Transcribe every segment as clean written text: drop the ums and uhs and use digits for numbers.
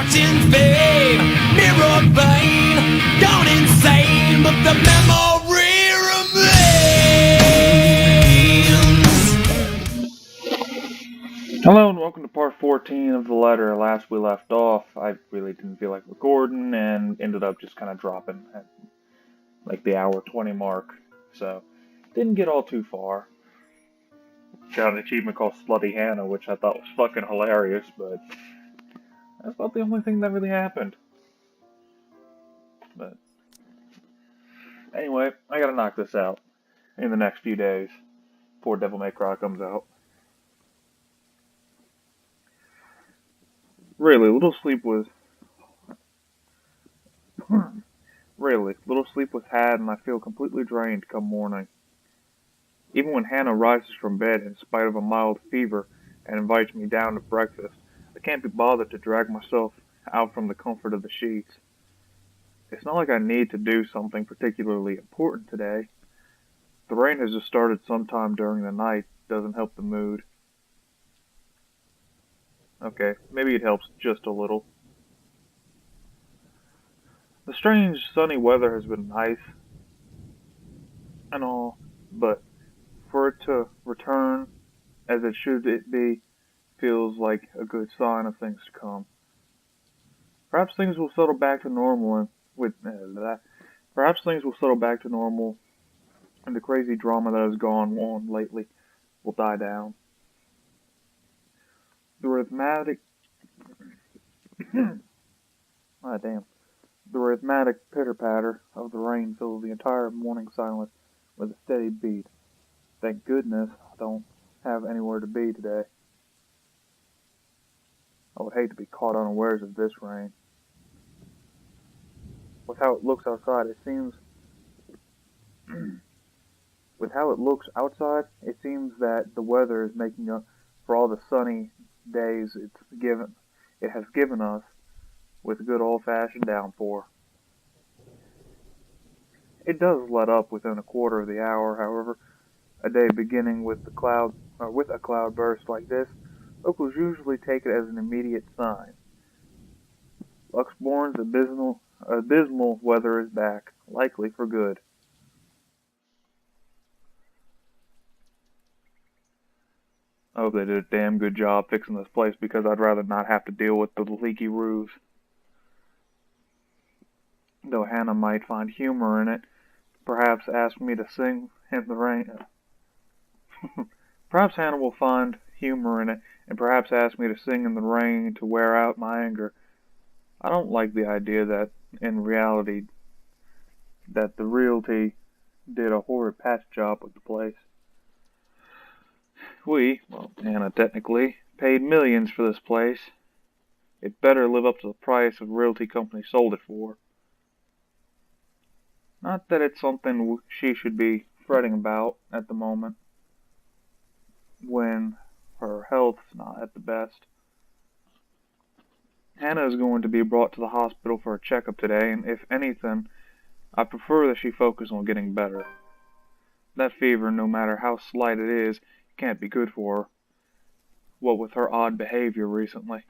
fortune's fame, mirror vein, gone insane, but the memory remains. Hello and welcome to part 14 of the letter. Last we left off, I really didn't feel like recording and ended up just kind of dropping at like the hour 20 mark. So, didn't get all too far. Got an achievement called Slutty Hannah, which I thought was fucking hilarious, but that's about the only thing that really happened. But anyway, I gotta knock this out in the next few days before Devil May Cry comes out. Really, little sleep was had, and I feel completely drained come morning. Even when Hannah rises from bed in spite of a mild fever and invites me down to breakfast, I can't be bothered to drag myself out from the comfort of the sheets. It's not like I need to do something particularly important today. The rain has just started sometime during the night. Doesn't help the mood. Okay, maybe it helps just a little. The strange sunny weather has been nice and all, but for it to return as it should be feels like a good sign of things to come. Perhaps things will settle back to normal and the crazy drama that has gone on lately will die down. The rhythmic The rhythmic pitter-patter of the rain fills the entire morning silence with a steady beat. Thank goodness I don't have anywhere to be today. I would hate to be caught unawares of this rain. With how it looks outside, it seems that the weather is making up for all the sunny days it has given us with a good old-fashioned downpour. It does let up within a quarter of the hour, however. A day beginning with a cloudburst like this, locals usually take it as an immediate sign. Luxborn's abysmal weather is back, likely for good. I hope they did a damn good job fixing this place because I'd rather not have to deal with the leaky roofs. Though Hannah might find humor in it, perhaps ask me to sing in the rain. Perhaps Hannah will find humor in it and perhaps ask me to sing in the rain to wear out my anger. I don't like the idea that, in reality, that the realty did a horrid patch job with the place. Hannah technically, paid millions for this place. It better live up to the price the realty company sold it for. Not that it's something she should be fretting about at the moment, when her health's not at the best. Hannah is going to be brought to the hospital for a checkup today, and if anything, I prefer that she focus on getting better. That fever, no matter how slight it is, can't be good for her. What with her odd behavior recently.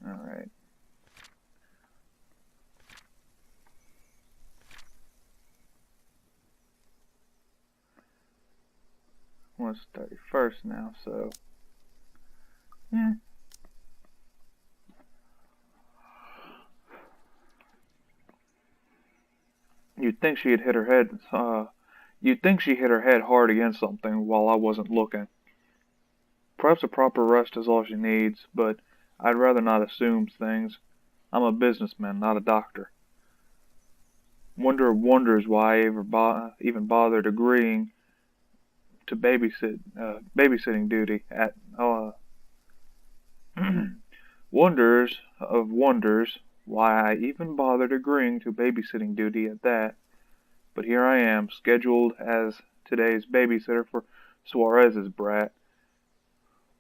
Alright. Well, it's 31st now, so yeah. You'd think she hit her head hard against something while I wasn't looking. Perhaps a proper rest is all she needs, but I'd rather not assume things. I'm a businessman, not a doctor. Wonder of wonders why I even bothered agreeing to babysitting duty at wonders of wonders why I even bothered agreeing to babysitting duty at that. But here I am, scheduled as today's babysitter for Suarez's brat,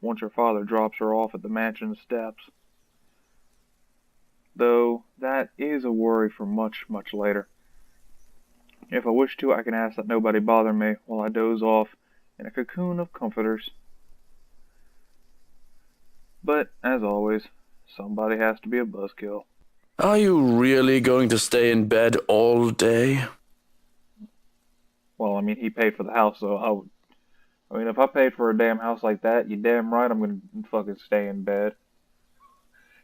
once her father drops her off at the mansion steps. Though that is a worry for much, much later. If I wish to, I can ask that nobody bother me while I doze off in a cocoon of comforters. But, as always, somebody has to be a buzzkill. Are you really going to stay in bed all day? Well, I mean, he paid for the house, so if I paid for a damn house like that, you damn right I'm gonna fucking stay in bed.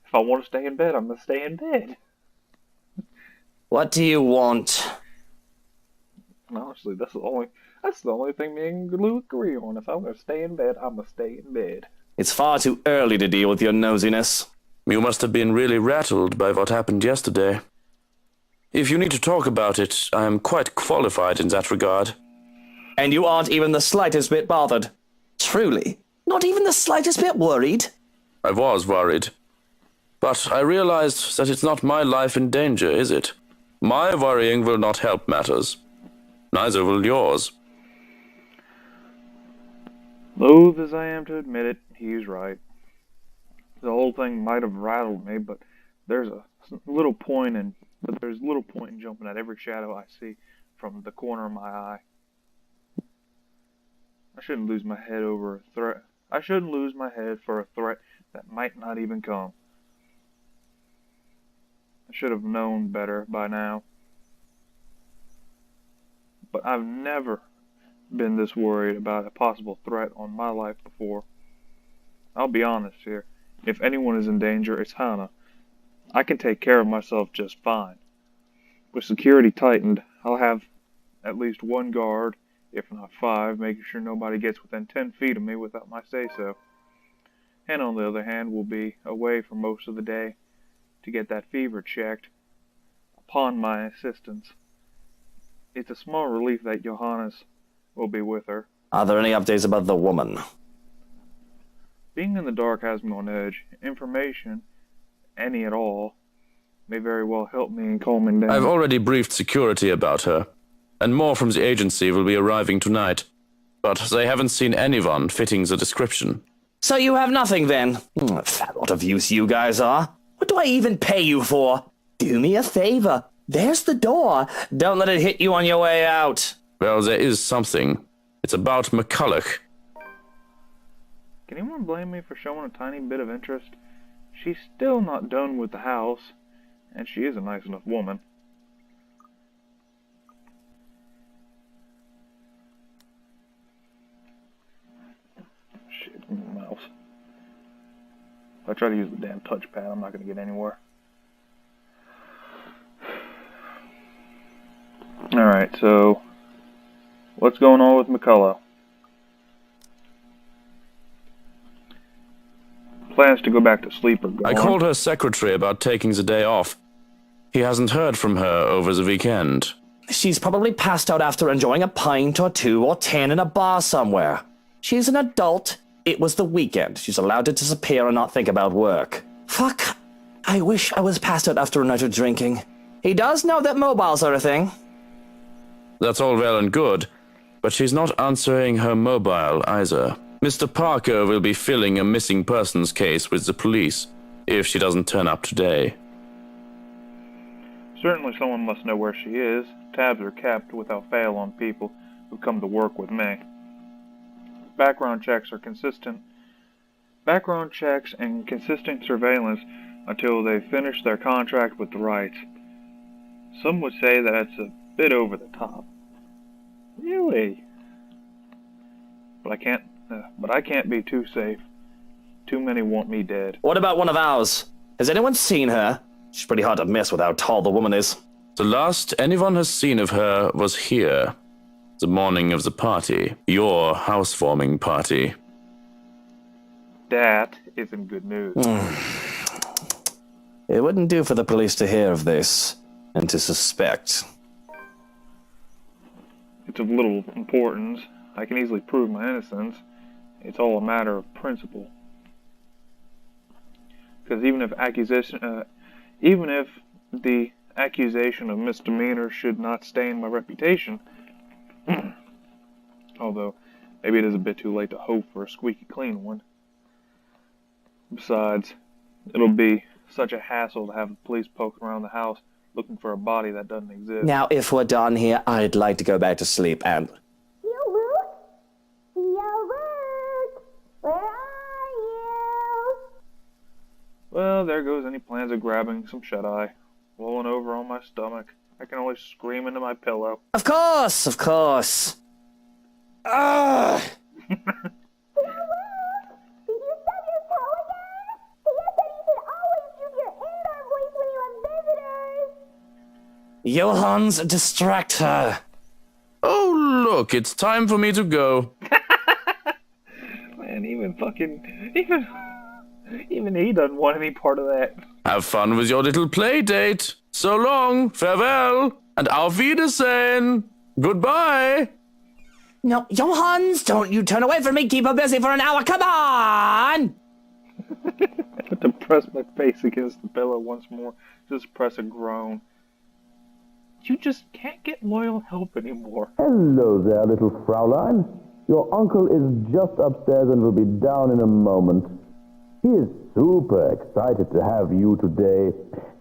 If I want to stay in bed, I'm gonna stay in bed. What do you want? And honestly, that's the only thing me and Lou agree on. If I'm gonna stay in bed, I'm gonna stay in bed. It's far too early to deal with your nosiness. You must have been really rattled by what happened yesterday. If you need to talk about it, I am quite qualified in that regard. And you aren't even the slightest bit bothered. Truly, not even the slightest bit worried. I was worried. But I realized that it's not my life in danger, is it? My worrying will not help matters. Neither will yours. Loath as I am to admit it, he's right. The whole thing might have rattled me, but there's little point in jumping at every shadow I see from the corner of my eye. I shouldn't lose my head over a threat. I shouldn't lose my head for a threat that might not even come. I should have known better by now. But I've never been this worried about a possible threat on my life before. I'll be honest here. If anyone is in danger, it's Hannah. I can take care of myself just fine. With security tightened, I'll have at least one guard, if not 5, making sure nobody gets within 10 feet of me without my say-so. Hannah, on the other hand, will be away for most of the day to get that fever checked upon my assistance. It's a small relief that Johannes will be with her. Are there any updates about the woman? Being in the dark has me on edge. Information, any at all, may very well help me in calming down. I've already briefed security about her, and more from the agency will be arriving tonight. But they haven't seen anyone fitting the description. So you have nothing then? Fat lot of use you guys are. What do I even pay you for? Do me a favor. There's the door. Don't let it hit you on your way out. Well, there is something. It's about McCulloch. Can anyone blame me for showing a tiny bit of interest? She's still not done with the house, and she is a nice enough woman. Shit, mouse. If I try to use the damn touchpad, I'm not going to get anywhere. Alright, so what's going on with McCullough? Plans to go back to sleep are gone. I called her secretary about taking the day off. He hasn't heard from her over the weekend. She's probably passed out after enjoying a pint or 2 or 10 in a bar somewhere. She's an adult. It was the weekend. She's allowed to disappear and not think about work. Fuck. I wish I was passed out after a night of drinking. He does know that mobiles are a thing. That's all well and good, but she's not answering her mobile either. Mr. Parker will be filling a missing persons case with the police if she doesn't turn up today. Certainly someone must know where she is. Tabs are kept without fail on people who come to work with me. Background checks and consistent surveillance until they finish their contract with the rights. Some would say that it's a bit over the top. Really? But I can't be too safe. Too many want me dead. What about one of ours? Has anyone seen her? She's pretty hard to miss with how tall the woman is. The last anyone has seen of her was here, the morning of the party, your housewarming party. That isn't good news. It wouldn't do for the police to hear of this and to suspect. It's of little importance. I can easily prove my innocence. It's all a matter of principle. Because even if the accusation of misdemeanor should not stain my reputation, although maybe it is a bit too late to hope for a squeaky clean one. Besides, it'll be such a hassle to have the police poking around the house looking for a body that doesn't exist. Now, if we're done here, I'd like to go back to sleep and... You will? there goes any plans of grabbing some shut-eye. Rolling over on my stomach, I can only scream into my pillow. Of course, of course. Ugh! Johans, distract her. Oh, look, it's time for me to go. Man, even he doesn't want any part of that. Have fun with your little play date. So long, farewell, and auf Wiedersehen. Goodbye. No, Johans, don't you turn away from me. Keep her busy for an hour. Come on! I have to press my face against the pillow once more. Just press a groan. You just can't get loyal help anymore. Hello there, little Fraulein. Your uncle is just upstairs and will be down in a moment. He is super excited to have you today.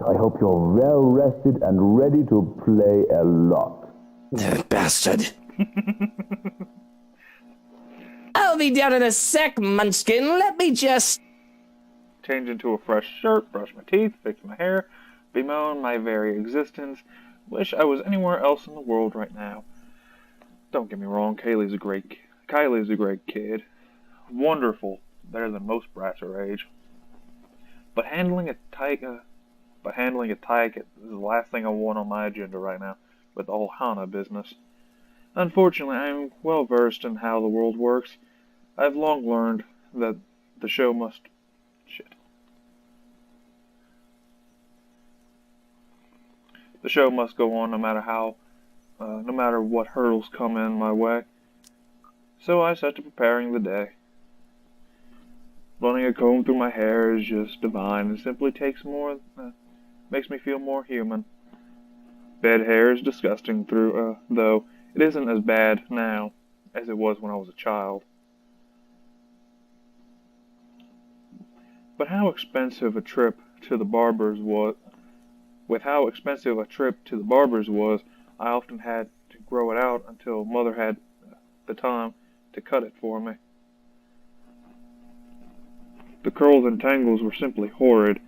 I hope you're well rested and ready to play a lot. Bastard. I'll be down in a sec, Munchkin. Let me just... Change into a fresh shirt, brush my teeth, fix my hair, bemoan my very existence. Wish I was anywhere else in the world right now. Don't get me wrong, Kylie's a great kid. Wonderful. Better than most brats her age. But handling a tyke is the last thing I want on my agenda right now with the whole Hana business. Unfortunately, I am well versed in how the world works. I've long learned that the show must... The show must go on no matter what hurdles come in my way. So I set to preparing the day. Running a comb through my hair is just divine and simply makes me feel more human. Bed hair is disgusting though it isn't as bad now as it was when I was a child. But how expensive a trip to the barber's was, I often had to grow it out until Mother had the time to cut it for me. The curls and tangles were simply horrid.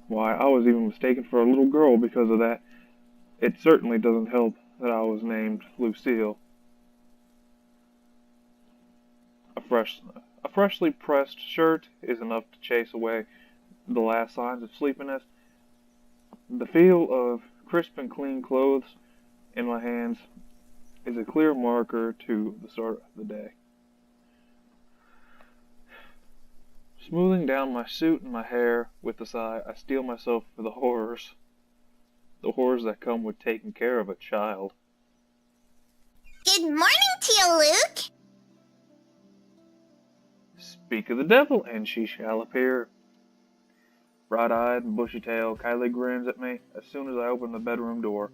Why, I was even mistaken for a little girl because of that. It certainly doesn't help that I was named Lucille. A freshly pressed shirt is enough to chase away the last signs of sleepiness. The feel of crisp and clean clothes in my hands is a clear marker to the start of the day. Smoothing down my suit and my hair with a sigh, I steel myself for the horrors that come with taking care of a child. Good morning to you, Luke. Speak of the devil, and she shall appear. Bright-eyed and bushy-tailed, Kylie grins at me as soon as I open the bedroom door.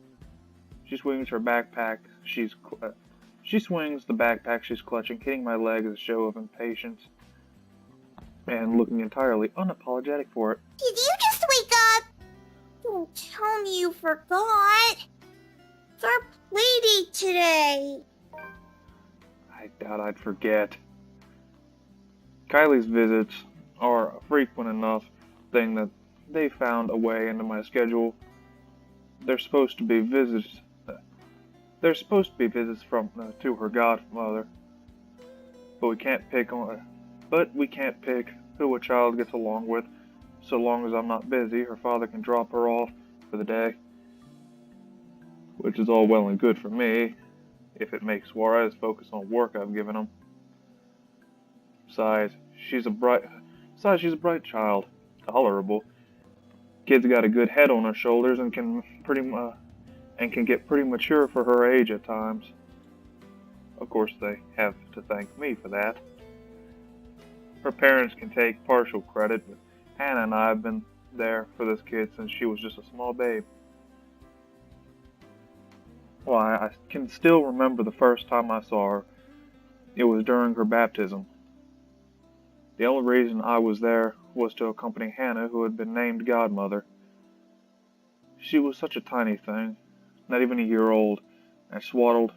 She swings the backpack she's clutching, hitting my leg as a show of impatience, and looking entirely unapologetic for it. Did you just wake up? Don't tell me you forgot. It's our playdate today. I doubt I'd forget. Kylie's visits are a frequent enough thing that they found a way into my schedule. They're supposed to be visits from to her godmother, but we can't pick who a child gets along with. So long as I'm not busy, her father can drop her off for the day, which is all well and good for me if it makes Suarez focus on work I've given him. Besides, she's a bright child. Tolerable. Kid's got a good head on her shoulders and can get pretty mature for her age at times. Of course, they have to thank me for that. Her parents can take partial credit, but Hannah and I have been there for this kid since she was just a small babe. Why, I can still remember the first time I saw her. It was during her baptism. The only reason I was there was to accompany Hannah, who had been named godmother. She was such a tiny thing, not even a year old, and swaddled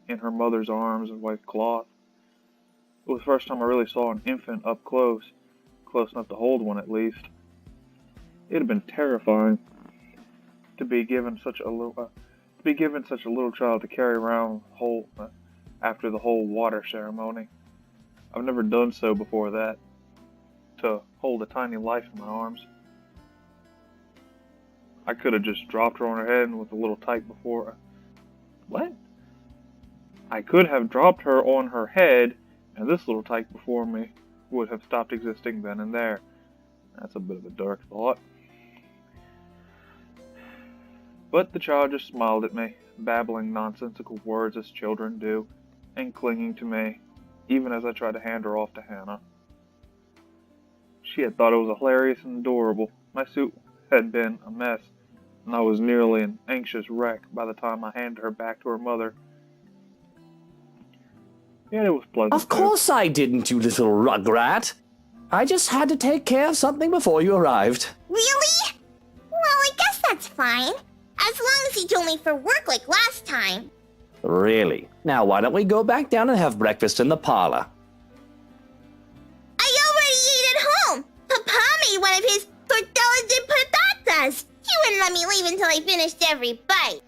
in her mother's arms of white cloth. It was the first time I really saw an infant up close enough to hold one at least. It'd have been terrifying to be given such a little child to carry around after the whole water ceremony. I've never done so before that. To hold a tiny life in my arms. I could have just dropped her on her head with a little tyke before. What? I could have dropped her on her head, and this little tyke before me would have stopped existing then and there. That's a bit of a dark thought. But the child just smiled at me, babbling nonsensical words as children do, and clinging to me, even as I tried to hand her off to Hannah. She had thought it was hilarious and adorable. My suit had been a mess, and I was nearly an anxious wreck by the time I handed her back to her mother. Yet it was pleasant. Of course I didn't, you little rugrat. I just had to take care of something before you arrived. Really? Well, I guess that's fine. As long as it's only for work like last time. Really? Now why don't we go back down and have breakfast in the parlor? I already ate at home. Papa made one of his tortillas de patatas. He wouldn't let me leave until I finished every bite.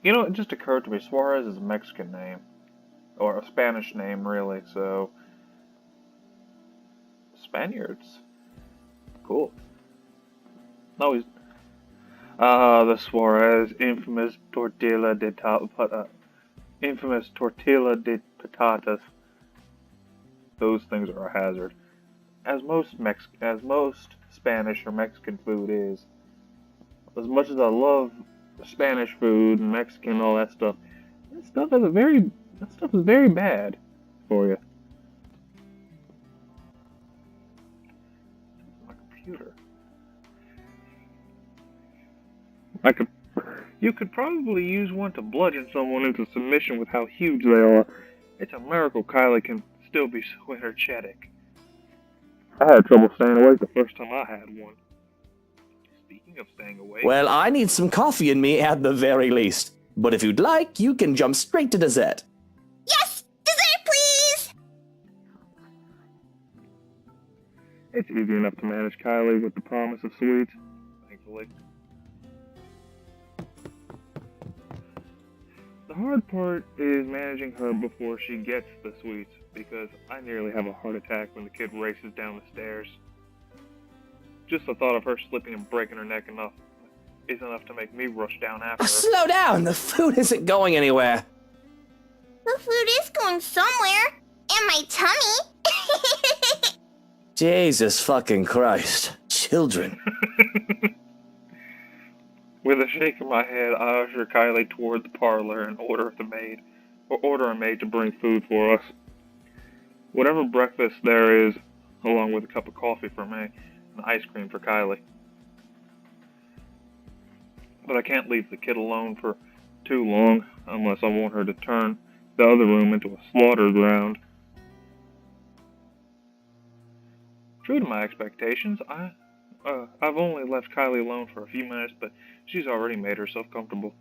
It just occurred to me, Suarez is a Mexican name. Or a Spanish name, really, so... Spaniards. Cool. No, he's... the Suarez, infamous tortilla de patatas. Those things are a hazard. As most Spanish or Mexican food is. As much as I love Spanish food and Mexican, all that stuff is very bad for you. My computer. You could probably use one to bludgeon someone into submission with how huge they are. It's a miracle Kylie can still be so energetic. I had trouble staying awake the first time I had one. Speaking of staying awake... Well, I need some coffee in me at the very least. But if you'd like, you can jump straight to dessert. Yes! Dessert, please! It's easy enough to manage Kylie with the promise of sweets, thankfully. The hard part is managing her before she gets the sweets, because I nearly have a heart attack when the kid races down the stairs. Just the thought of her slipping and breaking her neck is enough to make me rush down after her. Slow down! The food isn't going anywhere. The food is going somewhere. In my tummy. Jesus fucking Christ. Children. With a shake of my head, I usher Kylie toward the parlor and order a maid to bring food for us. Whatever breakfast there is, along with a cup of coffee for me, and ice cream for Kylie. But I can't leave the kid alone for too long, unless I want her to turn the other room into a slaughter ground. True to my expectations, I've only left Kylie alone for a few minutes, but she's already made herself comfortable.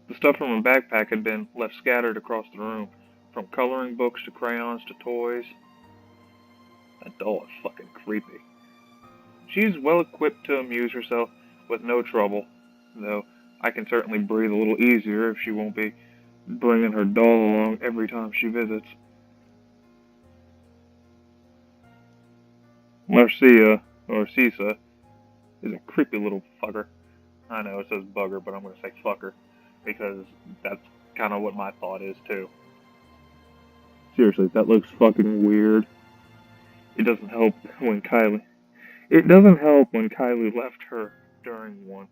The stuff from her backpack had been left scattered across the room, from coloring books to crayons to toys. That doll is fucking creepy. She's well equipped to amuse herself with no trouble, though I can certainly breathe a little easier if she won't be bringing her doll along every time she visits. Marcia, or Cisa, is a creepy little fucker. I know it says bugger, but I'm going to say fucker, because that's kind of what my thought is too. Seriously, that looks fucking weird. It doesn't help when Kylie left her during one.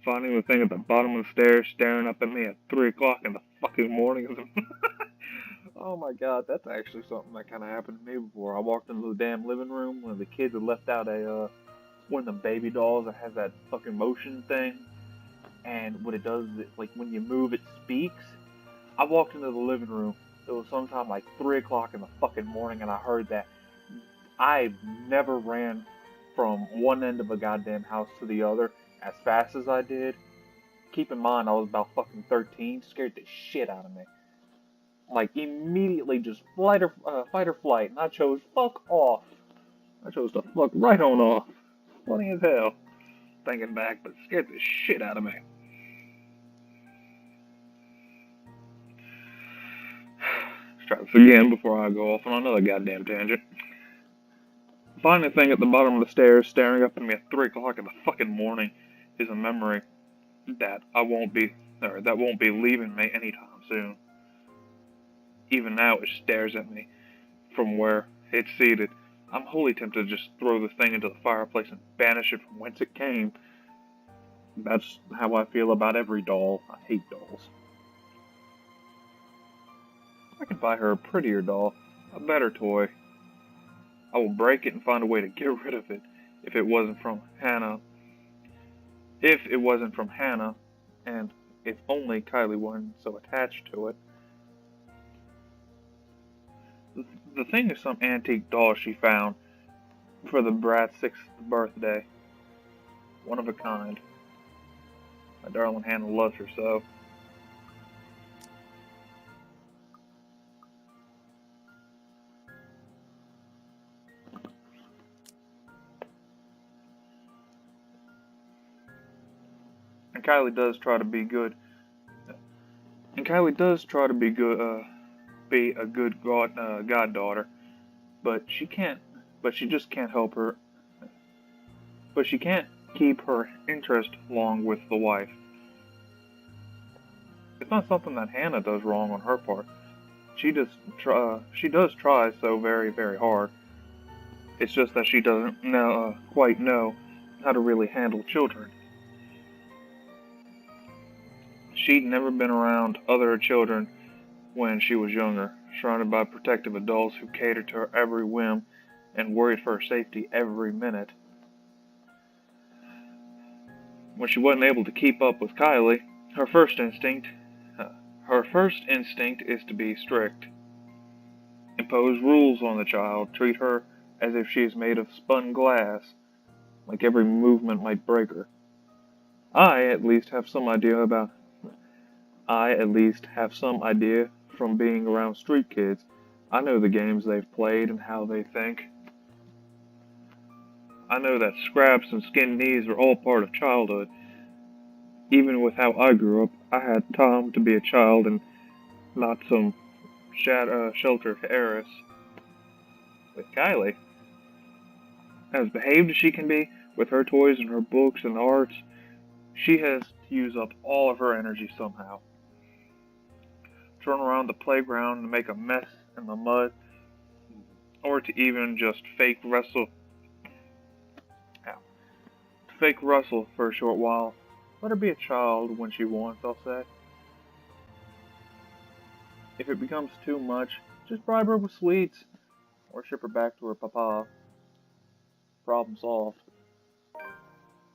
Finding the thing at the bottom of the stairs staring up at me at 3 o'clock in the fucking morning. Oh my god, that's actually something that kind of happened to me before. I walked into the damn living room when the kids had left out one of the baby dolls that has that fucking motion thing. And what it does is, like, when you move, it speaks. I walked into the living room. It was sometime like 3 o'clock in the fucking morning, and I heard that. I never ran from one end of a goddamn house to the other as fast as I did. Keep in mind, I was about fucking 13, scared the shit out of me. Like, immediately just fight or flight, and I chose fuck off. I chose to fuck right on off. Funny as hell, thinking back, but scared the shit out of me. Let's try this again before I go off on another goddamn tangent. Finding a thing at the bottom of the stairs staring up at me at 3 o'clock in the fucking morning is a memory that won't be leaving me anytime soon. Even now it stares at me from where it's seated. I'm wholly tempted to just throw the thing into the fireplace and banish it from whence it came. That's how I feel about every doll. I hate dolls. I could buy her a prettier doll, a better toy. I will break it and find a way to get rid of it if it wasn't from Hannah. And if only Kylie wasn't so attached to it. The thing is some antique doll she found for the brat's 6th birthday. One of a kind. My darling Hannah loves her so. And Kylie does try to be good. Be a good goddaughter, but she just can't help her. But she can't keep her interest long with the wife. It's not something that Hannah does wrong on her part. She does try so very, very hard. It's just that she doesn't quite know how to really handle children. She'd never been around other children when she was younger, surrounded by protective adults who catered to her every whim and worried for her safety every minute. When she wasn't able to keep up with Kylie, her first instinct is to be strict. Impose rules on the child, treat her as if she is made of spun glass, like every movement might break her. I at least have some idea from being around street kids. I know the games they've played and how they think. I know that scraps and skinned knees are all part of childhood. Even with how I grew up, I had time to be a child and not some sheltered heiress. With Kylie, as behaved as she can be, with her toys and her books and arts, she has to use up all of her energy somehow. Turn around the playground and make a mess in the mud, or to even just fake wrestle for a short while. Let her be a child when she wants, I'll say. If it becomes too much, just bribe her with sweets, or ship her back to her papa. Problem solved.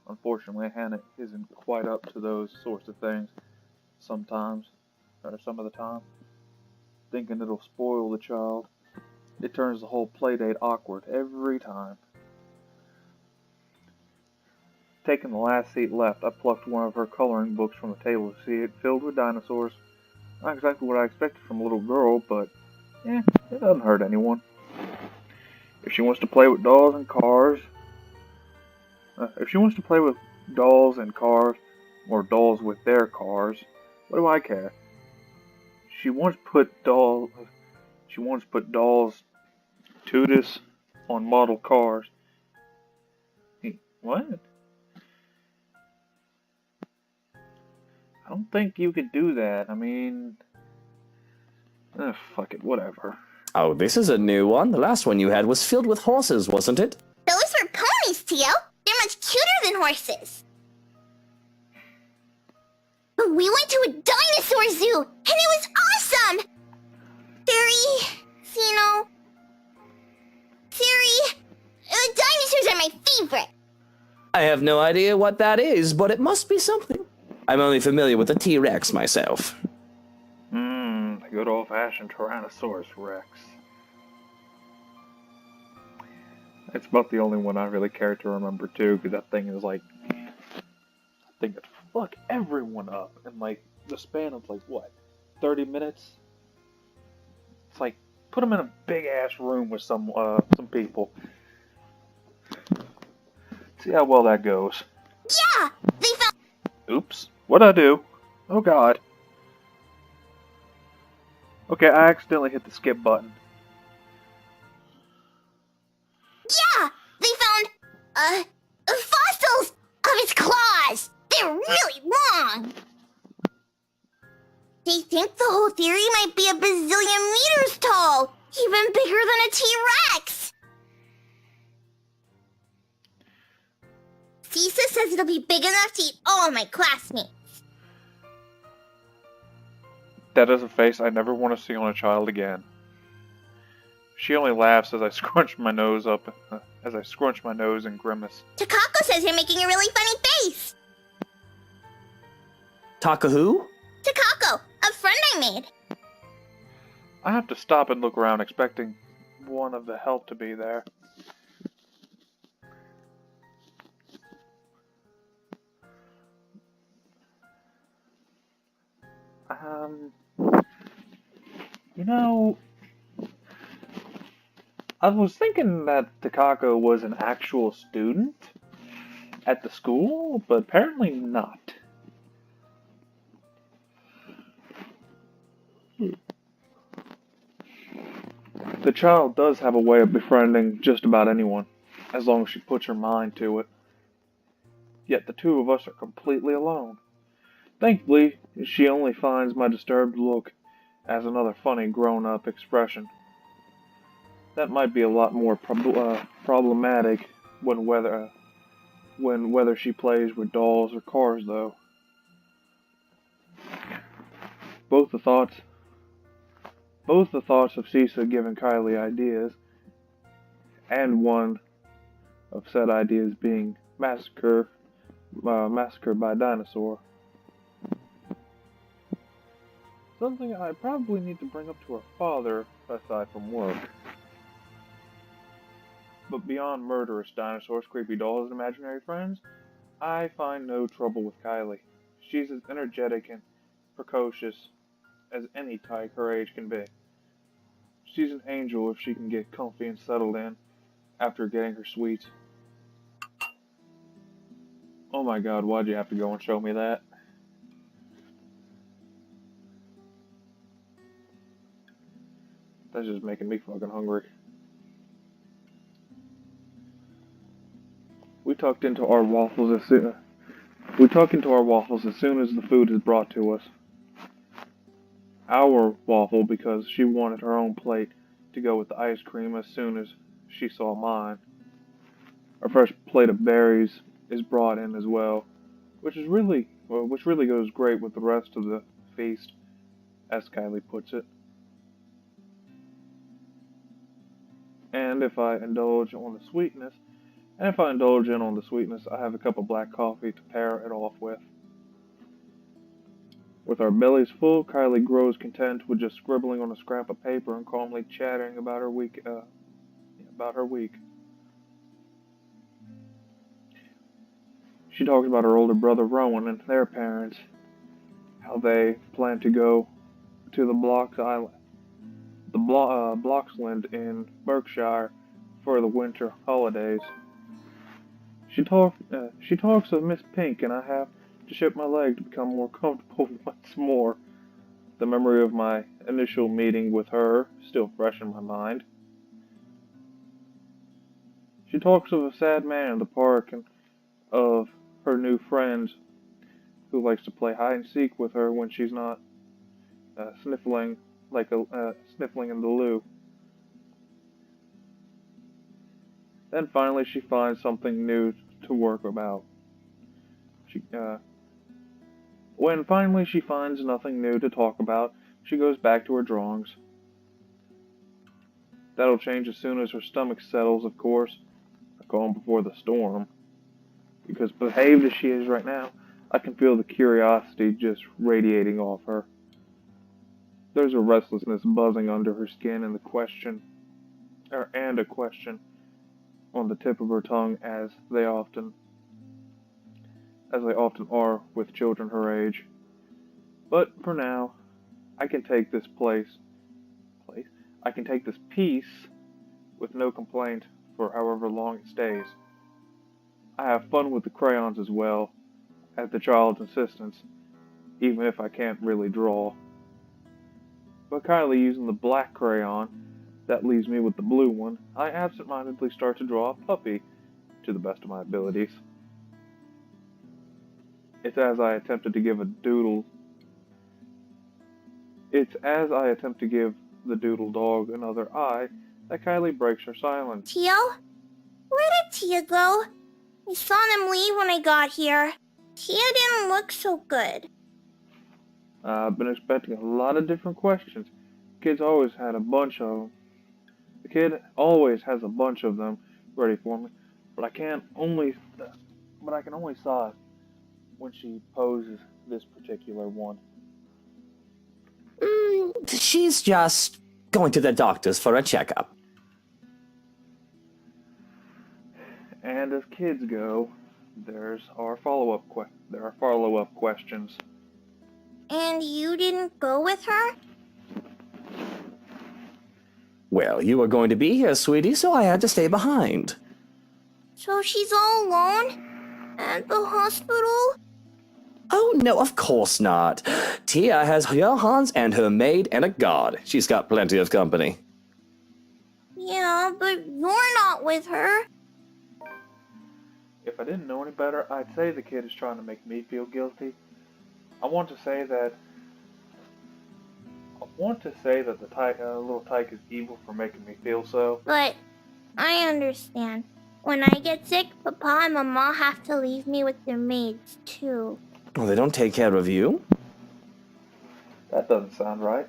Unfortunately, Hannah isn't quite up to those sorts of things sometimes, or some of the time. Thinking it'll spoil the child, it turns the whole playdate awkward every time. Taking the last seat left, I plucked one of her coloring books from the table to see it filled with dinosaurs. Not exactly what I expected from a little girl, but it doesn't hurt anyone. If she wants to play with dolls and cars, or dolls with their cars, what do I care? She once put dolls Tudis on model cars. What? I don't think you could do that. I mean, fuck it, whatever. Oh, this is a new one. The last one you had was filled with horses, wasn't it? Those were ponies, Tio. They're much cuter than horses. But we went to a dinosaur zoo, and it was awesome! Dinosaurs are my favorite. I have no idea what that is, but it must be something. I'm only familiar with the T-Rex myself. The good old-fashioned Tyrannosaurus Rex. It's about the only one I really care to remember too, because that thing is like, I think it fuck everyone up in like the span of like what, 30 minutes. It's like put them in a big ass room with some people. See how well that goes. Yeah, they found. Oops, what'd I do? Oh God. Okay, I accidentally hit the skip button. Yeah, they found fossils of its claws. They're really long. They think the whole theory might be a bazillion meters tall, even bigger than a T-Rex. Cisa says it'll be big enough to eat all my classmates. That is a face I never want to see on a child again. She only laughs as I scrunch my nose and grimace. Takako says you're making a really funny face. Taka who? Takako, a friend I made. I have to stop and look around, expecting one of the help to be there. You know, I was thinking that Takako was an actual student at the school, but apparently not. The child does have a way of befriending just about anyone, as long as she puts her mind to it. Yet the two of us are completely alone. Thankfully, she only finds my disturbed look as another funny grown-up expression. That might be a lot more problematic when whether she plays with dolls or cars, though. Both the thoughts of Cisa giving Kylie ideas, and one of said ideas being massacred by a dinosaur. Something I probably need to bring up to her father, aside from work. But beyond murderous dinosaurs, creepy dolls, and imaginary friends, I find no trouble with Kylie. She's as energetic and precocious as any tyke her age can be. She's an angel if she can get comfy and settled in after getting her sweets. Oh my God, why'd you have to go and show me that? That's just making me fucking hungry. We tucked into our waffles as soon as the food is brought to us. Our waffle because she wanted her own plate to go with the ice cream as soon as she saw mine. A fresh plate of berries is brought in as well, which really goes great with the rest of the feast, as Kylie puts it. And if I indulge in on the sweetness, I have a cup of black coffee to pair it off with. With our bellies full, Kylie grows content with just scribbling on a scrap of paper and calmly chattering about her week. She talks about her older brother Rowan and their parents, how they plan to go to the Bloxland in Berkshire for the winter holidays. She talks of Miss Pink, and I have to ship my leg to become more comfortable once more. The memory of my initial meeting with her still fresh in my mind. She talks of a sad man in the park and of her new friend who likes to play hide and seek with her when she's not sniffling in the loo. Then finally she finds something new to work about. When finally she finds nothing new to talk about, she goes back to her drawings. That'll change as soon as her stomach settles, of course. A calm before the storm. Because behaved as she is right now, I can feel the curiosity just radiating off her. There's a restlessness buzzing under her skin and a question. on the tip of her tongue as they often are with children her age. But for now, I can take this I can take this peace with no complaint for however long it stays. I have fun with the crayons as well, at the child's insistence, even if I can't really draw. But Kylie using the black crayon, that leaves me with the blue one, I absentmindedly start to draw a puppy, to the best of my abilities. It's as I attempt to give the doodle dog another eye that Kylie breaks her silence. Tio? Where did Tia go? I saw them leave when I got here. Tia didn't look so good. I've been expecting a lot of different questions. The kid always has a bunch of them ready for me, but I can only sigh when she poses this particular one. She's just going to the doctor's for a checkup. And as kids go, there are follow-up questions. And you didn't go with her? Well, you were going to be here, sweetie, so I had to stay behind. So she's all alone? At the hospital? Oh, no, of course not. Tia has Johans and her maid and a guard. She's got plenty of company. Yeah, but you're not with her. If I didn't know any better, I'd say the kid is trying to make me feel guilty. I want to say that the little tyke is evil for making me feel so. But I understand. When I get sick, Papa and Mama have to leave me with their maids, too. Well, they don't take care of you. That doesn't sound right.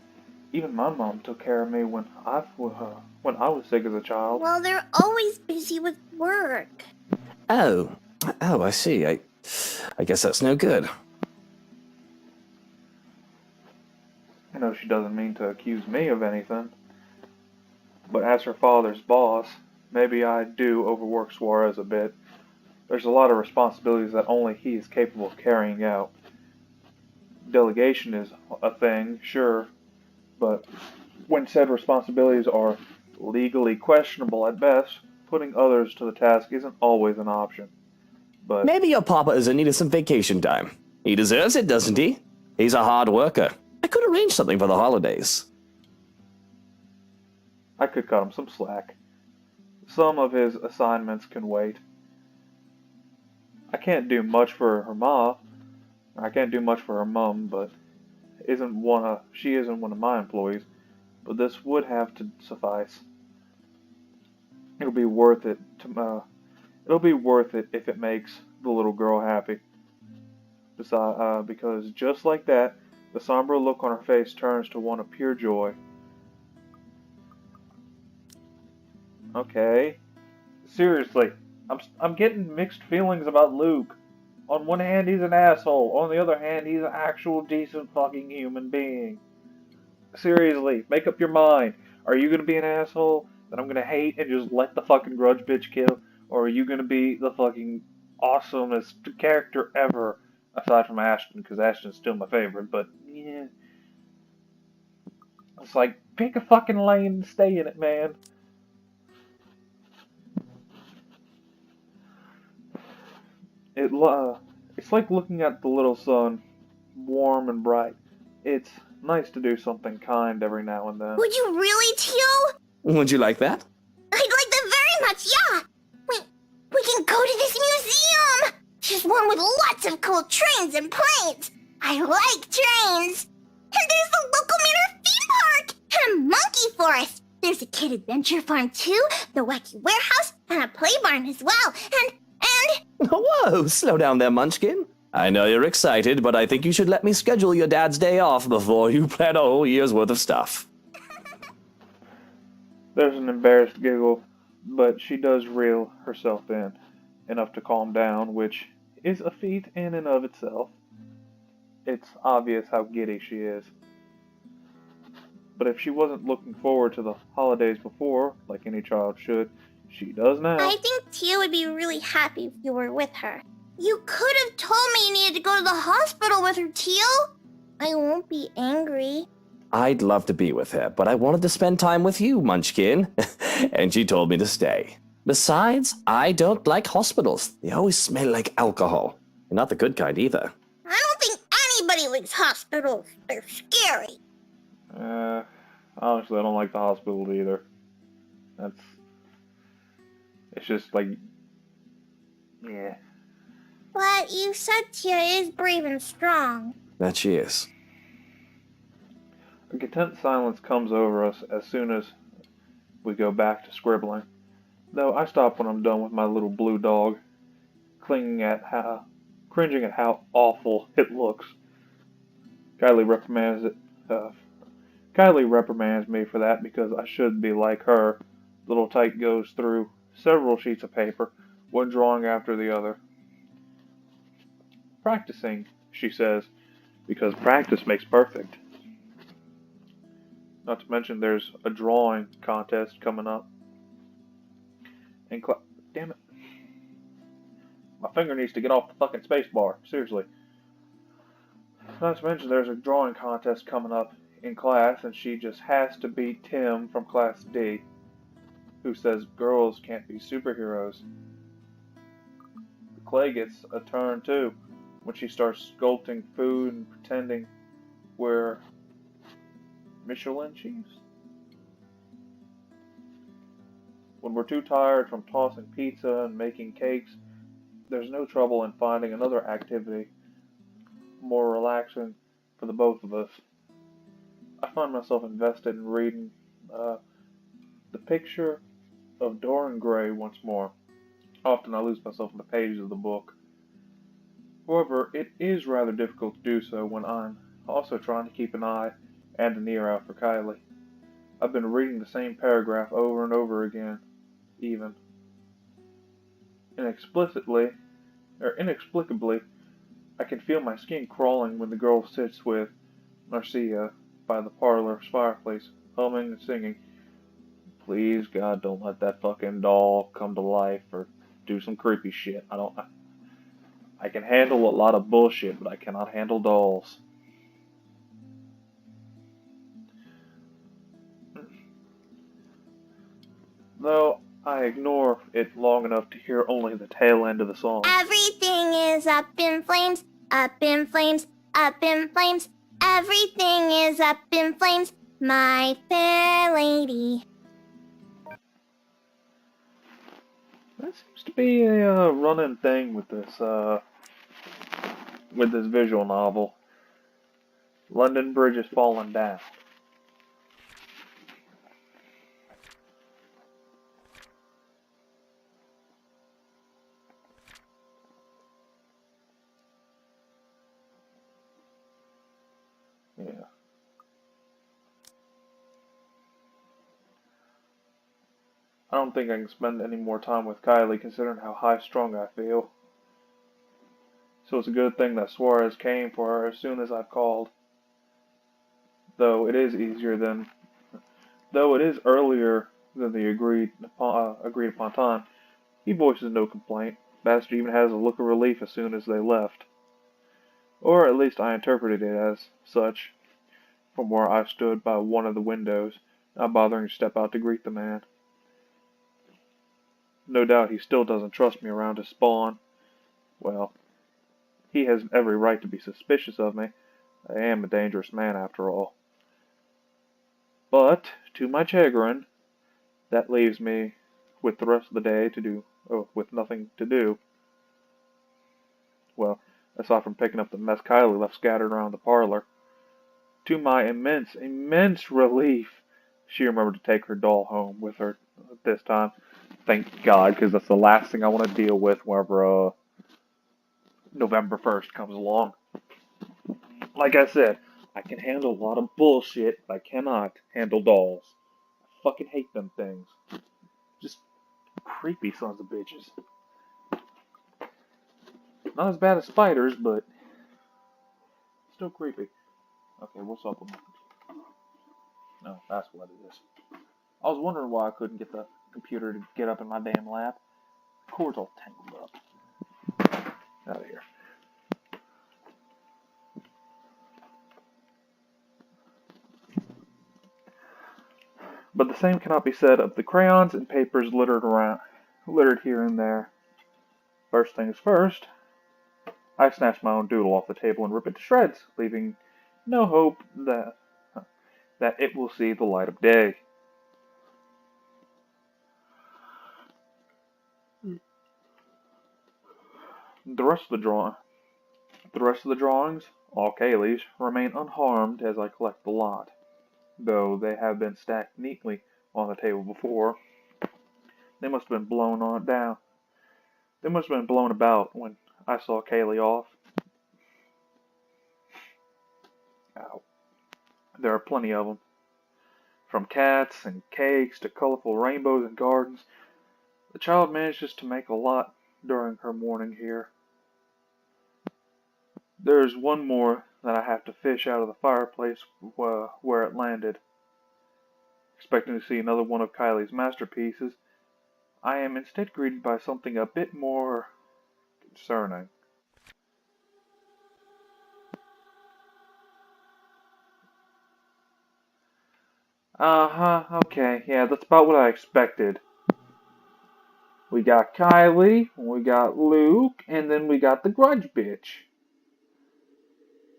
Even my mom took care of me when I was sick as a child. Well, they're always busy with work. Oh, I see. I guess that's no good. I know she doesn't mean to accuse me of anything, but as her father's boss, maybe I do overwork Suarez a bit. There's a lot of responsibilities that only he is capable of carrying out. Delegation is a thing, sure, but when said responsibilities are legally questionable at best, putting others to the task isn't always an option. But Maybe your papa is in need of some vacation time. He deserves it, doesn't he? He's a hard worker. I could arrange something for the holidays. I could cut him some slack. Some of his assignments can wait. I can't do much for her mom, but she isn't one of my employees. But this would have to suffice. It'll be worth it if it makes the little girl happy. Because just like that, the somber look on her face turns to one of pure joy. Okay. Seriously, I'm getting mixed feelings about Luke. On one hand, he's an asshole. On the other hand, he's an actual decent fucking human being. Seriously, make up your mind. Are you gonna be an asshole that I'm gonna hate and just let the fucking grudge bitch kill? Or are you gonna be the fucking awesomest character ever? Aside from Ashton, because Ashton's still my favorite, but yeah. It's like, pick a fucking lane and stay in it, man. It's like looking at the little sun, warm and bright. It's nice to do something kind every now and then. Would you really, Tio? Would you like that? I'd like that very much, yeah! We can go to this museum! There's one with lots of cool trains and planes! I like trains! And there's the local Manor theme park! And a monkey forest! There's a kid adventure farm too, the wacky warehouse, and a play barn as well, and... Whoa, slow down there, Munchkin. I know you're excited, but I think you should let me schedule your dad's day off before you plan a whole year's worth of stuff. There's an embarrassed giggle, but she does reel herself in, enough to calm down, which is a feat in and of itself. It's obvious how giddy she is. But if she wasn't looking forward to the holidays before, like any child should, She does now. I think Tia would be really happy if you were with her. You could have told me you needed to go to the hospital with her, Teal. I won't be angry. I'd love to be with her, but I wanted to spend time with you, Munchkin. And she told me to stay. Besides, I don't like hospitals. They always smell like alcohol. And not the good kind either. I don't think anybody likes hospitals. They're scary. Honestly, I don't like the hospital either. It's just like, yeah. But you said Tia is brave and strong. That she is. A content silence comes over us as soon as we go back to scribbling. Though I stop when I'm done with my little blue dog, cringing at how awful it looks. Kylie reprimands me for that because I should be like her. Little Tyke goes through several sheets of paper, one drawing after the other. Practicing, she says, because practice makes perfect. Not to mention there's a drawing contest coming up. And damn it. My finger needs to get off the fucking space bar. Seriously. Not to mention there's a drawing contest coming up in class, and she just has to beat Tim from Class D, who says girls can't be superheroes. Clay gets a turn too, when she starts sculpting food and pretending we're Michelin chefs. When we're too tired from tossing pizza and making cakes, there's no trouble in finding another activity more relaxing for the both of us. I find myself invested in reading The Picture of Dorian Gray once more. Often I lose myself in the pages of the book. However, it is rather difficult to do so when I'm also trying to keep an eye and an ear out for Kylie. I've been reading the same paragraph over and over again, even. Inexplicably, I can feel my skin crawling when the girl sits with Marcia by the parlor's fireplace, humming and singing, "Please, God, don't let that fucking doll come to life or do some creepy shit. I can handle a lot of bullshit, but I cannot handle dolls." Though I ignore it long enough to hear only the tail end of the song. Everything is up in flames, up in flames, up in flames. Everything is up in flames, my fair lady. That seems to be a running thing with this visual novel. London Bridge is falling down. Yeah. I don't think I can spend any more time with Kylie considering how high-strung I feel. So it's a good thing that Suarez came for her as soon as I've called. Though it is earlier than the agreed upon time, he voices no complaint. Bastard even has a look of relief as soon as they left. Or at least I interpreted it as such, from where I stood by one of the windows, not bothering to step out to greet the man. No doubt he still doesn't trust me around his spawn. Well, he has every right to be suspicious of me. I am a dangerous man after all. But, to my chagrin, that leaves me with the rest of the day with nothing to do. Well, aside from picking up the mess Kylie left scattered around the parlor. To my immense relief, she remembered to take her doll home with her this time. Thank God, because that's the last thing I want to deal with whenever November 1st comes along. Like I said, I can handle a lot of bullshit, but I cannot handle dolls. I fucking hate them things. Just creepy sons of bitches. Not as bad as spiders, but still creepy. Okay, what's up with my... No, that's what it is. I was wondering why I couldn't get the computer to get up in my damn lap. Cord's all tangled up. Out of here. But the same cannot be said of the crayons and papers littered here and there. First things first, I snatch my own doodle off the table and rip it to shreds, leaving no hope that it will see the light of day. The rest of the drawings, all Kaylee's, remain unharmed as I collect the lot, though they have been stacked neatly on the table before. They must have been blown on down. They must have been blown about when I saw Kaylee off. Ow. There are plenty of them. From cats and cakes to colorful rainbows and gardens, the child manages to make a lot during her morning here. There's one more that I have to fish out of the fireplace where it landed. Expecting to see another one of Kylie's masterpieces, I am instead greeted by something a bit more concerning. Okay, yeah, that's about what I expected. We got Kylie, we got Luke, and then we got the grudge bitch.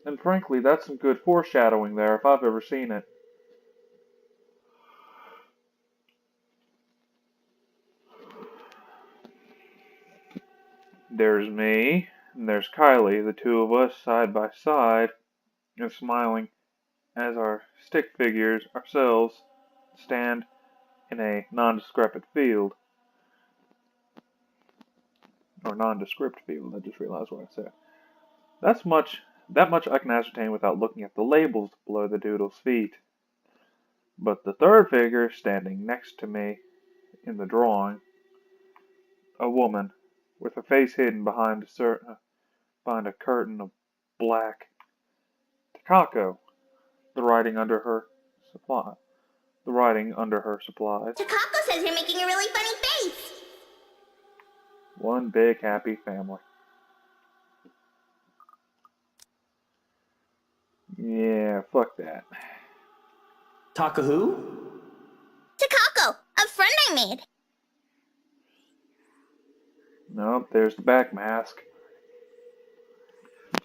And frankly, that's some good foreshadowing there if I've ever seen it. There's me, and there's Kylie, the two of us side by side, and smiling as our stick figures ourselves stand in a nondescript field. Or nondescript field, I just realized what I said. That much I can ascertain without looking at the labels below the doodle's feet. But the third figure standing next to me in the drawing, a woman with her face hidden behind a curtain of black. Takako, the writing under her supplies. Takako says you're making a really funny face. One big happy family. Yeah, fuck that. Taka who? Takako, a friend I made. Nope, there's the back mask.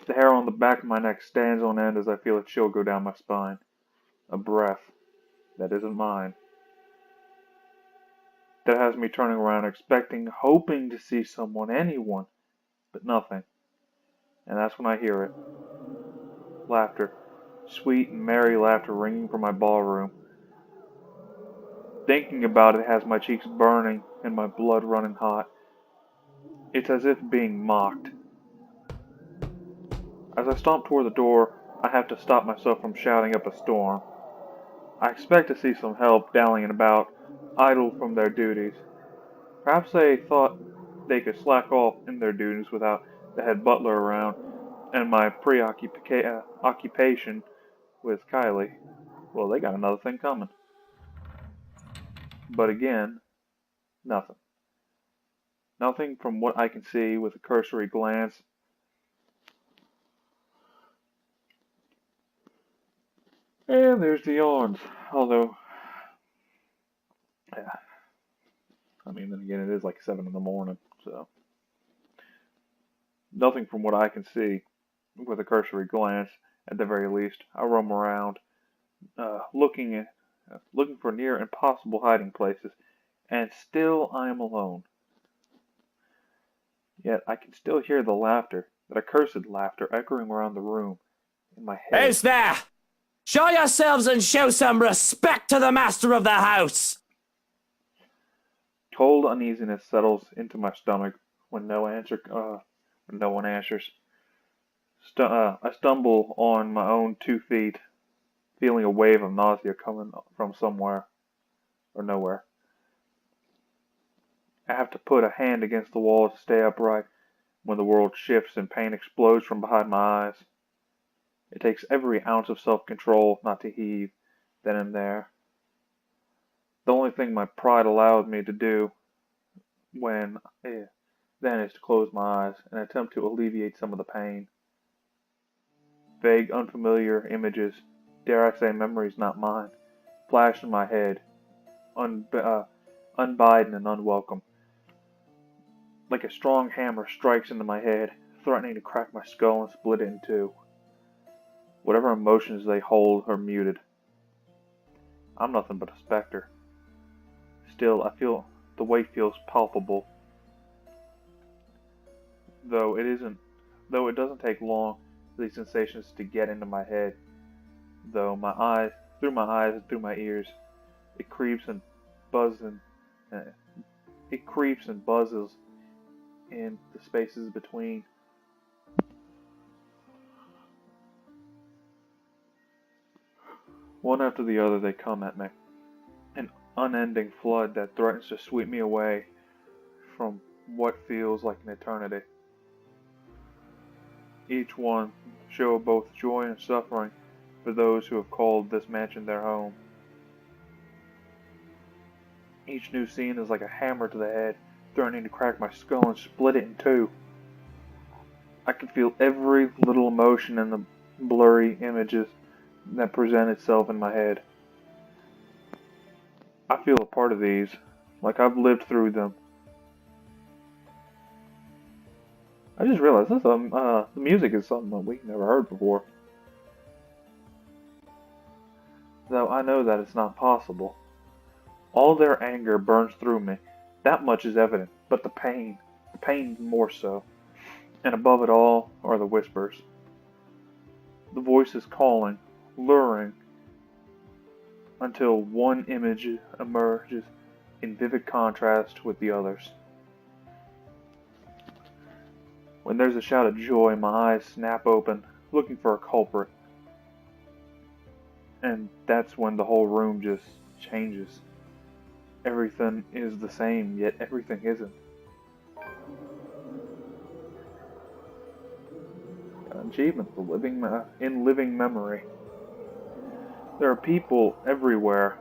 The hair on the back of my neck stands on end as I feel a chill go down my spine. A breath that isn't mine. That has me turning around, hoping to see anyone, but nothing. And that's when I hear it. Laughter. Sweet and merry laughter ringing from my ballroom. Thinking about it has my cheeks burning and my blood running hot. It's as if being mocked. As I stomp toward the door, I have to stop myself from shouting up a storm. I expect to see some help dallying about, idle from their duties. Perhaps they thought they could slack off in their duties without the head butler around, and my occupation with Kylie. Well, they got another thing coming. But again, nothing. Nothing from what I can see with a cursory glance. And there's the yawns. Although, yeah. I mean, then again, it is like 7 in the morning, so. Nothing from what I can see with a cursory glance, at the very least. I roam around, looking for near impossible hiding places, and still I am alone. Yet I can still hear the laughter, that accursed laughter, echoing around the room in my head. Who's there? Show yourselves and show some respect to the master of the house! Cold uneasiness settles into my stomach when no one answers. I stumble on my own 2 feet, feeling a wave of nausea coming from somewhere or nowhere. I have to put a hand against the wall to stay upright when the world shifts and pain explodes from behind my eyes. It takes every ounce of self-control not to heave then and there. The only thing my pride allowed me to do when then is to close my eyes and attempt to alleviate some of the pain. Vague, unfamiliar images, dare I say memories not mine, flash in my head, unbidden and unwelcome. Like a strong hammer strikes into my head, threatening to crack my skull and split it in two. Whatever emotions they hold are muted. I'm nothing but a specter. Still, I feel the weight feels palpable. Though it doesn't take long for these sensations to get into my head. Through my eyes and through my ears, it creeps and buzzes in the spaces between. One after the other they come at me, an unending flood that threatens to sweep me away from what feels like an eternity. Each one show both joy and suffering for those who have called this mansion their home. Each new scene is like a hammer to the head, threatening to crack my skull and split it in two. I can feel every little emotion in the blurry images that present itself in my head. I feel a part of these, like I've lived through them. I just realized the music is something that we've never heard before. Though I know that it's not possible. All their anger burns through me. That much is evident, but the pain more so. And above it all are the whispers. The voices calling, luring, until one image emerges in vivid contrast with the others. When there's a shout of joy, my eyes snap open, looking for a culprit. And that's when the whole room just changes. Everything is the same, yet everything isn't. Achievement in living memory. There are people everywhere,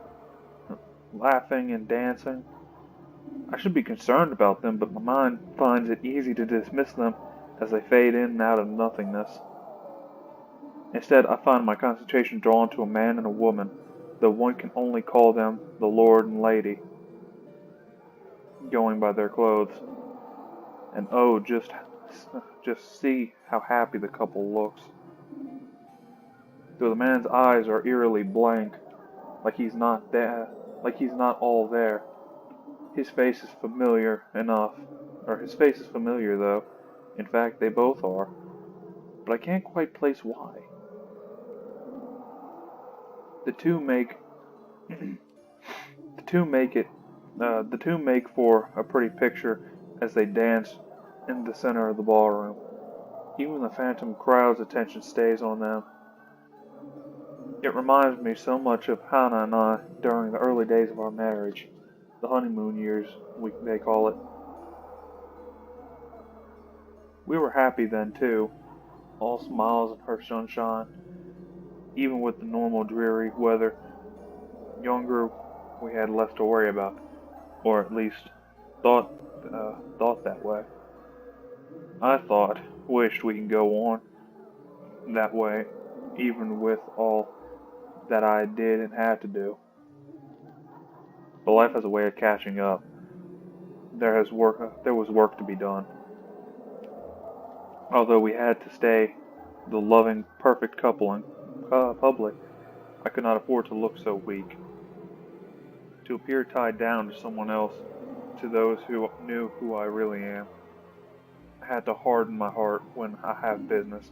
laughing and dancing. I should be concerned about them, but my mind finds it easy to dismiss them as they fade in and out of nothingness. Instead, I find my concentration drawn to a man and a woman, though one can only call them the Lord and Lady, going by their clothes. And oh, just see how happy the couple looks. Though the man's eyes are eerily blank, like he's not there, like he's not all there. His face is familiar enough, or his face is familiar though. In fact, they both are, but I can't quite place why. The two make for a pretty picture as they dance in the center of the ballroom. Even the phantom crowd's attention stays on them. It reminds me so much of Hannah and I during the early days of our marriage, the honeymoon years, they call it. We were happy then too, all smiles and her sunshine. Even with the normal dreary weather, younger, we had less to worry about, or at least thought that way. I wished we could go on that way, even with all that I did and had to do. But life has a way of catching up. There was work to be done. Although we had to stay the loving, perfect couple in public, I could not afford to look so weak. To appear tied down to someone else, to those who knew who I really am. I had to harden my heart when I have business.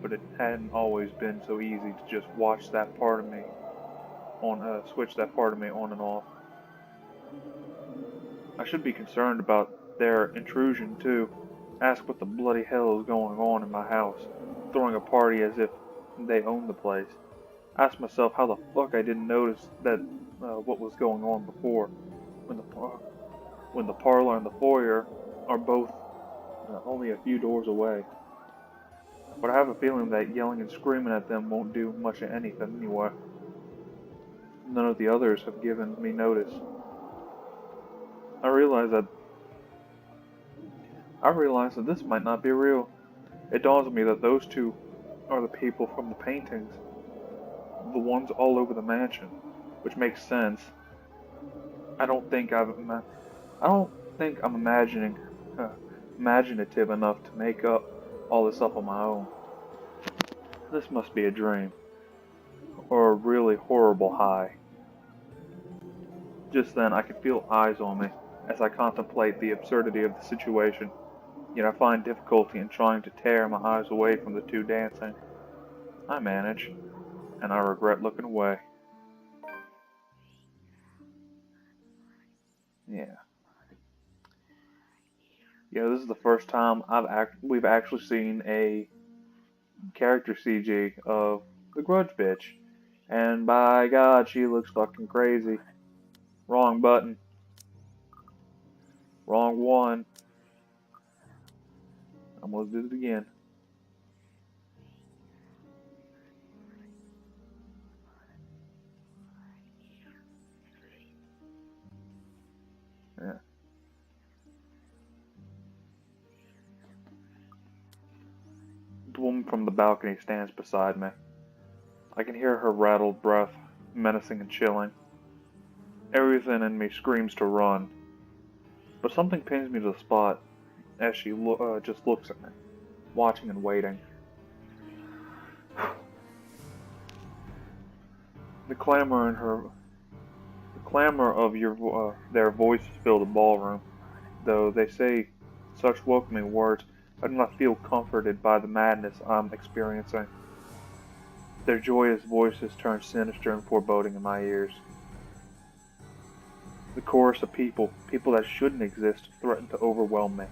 But it hadn't always been so easy to just watch that part of me switch that part of me on and off. I should be concerned about their intrusion too. Ask what the bloody hell is going on in my house, throwing a party as if they own the place. Ask myself how the fuck I didn't notice that what was going on before, when the parlor and the foyer are both only a few doors away. But I have a feeling that yelling and screaming at them won't do much of anything anyway. None of the others have given me notice. I realize that this might not be real. It dawns on me that those two are the people from the paintings, the ones all over the mansion, which makes sense. I don't think I'm imaginative enough to make all this up on my own. This must be a dream, or a really horrible high. Just then, I could feel eyes on me as I contemplate the absurdity of the situation. Yet I find difficulty in trying to tear my eyes away from the two dancing. I manage, and I regret looking away. Yeah. This is the first time we've actually seen a character CG of the Grudge bitch. And by God, she looks fucking crazy. Wrong button. Wrong one. I'm gonna do it again. Yeah. The woman from the balcony stands beside me. I can hear her rattled breath, menacing and chilling. Everything in me screams to run, but something pins me to the spot as she just looks at me, watching and waiting. The clamor of their voices fill the ballroom. Though they say such welcoming words, I do not feel comforted by the madness I'm experiencing. Their joyous voices turn sinister and foreboding in my ears. The chorus of people that shouldn't exist, threaten to overwhelm me,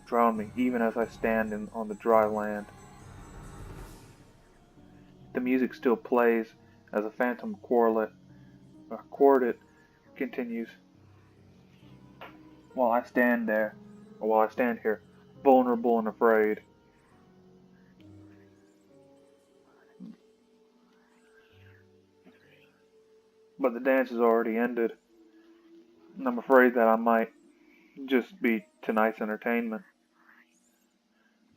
drown me even as I stand on the dry land. The music still plays as a phantom quartet continues. While I stand here, vulnerable and afraid. But the dance has already ended, and I'm afraid that I might just be tonight's entertainment.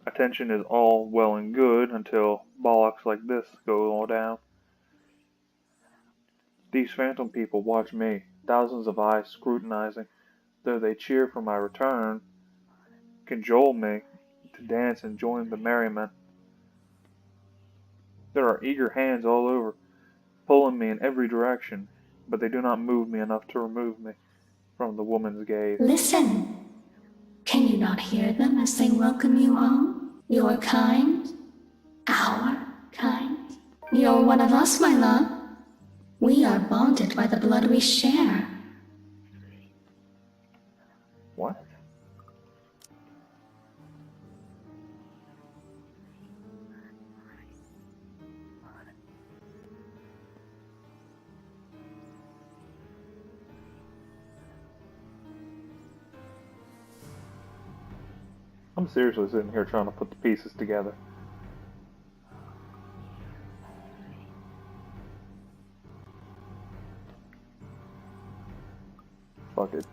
Attention is all well and good until bollocks like this go all down. These phantom people watch me, thousands of eyes scrutinizing, though they cheer for my return, cajole me to dance and join the merriment. There are eager hands all over, pulling me in every direction, but they do not move me enough to remove me from the woman's gaze. Listen! Can you not hear them as they welcome you home? Your kind? Our kind? You're one of us, my love. We are bonded by the blood we share. What? I'm seriously sitting here trying to put the pieces together. Fuck it.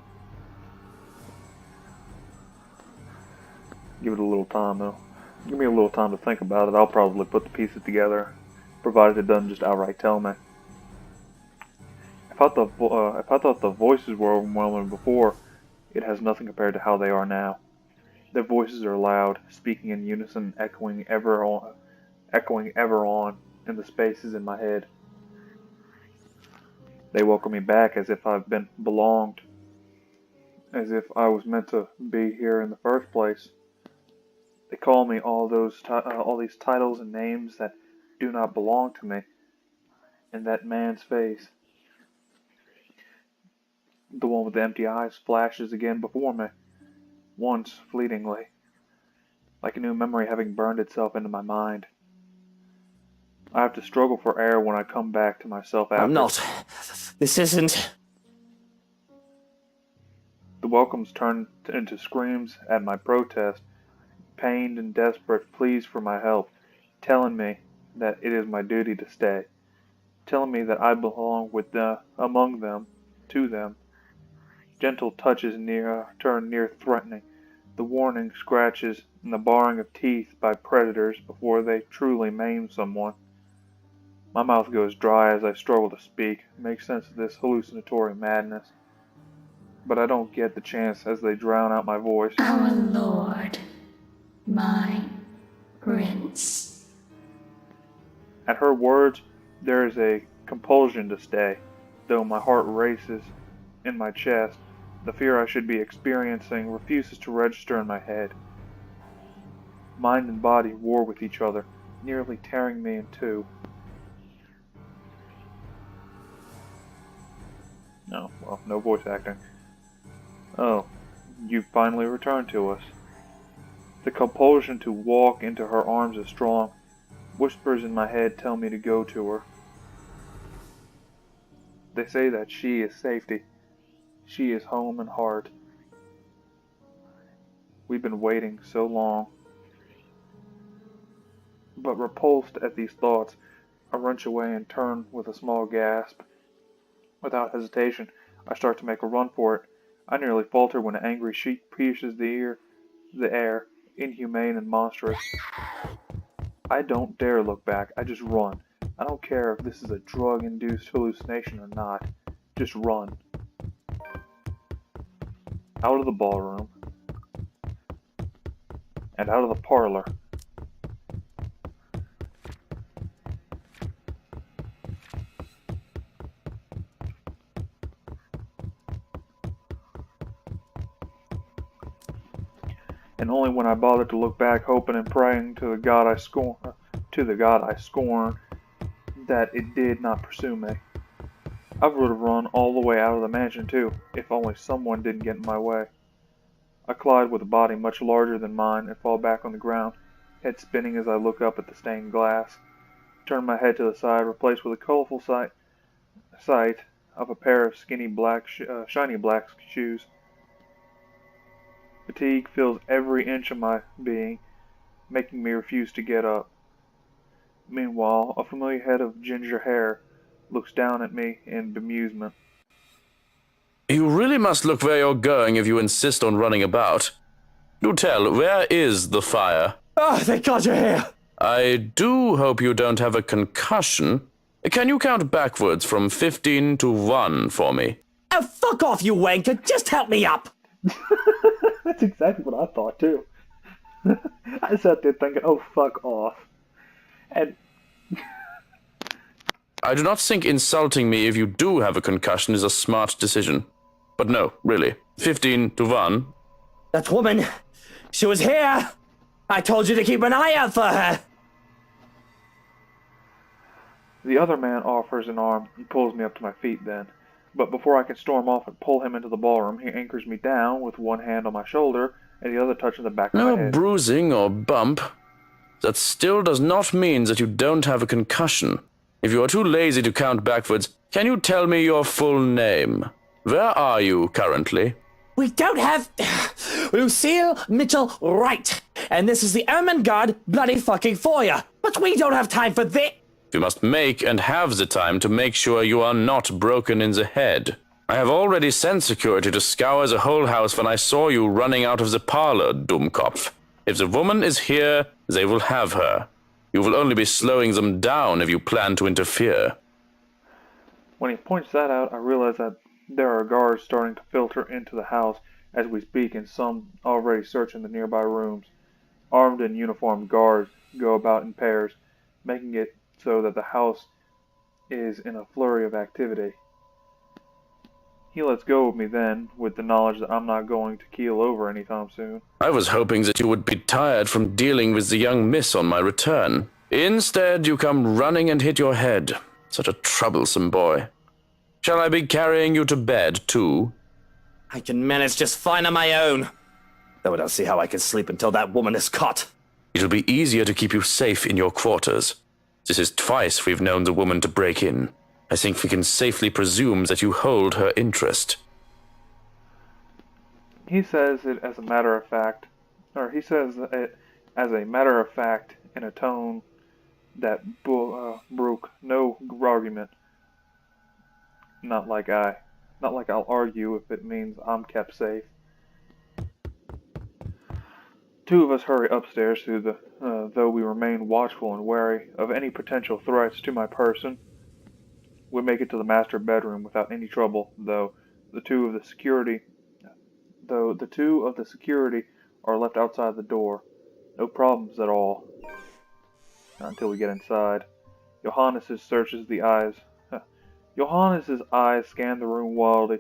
Give it a little time though. Give me a little time to think about it. I'll probably put the pieces together, provided it doesn't just outright tell me. If I thought the voices were overwhelming before, it has nothing compared to how they are now. Their voices are loud, speaking in unison, echoing ever on in the spaces in my head. They welcome me back as if I've belonged, as if I was meant to be here in the first place. They call me all these titles and names that do not belong to me. And that man's face, the one with the empty eyes, flashes again before me. Once, fleetingly, like a new memory having burned itself into my mind. I have to struggle for air when I come back to myself after. I'm not. This isn't. The welcomes turn into screams at my protest, pained and desperate pleas for my help, telling me that it is my duty to stay. telling me that I belong among them, to them. Gentle touches turn near threatening, the warning scratches and the baring of teeth by predators before they truly maim someone. My mouth goes dry as I struggle to speak, make sense of this hallucinatory madness. But I don't get the chance as they drown out my voice. Our lord, my prince. At her words, there is a compulsion to stay, though my heart races in my chest. The fear I should be experiencing refuses to register in my head. Mind and body war with each other, nearly tearing me in two. No, well, no voice acting. Oh, you finally returned to us. The compulsion to walk into her arms is strong. Whispers in my head tell me to go to her. They say that she is safety. She is home and heart. We've been waiting so long. But repulsed at these thoughts, I wrench away and turn with a small gasp. Without hesitation, I start to make a run for it. I nearly falter when an angry shriek pierces the air, inhumane and monstrous. I don't dare look back, I just run. I don't care if this is a drug-induced hallucination or not. Just run. Out of the ballroom. And out of the parlor. And only when I bothered to look back, hoping and praying to the God I scorn, that it did not pursue me. I would have run all the way out of the mansion too, if only someone didn't get in my way. I collide with a body much larger than mine and fall back on the ground, head spinning as I look up at the stained glass. Turn my head to the side, replaced with a colorful sight of a pair of skinny shiny black shoes. Fatigue fills every inch of my being, making me refuse to get up. Meanwhile, a familiar head of ginger hair looks down at me in bemusement. You really must look where you're going if you insist on running about. Do tell, where is the fire? Oh, thank God you're here! I do hope you don't have a concussion. Can you count backwards from 15 to 1 for me? Oh, fuck off, you wanker! Just help me up! That's exactly what I thought too. I sat there thinking, oh, fuck off. And I do not think insulting me if you do have a concussion is a smart decision. But no, really. 15 to 1. That woman, she was here! I told you to keep an eye out for her! the other man offers an arm and pulls me up to my feet then. But before I can storm off and pull him into the ballroom, he anchors me down with one hand on my shoulder and the other touching the back of my No head. bruising or bump. That still does not mean that you don't have a concussion. If you are too lazy to count backwards, can you tell me your full name? Where are you currently? We don't have Lucille Mitchell Wright, and this is the Ermengarde bloody fucking foyer. But we don't have time for this. You must make and have the time to make sure you are not broken in the head. I have already sent security to scour the whole house when I saw you running out of the parlor, Dummkopf. If the woman is here, they will have her. You will only be slowing them down if you plan to interfere. When he points that out, I realize that there are guards starting to filter into the house as we speak, and some already searching the nearby rooms. Armed and uniformed guards go about in pairs, making it so that the house is in a flurry of activity. He lets go of me then, with the knowledge that I'm not going to keel over anytime soon. I was hoping that you would be tired from dealing with the young miss on my return. Instead, you come running and hit your head. Such a troublesome boy. Shall I be carrying you to bed, too? I can manage just fine on my own. Though I don't see how I can sleep until that woman is caught. It'll be easier to keep you safe in your quarters. This is twice we've known the woman to break in. I think we can safely presume that you hold her interest. He says it as a matter of fact, in a tone that broke no argument. Not like I'll argue if it means I'm kept safe. Two of us hurry upstairs though we remain watchful and wary of any potential threats to my person. We make it to the master bedroom without any trouble, though the two of the security are left outside the door. No problems at all. Not until we get inside. Johannes's eyes scan the room wildly,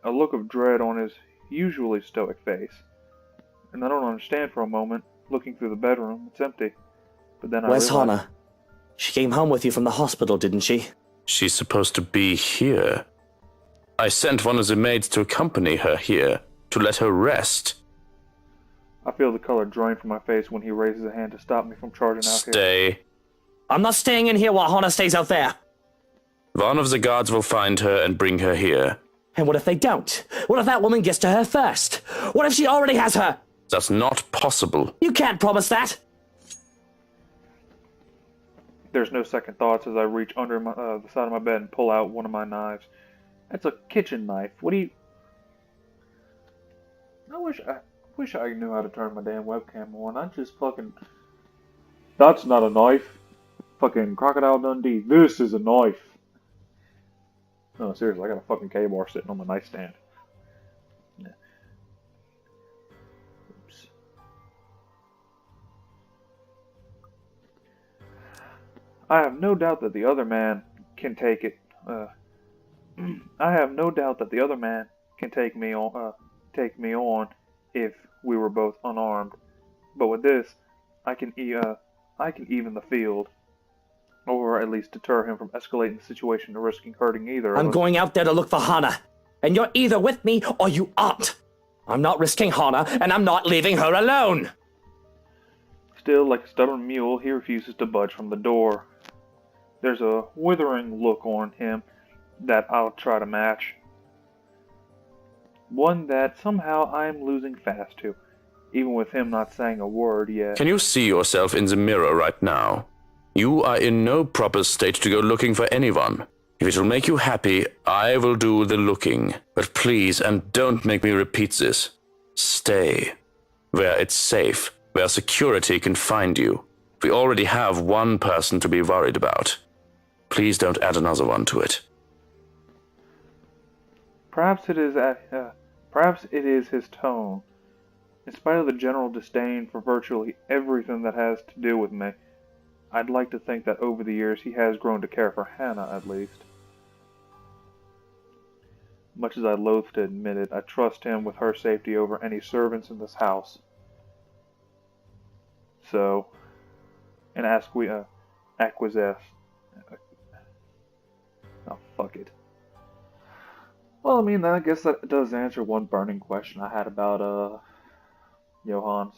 a look of dread on his usually stoic face. And I don't understand for a moment. Looking through the bedroom, it's empty. But then Where's I realize... Hana? She came home with you from the hospital, didn't she? She's supposed to be here. I sent one of the maids to accompany her here, to let her rest. I feel the color drain from my face when he raises a hand to stop me from charging out here. Stay. I'm not staying in here while Hana stays out there. One of the guards will find her and bring her here. And what if they don't? What if that woman gets to her first? What if she already has her? That's not possible. You can't promise that. There's no second thoughts as I reach under the side of my bed and pull out one of my knives. That's a kitchen knife. What do you... I wish I knew how to turn my damn webcam on. I just fucking... That's not a knife. Fucking Crocodile Dundee. This is a knife. No, seriously, I got a fucking K-bar sitting on my nightstand. Yeah. Oops. I have no doubt that the other man can take it. I have no doubt that the other man can take me on if we were both unarmed. But with this, I can even the field. Or at least deter him from escalating the situation and risking hurting either of us. I'm going out there to look for Hana. And you're either with me or you aren't. I'm not risking Hana, and I'm not leaving her alone. Still, like a stubborn mule, he refuses to budge from the door. There's a withering look on him that I'll try to match. One that somehow I'm losing fast to, even with him not saying a word yet. Can you see yourself in the mirror right now? You are in no proper state to go looking for anyone. If it will make you happy, I will do the looking. But please, and don't make me repeat this, stay where it's safe, where security can find you. We already have one person to be worried about. Please don't add another one to it. Perhaps it is his tone. In spite of the general disdain for virtually everything that has to do with me, I'd like to think that over the years he has grown to care for Hana, at least. Much as I loathe to admit it, I trust him with her safety over any servants in this house. So, and acquiesce. Oh, fuck it. Well, I mean, I guess that does answer one burning question I had about, Johans.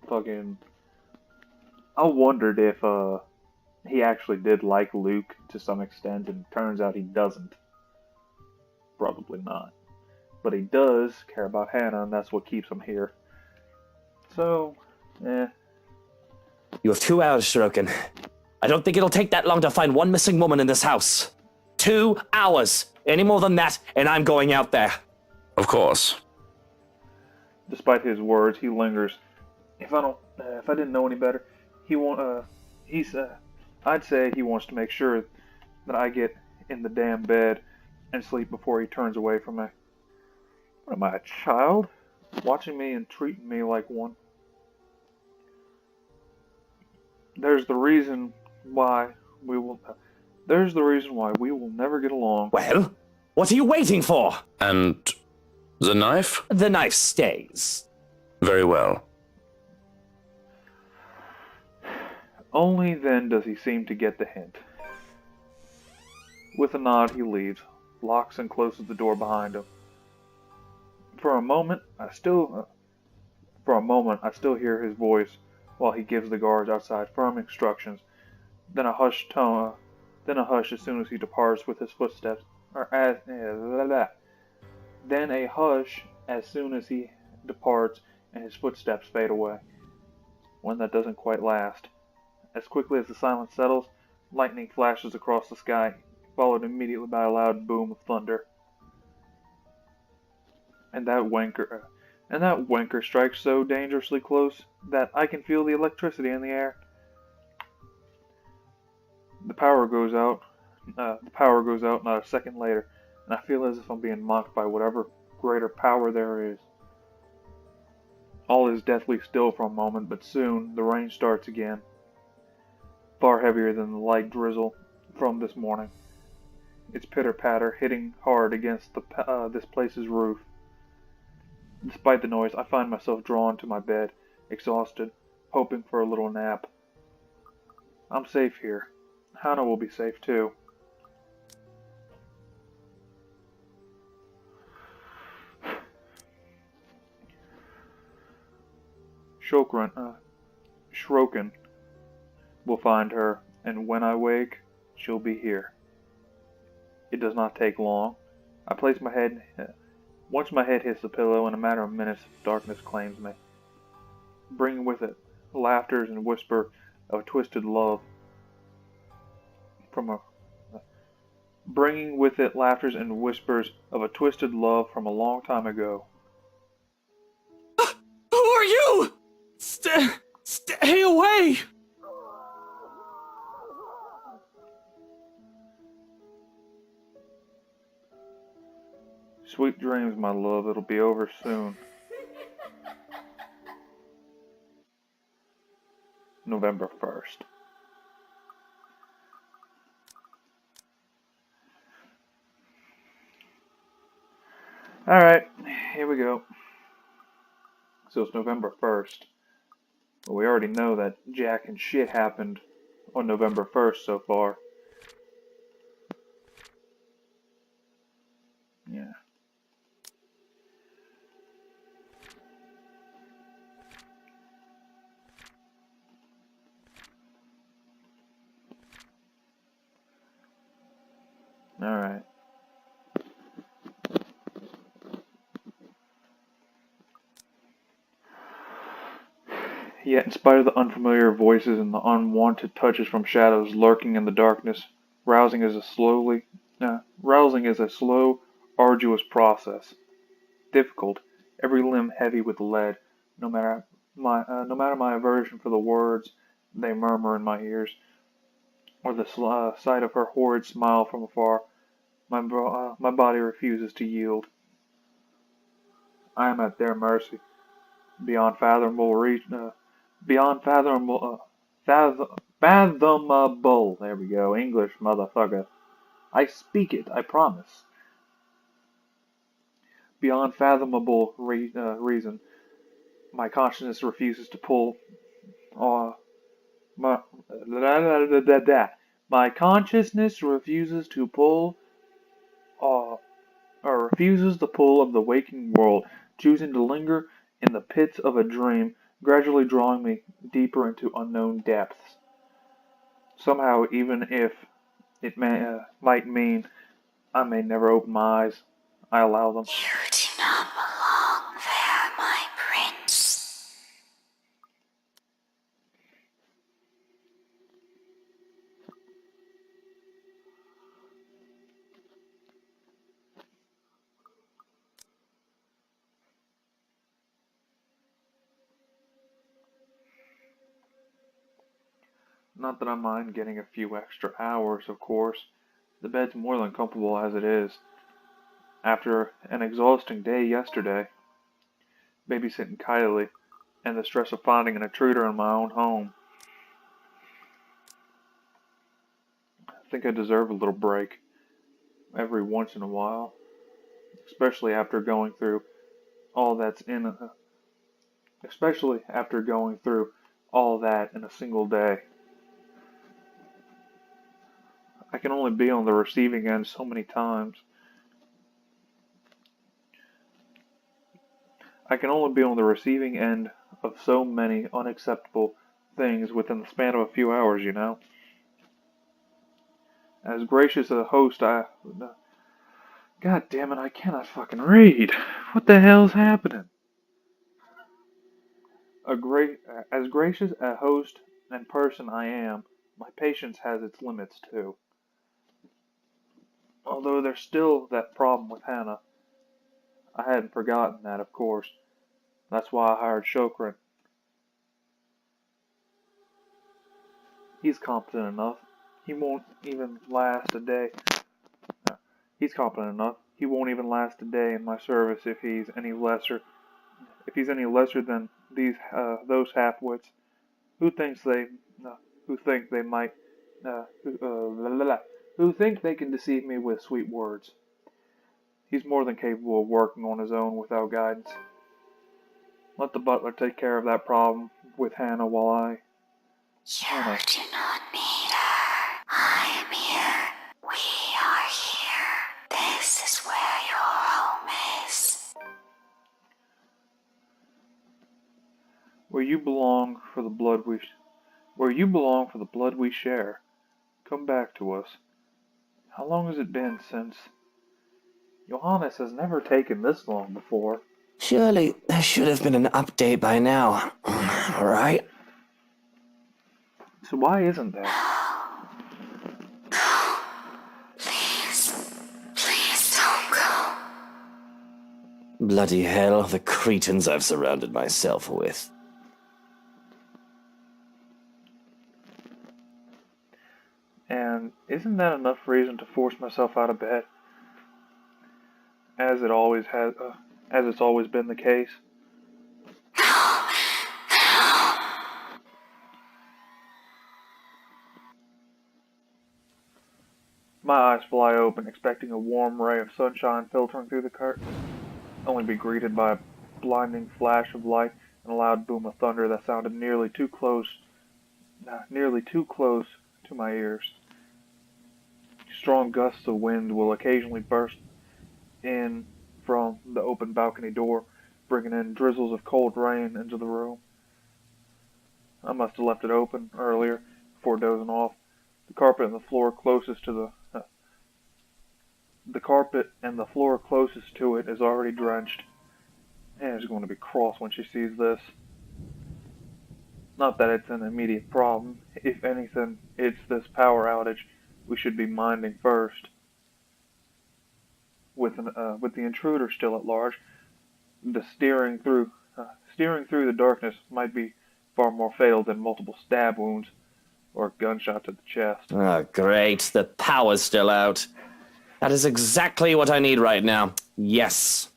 Fucking... I wondered if, he actually did like Luke to some extent, and it turns out he doesn't. Probably not. But he does care about Hana, and that's what keeps him here. So, You have 2 hours, Shirokin. I don't think it'll take that long to find one missing woman in this house. 2 hours! Any more than that, and I'm going out there. Of course. Despite his words, he lingers. If I didn't know any better, I'd say he wants to make sure that I get in the damn bed and sleep before he turns away from me. What am I, a child? Watching me and treating me like one. There's the reason why we will never get along. Well, what are you waiting for? And the knife? The knife stays. Very well. Only then does he seem to get the hint. With a nod, he leaves, locks and closes the door behind him. For a moment, I still hear his voice while he gives the guards outside firm instructions. Then a hush as soon as he departs with his footsteps. Then a hush as soon as he departs and his footsteps fade away. One that doesn't quite last. As quickly as the silence settles, lightning flashes across the sky, followed immediately by a loud boom of thunder. And that wanker strikes so dangerously close that I can feel the electricity in the air. The power goes out. Not a second later, and I feel as if I'm being mocked by whatever greater power there is. All is deathly still for a moment, but soon the rain starts again, far heavier than the light drizzle from this morning. Its pitter-patter hitting hard against this place's roof. Despite the noise, I find myself drawn to my bed, exhausted, hoping for a little nap. I'm safe here. Hana will be safe too. Shroken will find her, and when I wake, she'll be here. It does not take long. Once my head hits the pillow, in a matter of minutes, darkness claims me, bringing with it laughters and whisper of twisted love from a long time ago. Who are you? Stay away! Sweet dreams, my love. It'll be over soon. November 1st. Alright, here we go. So it's November 1st. Well, we already know that Jack and shit happened on November 1st so far. Yeah. Alright. Yet, in spite of the unfamiliar voices and the unwanted touches from shadows lurking in the darkness, rousing is a slow, arduous process. Difficult, every limb heavy with lead, no matter my aversion for the words they murmur in my ears, or the sight of her horrid smile from afar. My body refuses to yield. I am at their mercy, beyond fathomable fathomable. There we go, English, motherfucker. I speak it, I promise. Beyond fathomable reason, my consciousness refuses to pull. My consciousness refuses to pull. Refuses the pull of the waking world, choosing to linger in the pits of a dream, gradually drawing me deeper into unknown depths. Somehow, even if it might mean I may never open my eyes, I allow them. You do not belong there, my prince. Not that I mind getting a few extra hours, of course. The bed's more than comfortable as it is. After an exhausting day yesterday, babysitting Kylie, and the stress of finding an intruder in my own home, I think I deserve a little break every once in a while, especially after going through all that in a single day. I can only be on the receiving end so many times. I can only be on the receiving end of so many unacceptable things within the span of a few hours, you know. As gracious a host, God damn it, I cannot fucking read. What the hell's happening? As gracious a host and person I am, my patience has its limits too. Although there's still that problem with Hannah. I hadn't forgotten that, of course. That's why I hired Shokran. He's competent enough. He won't even last a day. No, he's competent enough. He won't even last a day in my service if he's any lesser. If he's any lesser than those half-wits who thinks they, who think they might, who think they can deceive me with sweet words. He's more than capable of working on his own without guidance. Let the butler take care of that problem with Hannah while I... You do not need her. I am here. We are here. This is where your home is. Where you belong for the blood we share. Come back to us. How long has it been since... Johannes has never taken this long before. Surely there should have been an update by now. Alright? So why isn't there? Please don't go. Bloody hell, the cretins I've surrounded myself with. And isn't that enough reason to force myself out of bed? As it's always been the case. My eyes fly open, expecting a warm ray of sunshine filtering through the curtains, only to be greeted by a blinding flash of light and a loud boom of thunder that sounded nearly too close to my ears. Strong gusts of wind will occasionally burst in from the open balcony door, bringing in drizzles of cold rain into the room. I must have left it open earlier before dozing off. The carpet and the floor closest to it is already drenched. Anna's going to be cross when she sees this. Not that it's an immediate problem. If anything, it's this power outage we should be minding first. With the intruder still at large, the steering through the darkness might be far more fatal than multiple stab wounds or a gunshot to the chest. Oh, great. The power's still out. That is exactly what I need right now. Yes.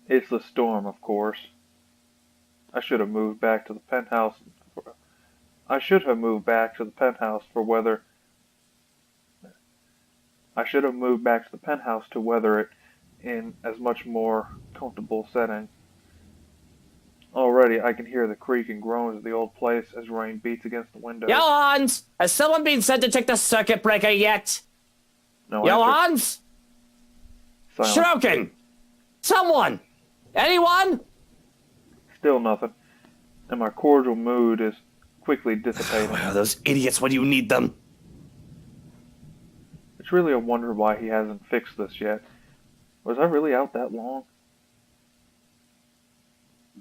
It's the storm, of course. I should have moved back to the penthouse to weather it in as much more comfortable setting. Already, I can hear the creak and groans of the old place as rain beats against the windows. Johans! Has someone been sent to check the circuit breaker yet? No Johans? Silence. Shrokin! Someone! Anyone? Still nothing, and my cordial mood is quickly dissipating. Where are those idiots when you need them? It's really a wonder why he hasn't fixed this yet. Was I really out that long?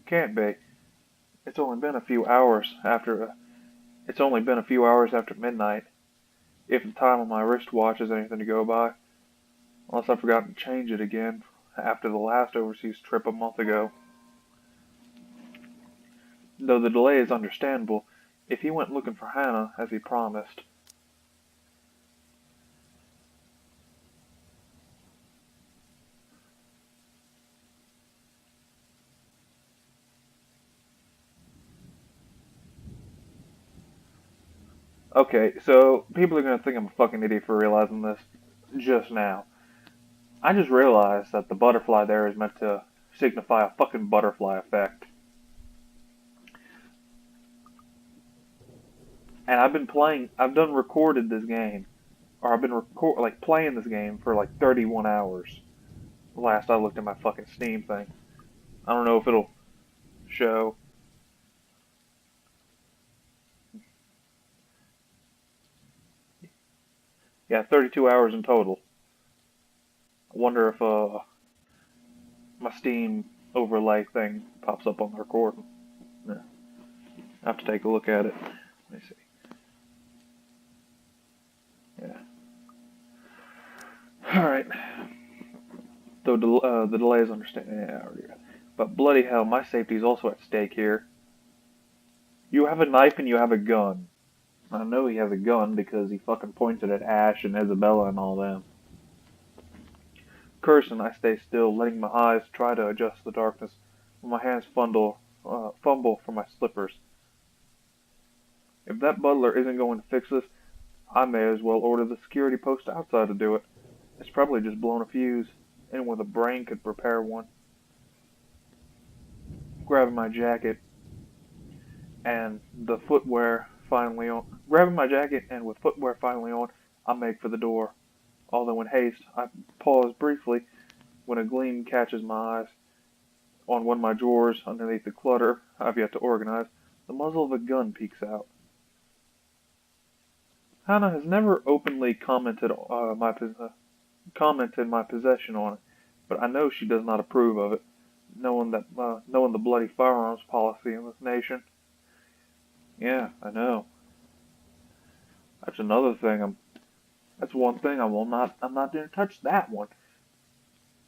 Can't be. It's only been a few hours after midnight, if the time on my wristwatch is anything to go by. Unless I've forgotten to change it again after the last overseas trip a month ago. Though the delay is understandable, if he went looking for Hannah as he promised. Okay, so people are going to think I'm a fucking idiot for realizing this just now. I just realized that the butterfly there is meant to signify a fucking butterfly effect. And I've done recorded this game, or I've been playing this game for like 31 hours. Last I looked at my fucking Steam thing. I don't know if it'll show. Yeah, 32 hours in total. I wonder if my Steam overlay thing pops up on the recording. Yeah. I have to take a look at it. Let me see. Yeah. Alright. Though the delay is understandable. Yeah, but bloody hell, my safety is also at stake here. You have a knife and you have a gun. I know he has a gun because he fucking pointed at Ash and Isabella and all them. Cursing, I stay still, letting my eyes try to adjust the darkness, while my hands fumble for my slippers. If that butler isn't going to fix this, I may as well order the security post outside to do it. It's probably just blown a fuse. Anyone with a brain could repair one. Grabbing my jacket and the footwear finally on. Grabbing my jacket and with footwear finally on, I make for the door. Although in haste, I pause briefly when a gleam catches my eyes. On one of my drawers, underneath the clutter I've yet to organize, the muzzle of a gun peeks out. Hannah has never openly commented my possession on it, but I know she does not approve of it, knowing the bloody firearms policy in this nation. Yeah, I know. That's another thing. That's one thing I'm not going to touch that one.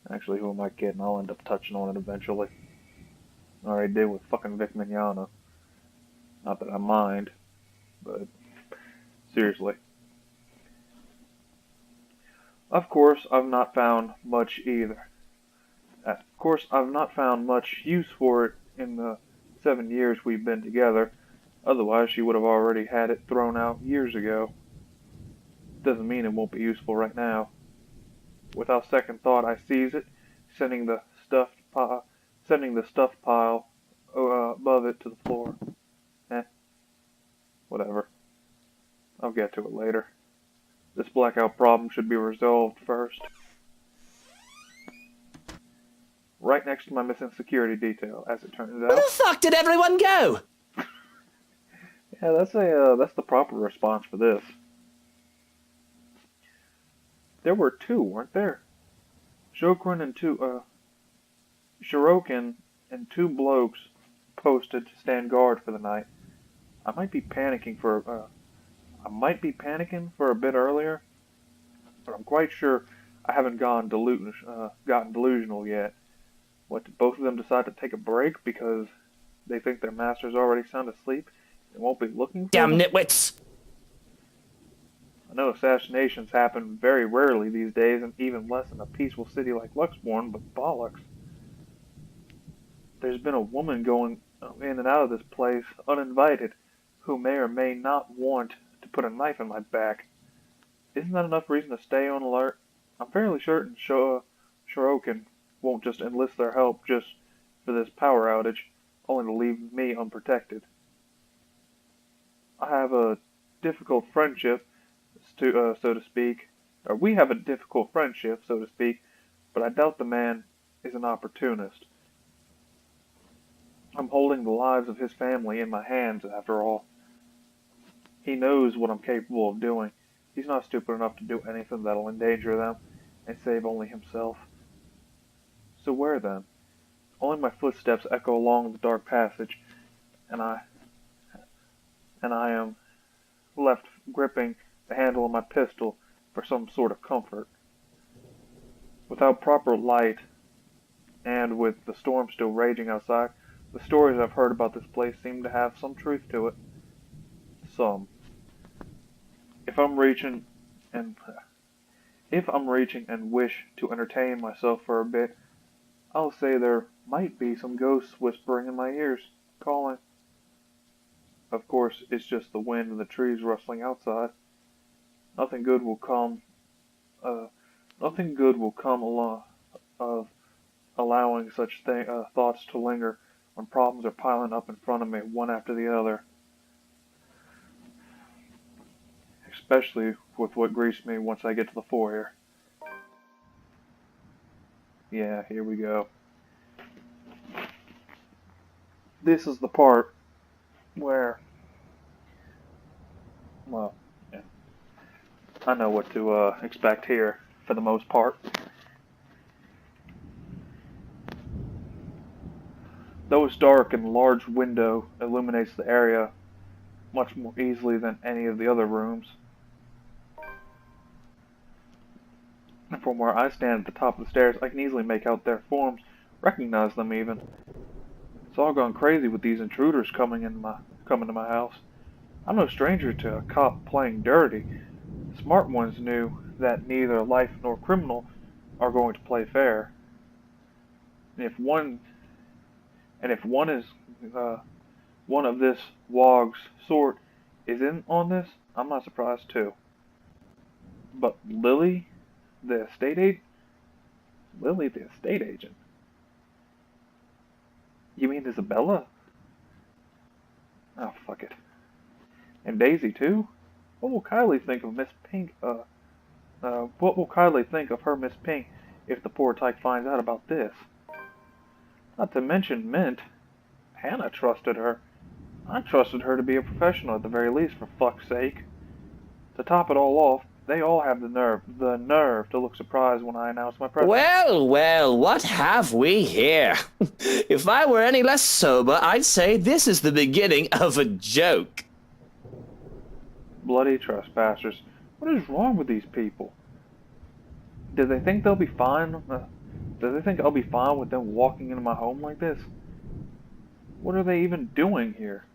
Actually, who am I kidding? I'll end up touching on it eventually. I already did with fucking Vic Mignogna. Not that I mind, but seriously. Of course, I've not found much either. Of course, I've not found much use for it in the 7 years we've been together. Otherwise, she would have already had it thrown out years ago. Doesn't mean it won't be useful right now. Without second thought, I seize it, sending the stuffed pile above it to the floor. Whatever. I'll get to it later. This blackout problem should be resolved first. Right next to my missing security detail, as it turns Where out. the fuck did everyone go? Yeah, that's the proper response for this. There were two, weren't there? Shirokin and two blokes posted to stand guard for the night. I might be panicking for a bit earlier, but I'm quite sure I haven't gotten delusional yet. What, did both of them decide to take a break because they think their master's already sound asleep and won't be looking for Damn them? nitwits! I know assassinations happen very rarely these days, and even less in a peaceful city like Luxborn, but bollocks. There's been a woman going in and out of this place uninvited, who may or may not want to put a knife in my back. Isn't that enough reason to stay on alert? I'm fairly certain Shirokin won't just enlist their help just for this power outage, only to leave me unprotected. I have a difficult friendship, so to speak. Or we have a difficult friendship, so to speak, but I doubt the man is an opportunist. I'm holding the lives of his family in my hands, after all. He knows what I'm capable of doing. He's not stupid enough to do anything that'll endanger them and save only himself. So where then? Only my footsteps echo along the dark passage, and I am left gripping the handle of my pistol for some sort of comfort. Without proper light, and with the storm still raging outside, the stories I've heard about this place seem to have some truth to it. Some. If I'm reaching and wish to entertain myself for a bit, I'll say there might be some ghosts whispering in my ears, calling. Of course, it's just the wind and the trees rustling outside. Nothing good will come along of allowing such thoughts to linger when problems are piling up in front of me, one after the other. Especially with what greets me once I get to the foyer. Yeah, here we go. This is the part where, well, yeah, I know what to expect here for the most part. Though it's dark and a large window illuminates the area much more easily than any of the other rooms. from where I stand at the top of the stairs, I can easily make out their forms, recognize them even. It's all gone crazy with these intruders coming to my house. I'm no stranger to a cop playing dirty. The smart ones knew that neither life nor criminal are going to play fair. And if one is one of this WOG's sort is in on this, I'm not surprised too. But Lily, the estate agent? Lily, the estate agent? You mean Isabella? Oh, fuck it. And Daisy too? What will Kylie think of Miss Pink? What will Kylie think of her Miss Pink if the poor tyke finds out about this? Not to mention Mint. Hannah trusted her. I trusted her to be a professional at the very least, for fuck's sake. To top it all off, they all have the nerve to look surprised when I announce my presence. Well, well, what have we here? If I were any less sober, I'd say this is the beginning of a joke. Bloody trespassers. What is wrong with these people? Do they think they'll be fine? Do they think I'll be fine with them walking into my home like this? What are they even doing here?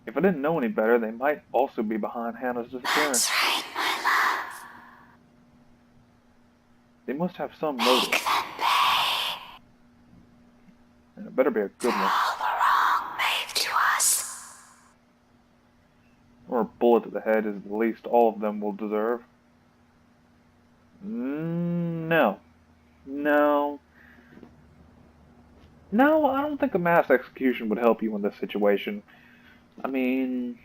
If I didn't know any better, they might also be behind Hannah's disappearance. That's right, my love. They must have some motive. Make them pay And it better be a good one. all the wrong made to us. Or a bullet to the head is the least all of them will deserve. No. No. No, I don't think a mass execution would help you in this situation. I mean,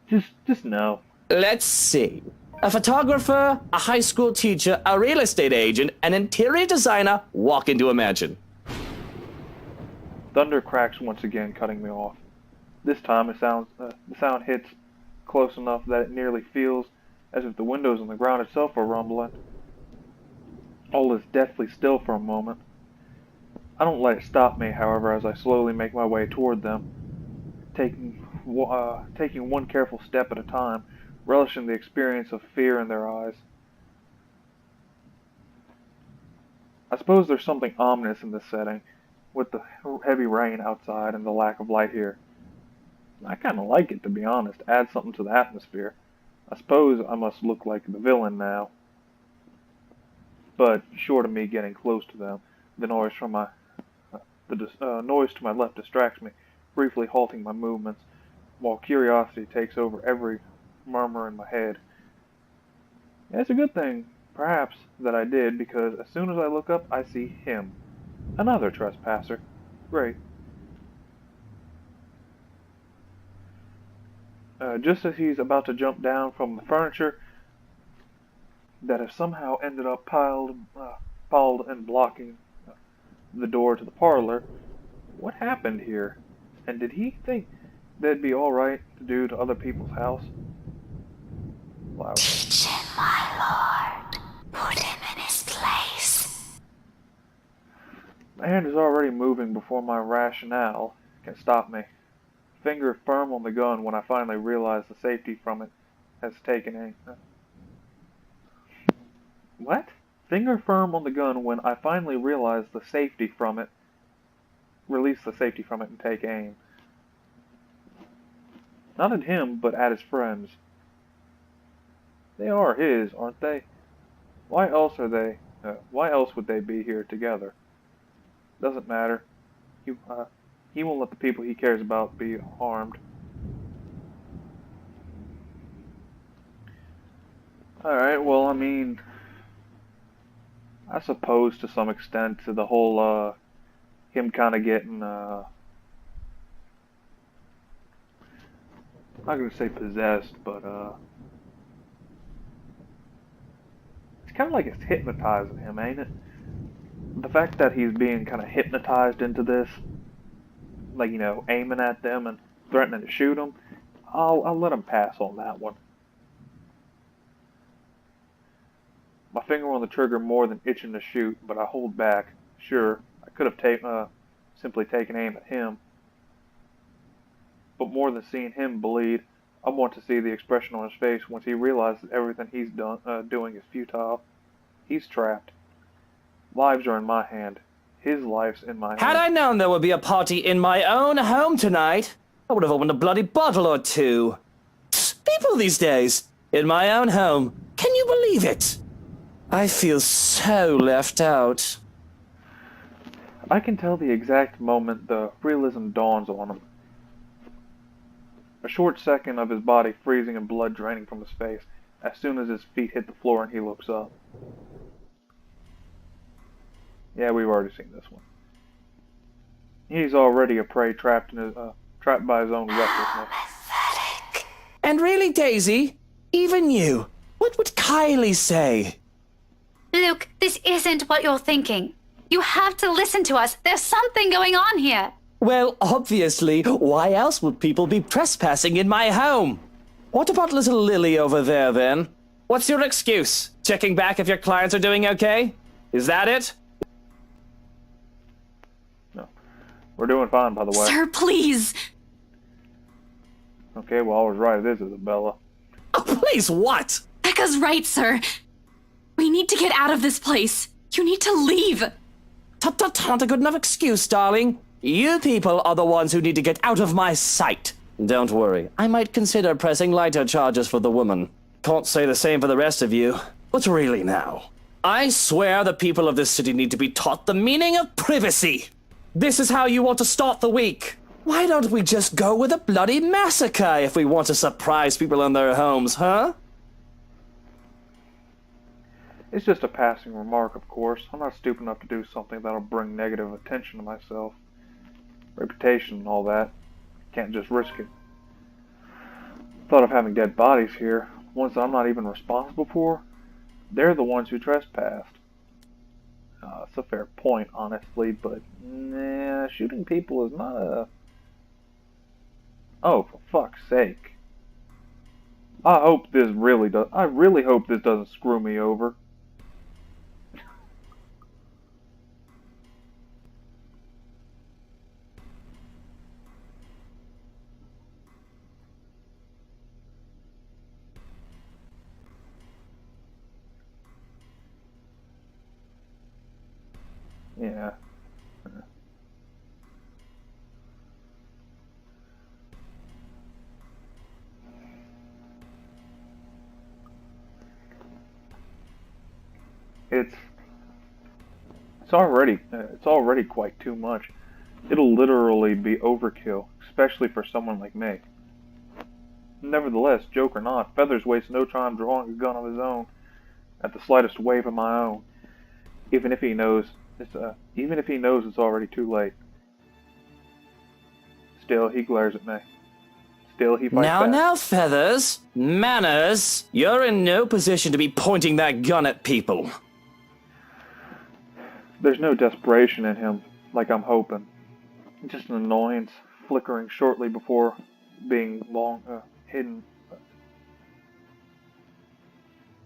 just no. Let's see. A photographer, a high school teacher, a real estate agent, an interior designer walk into a mansion. Thunder cracks once again, cutting me off. This time the sound hits close enough that it nearly feels as if the windows and the ground itself are rumbling. All is deathly still for a moment. I don't let it stop me, however, as I slowly make my way toward them, taking one careful step at a time, relishing the experience of fear in their eyes. I suppose there's something ominous in this setting, with the heavy rain outside and the lack of light here. I kind of like it, to be honest. Add something to the atmosphere. I suppose I must look like the villain now. But short of me getting close to them, the noise from noise to my left distracts me, briefly halting my movements, while curiosity takes over every murmur in my head. It's a good thing, perhaps, that I did, because as soon as I look up, I see him. Another trespasser. Great. Just as he's about to jump down from the furniture that has somehow ended up piled and blocking the door to the parlor, what happened here? And did he think that'd be alright to do to other people's house? Wow. Teach him, my lord. Put him in his place. My hand is already moving before my rationale can stop me. Finger firm on the gun when I finally realize the safety from it has taken aim. What? Finger firm on the gun when I finally realize the safety from it. Release the safety from it and take aim. Not at him, but at his friends. They are his, aren't they? Why else are they? Why else would they be here together? Doesn't matter. He won't let the people he cares about be harmed. Alright, well, I mean, I suppose to some extent to the whole, him kind of getting, I'm not going to say possessed, but, it's kind of like it's hypnotizing him, ain't it? The fact that he's being kind of hypnotized into this, like, you know, aiming at them and threatening to shoot them, I'll let him pass on that one. My finger on the trigger more than itching to shoot, but I hold back. Sure, I could have simply taken aim at him. But more than seeing him bleed, I want to see the expression on his face once he realizes everything he's doing is futile. He's trapped. Lives are in my hand. His life's in my hand. Had I known there would be a party in my own home tonight, I would have opened a bloody bottle or two. Psst, people these days, in my own home. Can you believe it? I feel so left out. I can tell the exact moment the realism dawns on him. A short second of his body freezing and blood draining from his face as soon as his feet hit the floor and he looks up. Yeah, we've already seen this one. He's already a prey trapped by his own recklessness. And really, Daisy, even you, what would Kylie say? Luke, this isn't what you're thinking. You have to listen to us. There's something going on here. Well, obviously, why else would people be trespassing in my home? What about little Lily over there, then? What's your excuse? Checking back if your clients are doing okay? Is that it? No. We're doing fine, by the way. Sir, please. Okay, well, I was right. It is Isabella. Oh, please, what? Becca's right, sir. We need to get out of this place. You need to leave. Not a good enough excuse, darling. You people are the ones who need to get out of my sight. Don't worry, I might consider pressing lighter charges for the woman. Can't say the same for the rest of you. But really now, I swear the people of this city need to be taught the meaning of privacy. This is how you want to start the week. Why don't we just go with a bloody massacre if we want to surprise people in their homes, huh? It's just a passing remark, of course. I'm not stupid enough to do something that'll bring negative attention to myself. Reputation and all that. Can't just risk it. Thought of having dead bodies here, ones that I'm not even responsible for. They're the ones who trespassed. It's a fair point, honestly, but nah, shooting people is not a... Oh, for fuck's sake. I really hope this doesn't screw me over. Yeah. It's already quite too much. It'll literally be overkill, especially for someone like me. Nevertheless, joke or not, Feathers wastes no time drawing a gun of his own at the slightest wave of my own, even if he knows it's already too late. Still, he glares at me. Still, he fights back. Now, Feathers. Manners. You're in no position to be pointing that gun at people. There's no desperation in him, like I'm hoping. Just an annoyance, flickering shortly before being long hidden.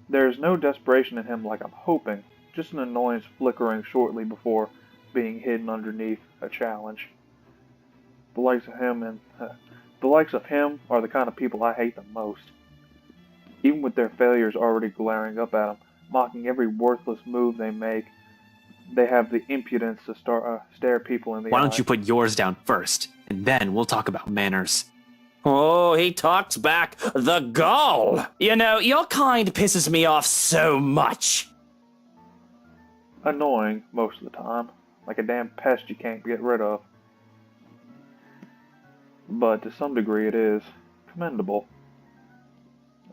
There's no desperation in him like I'm hoping. Just an annoyance flickering shortly before being hidden underneath a challenge. The likes of him are the kind of people I hate the most. Even with their failures already glaring up at them, mocking every worthless move they make, they have the impudence to stare people in the eye. Why don't you put yours down first, and then we'll talk about manners. Oh, he talks back. The gall! You know, your kind pisses me off so much. Annoying most of the time, like a damn pest you can't get rid of. But to some degree it is commendable.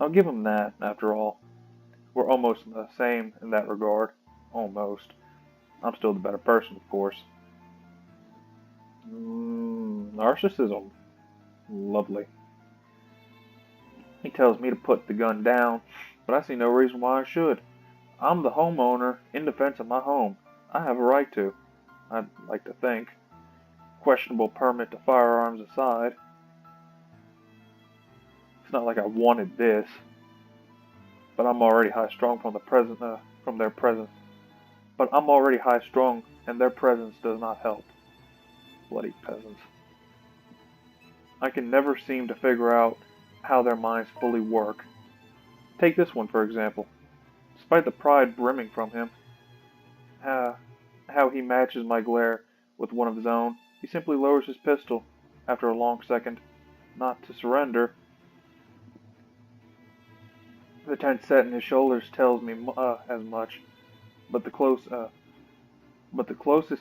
I'll give him that, after all. We're almost the same in that regard. Almost. I'm still the better person, of course. Narcissism. Lovely. He tells me to put the gun down, but I see no reason why I should. I'm the homeowner in defense of my home. I have a right to. I'd like to think. Questionable permit to firearms aside. It's not like I wanted this, but I'm already high-strung from their presence. But I'm already high-strung, and their presence does not help. Bloody peasants. I can never seem to figure out how their minds fully work. Take this one, for example. Despite the pride brimming from him, how he matches my glare with one of his own, he simply lowers his pistol after a long second, not to surrender. The tense set in his shoulders tells me as much, but the closest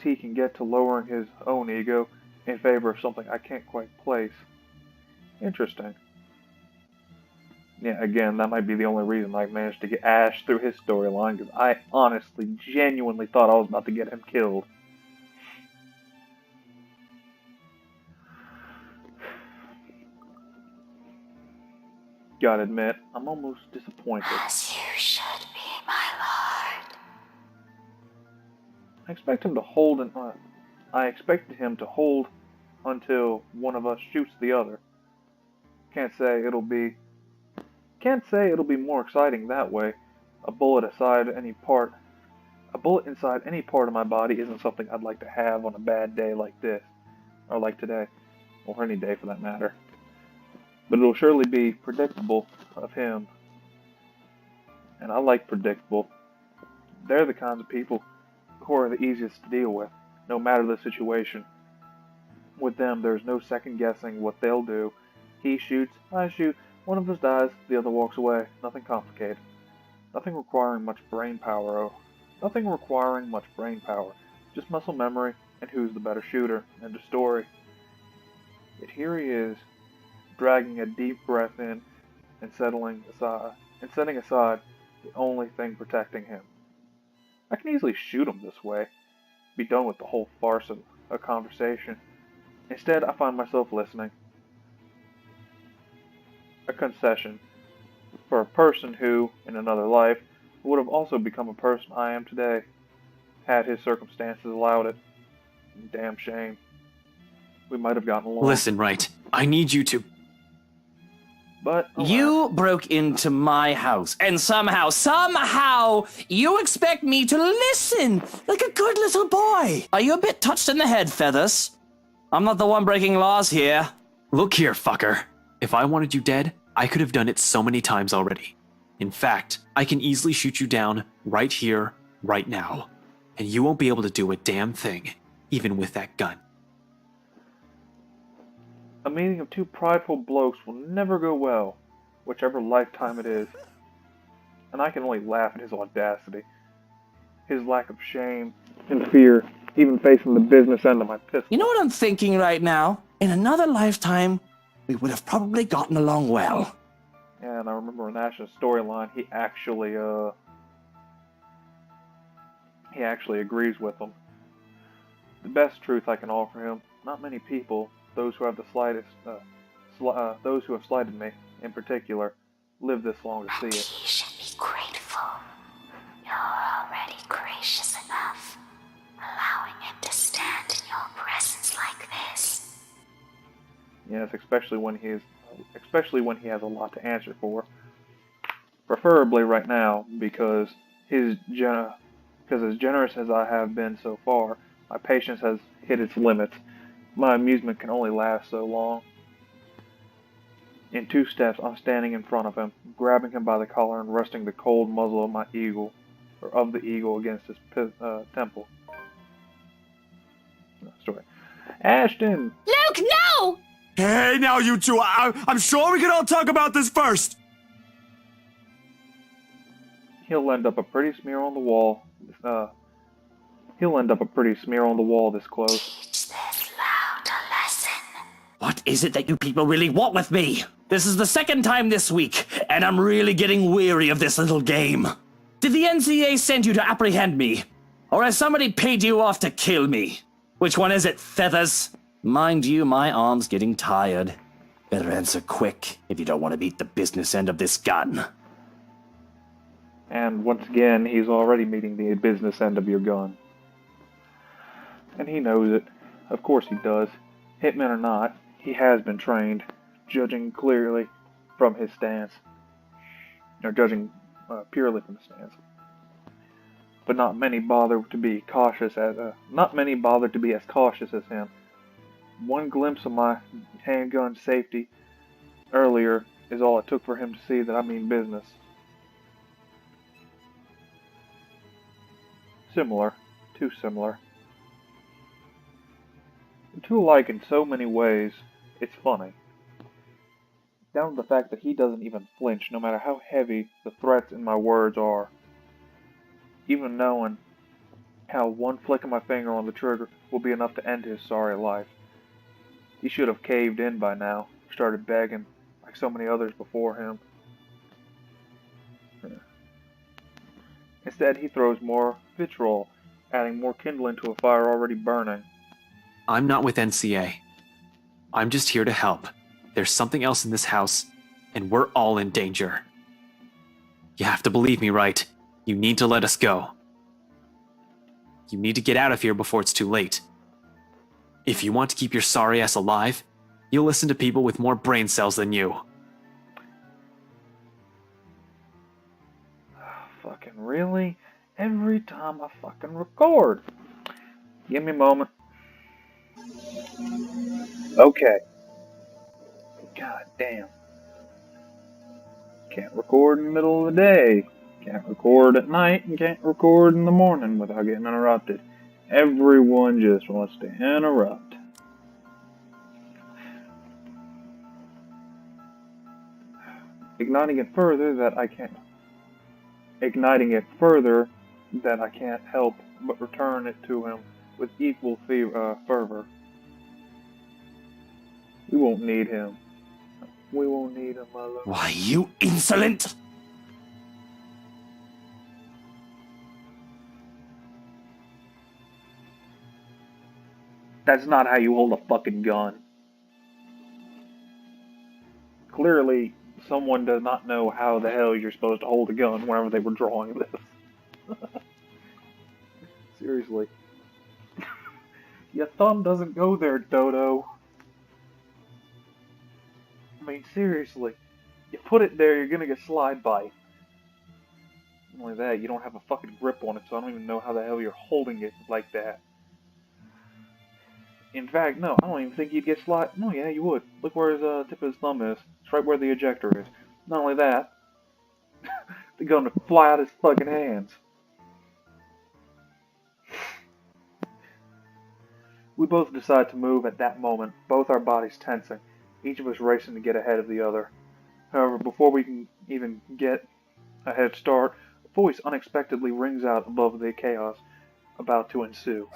he can get to lowering his own ego in favor of something I can't quite place. Interesting. Yeah, again, that might be the only reason I managed to get Ash through his storyline, because I honestly, genuinely thought I was about to get him killed. Gotta admit, I'm almost disappointed. As you should be, my lord. I expected him to hold until one of us shoots the other. Can't say it'll be more exciting that way. A bullet inside any part of my body isn't something I'd like to have on a bad day like this, or like today, or any day for that matter. But it'll surely be predictable of him. And I like predictable. They're the kinds of people who are the easiest to deal with, no matter the situation. With them, there's no second guessing what they'll do. He shoots, I shoot, one of us dies, the other walks away. Nothing complicated. Nothing requiring much brain power. Just muscle memory and who's the better shooter. End of story. Yet here he is, dragging a deep breath in and setting aside the only thing protecting him. I can easily shoot him this way, be done with the whole farce of a conversation. Instead, I find myself listening. A concession for a person who, in another life, would have also become a person I am today, had his circumstances allowed it. Damn shame. We might have gotten along. Listen, right. I need you to. But alas, You broke into my house, and somehow, you expect me to listen like a good little boy. Are you a bit touched in the head, Feathers? I'm not the one breaking laws here. Look here, fucker. If I wanted you dead, I could have done it so many times already. In fact, I can easily shoot you down right here, right now. And you won't be able to do a damn thing, even with that gun. a meeting of two prideful blokes will never go well, whichever lifetime it is. And I can only laugh at his audacity, his lack of shame and fear, even facing the business end of my pistol. You know what I'm thinking right now? In another lifetime, we would have probably gotten along well. And I remember in Ash's storyline, he actually agrees with them. The best truth I can offer him: not many people, those who have slighted me in particular, live this long to see You it. should be grateful. You're already gracious enough, allowing him to stand in your presence like this. Yes, especially when he has a lot to answer for. Preferably right now, because as generous as I have been so far, my patience has hit its limits. My amusement can only last so long. In 2 steps, I'm standing in front of him, grabbing him by the collar and resting the cold muzzle of the eagle against his temple. Story. Ashton! Luke, no! Hey, now you two, I'm sure we can all talk about this first. He'll end up a pretty smear on the wall. This close. Teach this loud a lesson. What is it that you people really want with me? This is the second time this week, and I'm really getting weary of this little game. Did the NCA send you to apprehend me? Or has somebody paid you off to kill me? Which one is it, Feathers? Mind you, my arm's getting tired. Better answer quick if you don't want to beat the business end of this gun. And once again, he's already meeting the business end of your gun. And he knows it. Of course he does. Hitman or not, he has been trained, judging clearly from his stance. Or judging purely from his stance. But not many bother to be as cautious as him. One glimpse of my handgun safety earlier is all it took for him to see that I mean business. Similar. Too similar. Too alike in so many ways, it's funny. Down to the fact that he doesn't even flinch, no matter how heavy the threats in my words are. Even knowing how one flick of my finger on the trigger will be enough to end his sorry life. He should have caved in by now, started begging, like so many others before him. Instead, he throws more vitriol, adding more kindling to a fire already burning. I'm not with NCA. I'm just here to help. There's something else in this house, and we're all in danger. You have to believe me, right? You need to let us go. You need to get out of here before it's too late. If you want to keep your sorry ass alive, you'll listen to people with more brain cells than you. Fucking really? Every time I fucking record. Give me a moment. Okay. God damn. Can't record in the middle of the day. Can't record at night and can't record in the morning without getting interrupted. Everyone just wants to interrupt. Igniting it further that I can't help but return it to him with equal fervor. We won't need him. We won't need him, my love. Why, you insolent! That's not how you hold a fucking gun. Clearly, someone does not know how the hell you're supposed to hold a gun whenever they were drawing this. Seriously. Your thumb doesn't go there, Dodo. I mean, seriously. You put it there, you're gonna get slide bite. Not only that, you don't have a fucking grip on it, so I don't even know how the hell you're holding it like that. In fact, no, I don't even think you'd get slide. No, yeah, you would. Look where his tip of his thumb is. It's right where the ejector is. Not only that, the gun would fly out his fucking hands. We both decide to move at that moment, both our bodies tensing, each of us racing to get ahead of the other. However, before we can even get a head start, a voice unexpectedly rings out above the chaos about to ensue.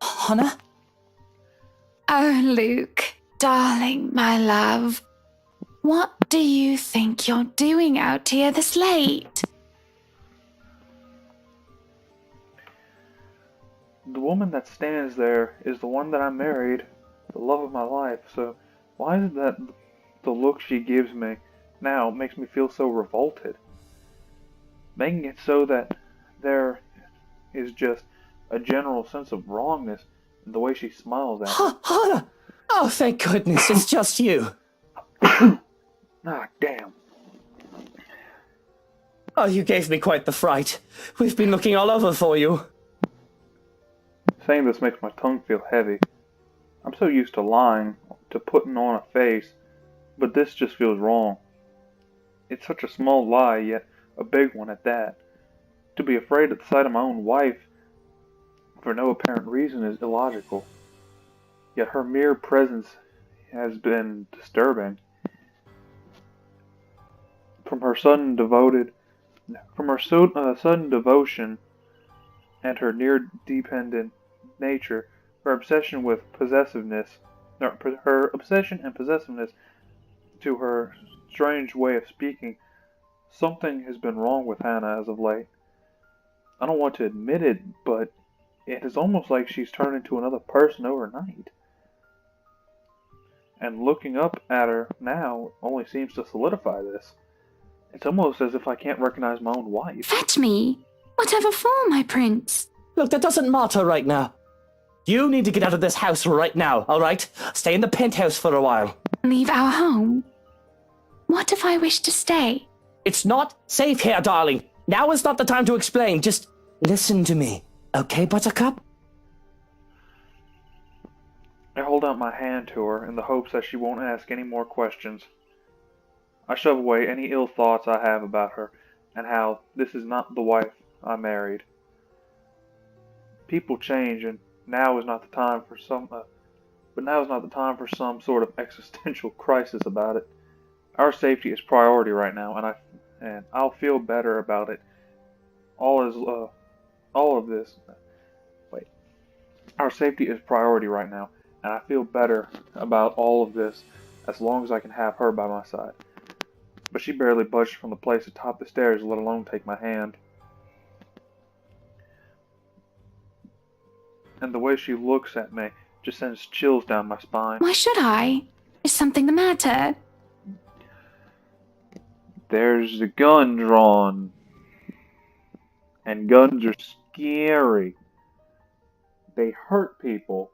Hannah? Oh, Luke, darling, my love. What do you think you're doing out here this late? The woman that stands there is the one that I married, the love of my life, so why is it that the look she gives me now makes me feel so revolted? Making it so that there is just a general sense of wrongness in the way she smiles at me. Hannah! Oh, thank goodness, it's just you. Ah, damn. Oh, you gave me quite the fright. We've been looking all over for you. Saying this makes my tongue feel heavy. I'm so used to lying, to putting on a face, but this just feels wrong. It's such a small lie, yet a big one at that. To be afraid at the sight of my own wife for no apparent reason is illogical. Yet her mere presence has been disturbing. From her sudden devotion and her near dependent nature, her obsession and possessiveness to her strange way of speaking, something has been wrong with Hannah as of late. I don't want to admit it, but it is almost like she's turned into another person overnight. And looking up at her now only seems to solidify this. It's almost as if I can't recognize my own wife. Fetch me. Whatever for, my prince. Look, that doesn't matter right now. You need to get out of this house right now, alright? Stay in the penthouse for a while. Leave our home? What if I wish to stay? It's not safe here, darling. Now is not the time to explain. Just listen to me. Okay, Buttercup? I hold out my hand to her in the hopes that she won't ask any more questions. I shove away any ill thoughts I have about her, and how this is not the wife I married. People change, and now is not the time for some sort of existential crisis about it. Our safety is priority right now, and I'll feel better about it. All of this. Wait. Our safety is priority right now, and I feel better about all of this as long as I can have her by my side. But she barely budged from the place atop the stairs, let alone take my hand. And the way she looks at me just sends chills down my spine. Why should I? Is something the matter? There's a gun drawn. And guns are scary. They hurt people.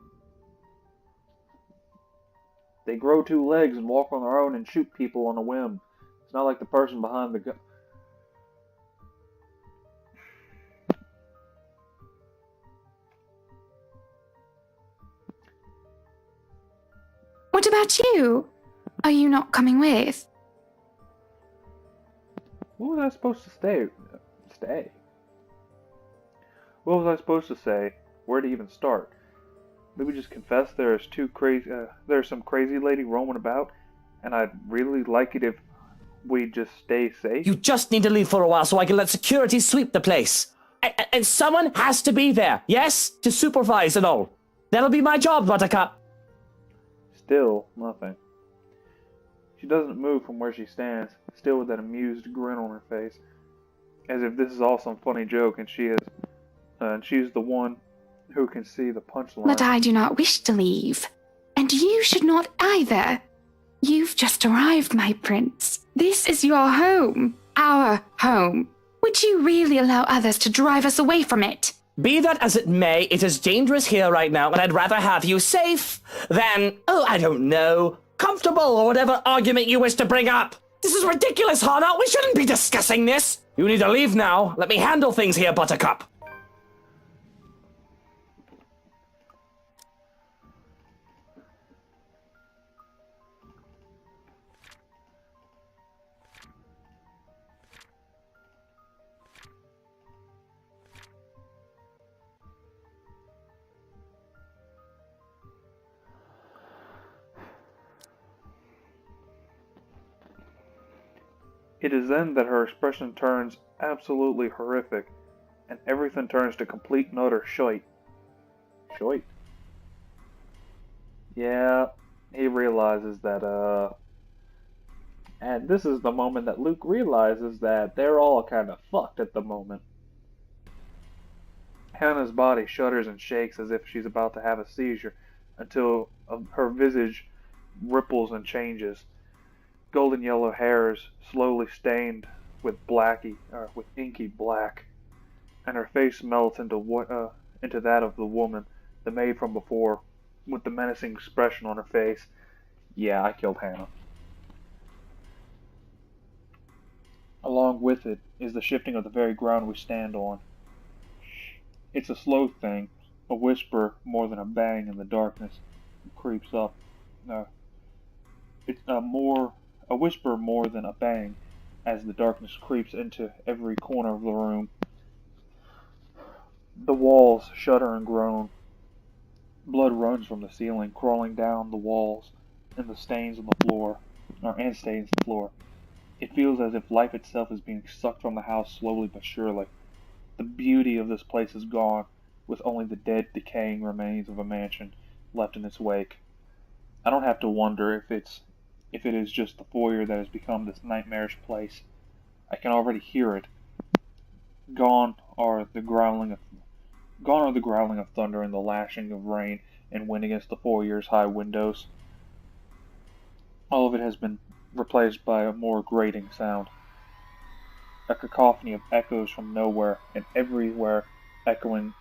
They grow two legs and walk on their own and shoot people on a whim. It's not like the person behind the gun. What about you? Are you not coming with? What was I supposed to stay? What was I supposed to say? Where to even start? Maybe just confess there's some crazy lady roaming about, and I'd really like it if we just stay safe. You just need to leave for a while so I can let security sweep the place. And someone has to be there, yes? To supervise and all. That'll be my job, Buttercup. Still, nothing. She doesn't move from where she stands, still with that amused grin on her face, as if this is all some funny joke and she's the one who can see the punchline. But I do not wish to leave. And you should not either. You've just arrived, my prince. This is your home. Our home. Would you really allow others to drive us away from it? Be that as it may, it is dangerous here right now, and I'd rather have you safe than, I don't know, comfortable or whatever argument you wish to bring up. This is ridiculous, Hana. We shouldn't be discussing this. You need to leave now. Let me handle things here, Buttercup. It is then that her expression turns absolutely horrific, and everything turns to complete and utter shite. Shite? Yeah, he realizes that, and this is the moment that Luke realizes that they're all kind of fucked at the moment. Hannah's body shudders and shakes as if she's about to have a seizure, until her visage ripples and changes. Golden yellow hairs slowly stained with inky black, and her face melts into that of the woman, the maid from before, with the menacing expression on her face. Yeah, I killed Hannah. Along with it is the shifting of the very ground we stand on. It's a slow thing, a whisper more than a bang in the darkness. It creeps up. It's a whisper more than a bang as the darkness creeps into every corner of the room. The walls shudder and groan. Blood runs from the ceiling, crawling down the walls and stains the floor. It feels as if life itself is being sucked from the house slowly but surely. The beauty of this place is gone, with only the dead, decaying remains of a mansion left in its wake. I don't have to wonder if it is just the foyer that has become this nightmarish place. I can already hear it. Gone are the growling of thunder and the lashing of rain and wind against the foyer's high windows. All of it has been replaced by a more grating sound. A cacophony of echoes from nowhere and everywhere echoing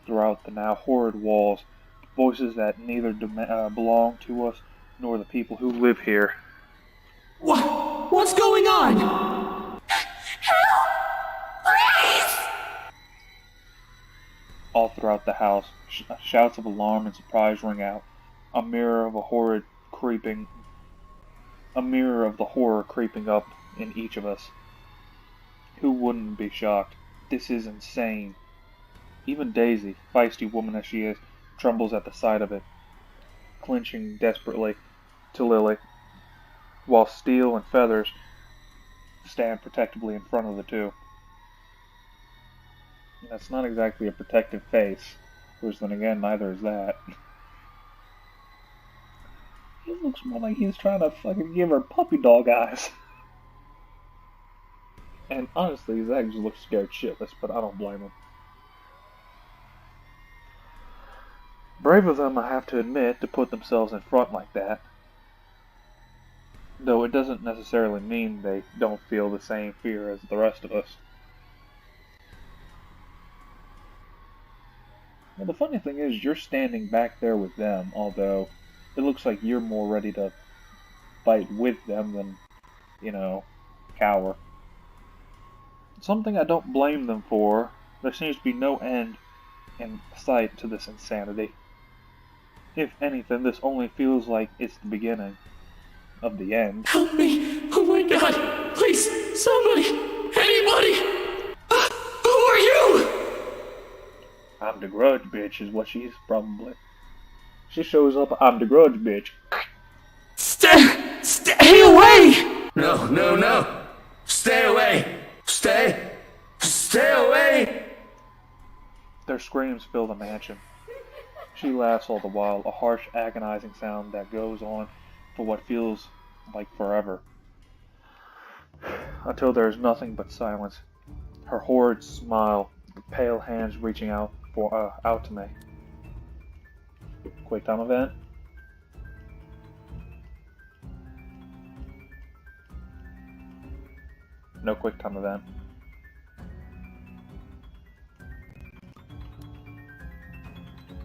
throughout the now horrid walls. Voices that neither belong to us nor the people who live here. What's going on? Help! Please! All throughout the house, shouts of alarm and surprise ring out. A mirror of a horrid creeping, a mirror of the horror creeping up in each of us. Who wouldn't be shocked? This is insane. Even Daisy, feisty woman as she is, trembles at the sight of it, clinching desperately to Lily, while Steel and Feathers stand protectively in front of the two. That's not exactly a protective face, which then again, neither is that. He looks more like he's trying to fucking give her puppy dog eyes. And honestly, Zach just looks scared shitless, but I don't blame him. Brave of them, I have to admit, to put themselves in front like that. Though it doesn't necessarily mean they don't feel the same fear as the rest of us. Well, the funny thing is, you're standing back there with them, although it looks like you're more ready to fight with them than, cower. Something I don't blame them for. There seems to be no end in sight to this insanity. If anything, this only feels like it's the beginning of the end. Help me! Oh my god! Please, somebody! Anybody! Who are you? I'm the grudge bitch is what she's probably. She shows up, I'm the grudge bitch. Stay away! No. Stay away. Stay away. Their screams fill the mansion. She laughs all the while, a harsh, agonizing sound that goes on for what feels like forever. Until there is nothing but silence. Her horrid smile, the pale hands reaching out to me. Quick time event. No quick time event.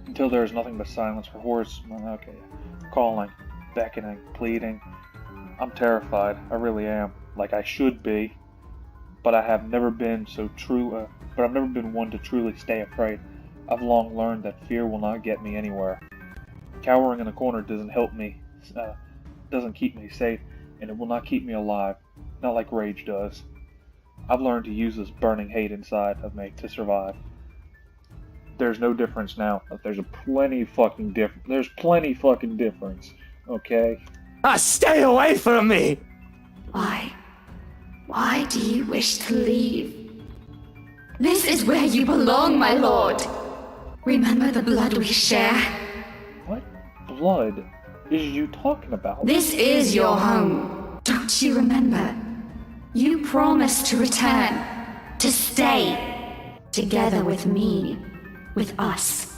Until there is nothing but silence, her horrid smile, calling, beckoning, pleading. I'm terrified, I really am, like I should be, but I've never been one to truly stay afraid. I've long learned that fear will not get me anywhere. Cowering in a corner doesn't help me, doesn't keep me safe, and it will not keep me alive, not like rage does. I've learned to use this burning hate inside of me to survive. There's no difference now. There's plenty fucking difference, okay? Stay away from me! Why? Why do you wish to leave? This is where you belong, my lord. Remember the blood we share? What blood is you talking about? This is your home. Don't you remember? You promised to return, to stay, together with me, with us,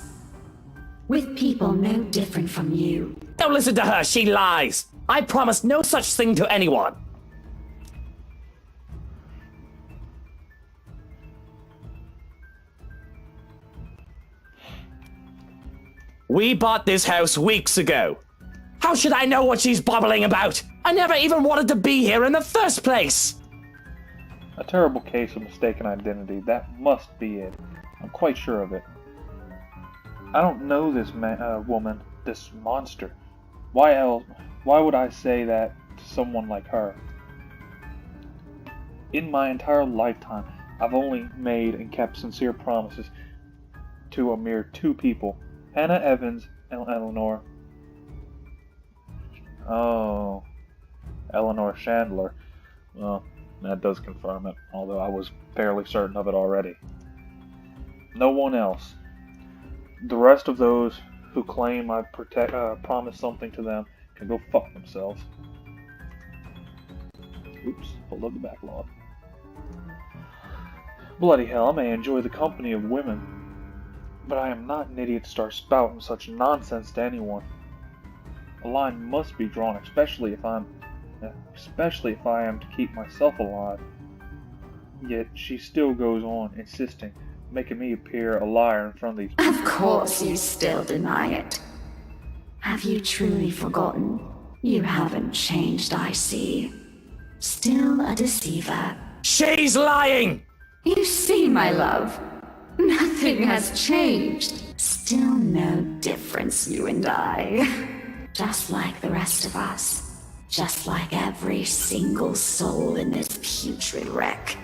with people no different from you. Don't listen to her, she lies! I promised no such thing to anyone! We bought this house weeks ago. How should I know what she's babbling about? I never even wanted to be here in the first place! A terrible case of mistaken identity. That must be it. I'm quite sure of it. I don't know this woman, this monster. Why else? Why would I say that to someone like her? In my entire lifetime, I've only made and kept sincere promises to a mere two people. Hannah Evans and Eleanor. Oh, Eleanor Chandler. Well, that does confirm it, although I was fairly certain of it already. No one else. The rest of those who claim I promised something to them can go fuck themselves. Oops, hold up the backlog. Bloody hell, I may enjoy the company of women, but I am not an idiot to start spouting such nonsense to anyone. A line must be drawn, especially if I am to keep myself alive. Yet she still goes on, insisting, making me appear a liar in front of these people. Of course you still deny it. Have you truly forgotten? You haven't changed, I see. Still a deceiver. She's lying! You see, my love, nothing has changed. Still no difference, you and I. just like the rest of us, just like every single soul in this putrid wreck.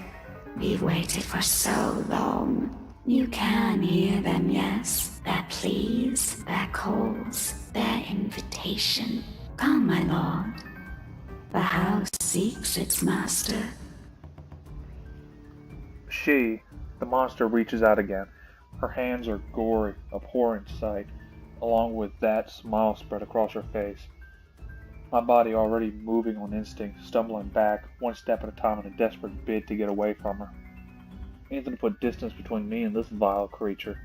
We've waited for so long. You can hear them, yes? Their pleas, their calls, their invitation. Come, my lord. The house seeks its master. She, the monster, reaches out again. Her hands are gory, abhorrent sight, along with that smile spread across her face. My body already moving on instinct, stumbling back, one step at a time in a desperate bid to get away from her. Anything to put distance between me and this vile creature.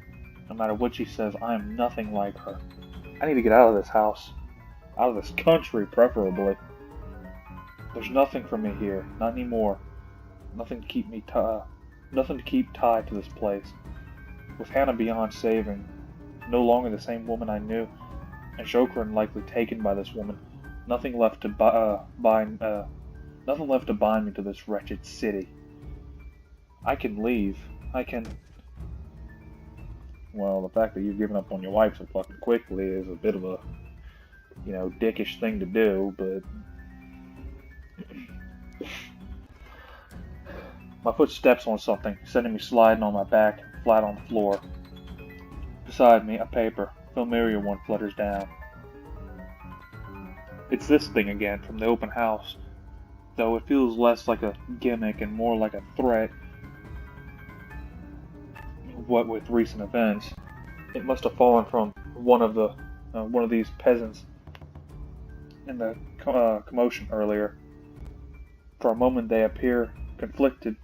No matter what she says, I am nothing like her. I need to get out of this house. Out of this country, preferably. There's nothing for me here, not anymore. Nothing to keep me nothing to keep tied to this place. With Hannah beyond saving, no longer the same woman I knew, and Shokran likely taken by this woman, nothing left to bind me to this wretched city. I can leave. Well, the fact that you've given up on your wife so fucking quickly is a bit of a, dickish thing to do, but my foot steps on something, sending me sliding on my back, flat on the floor. Beside me, a paper, familiar one, flutters down. It's this thing again, from the open house, though it feels less like a gimmick and more like a threat. What with recent events, it must have fallen from one of these peasants in the commotion earlier. For a moment they appear conflicted.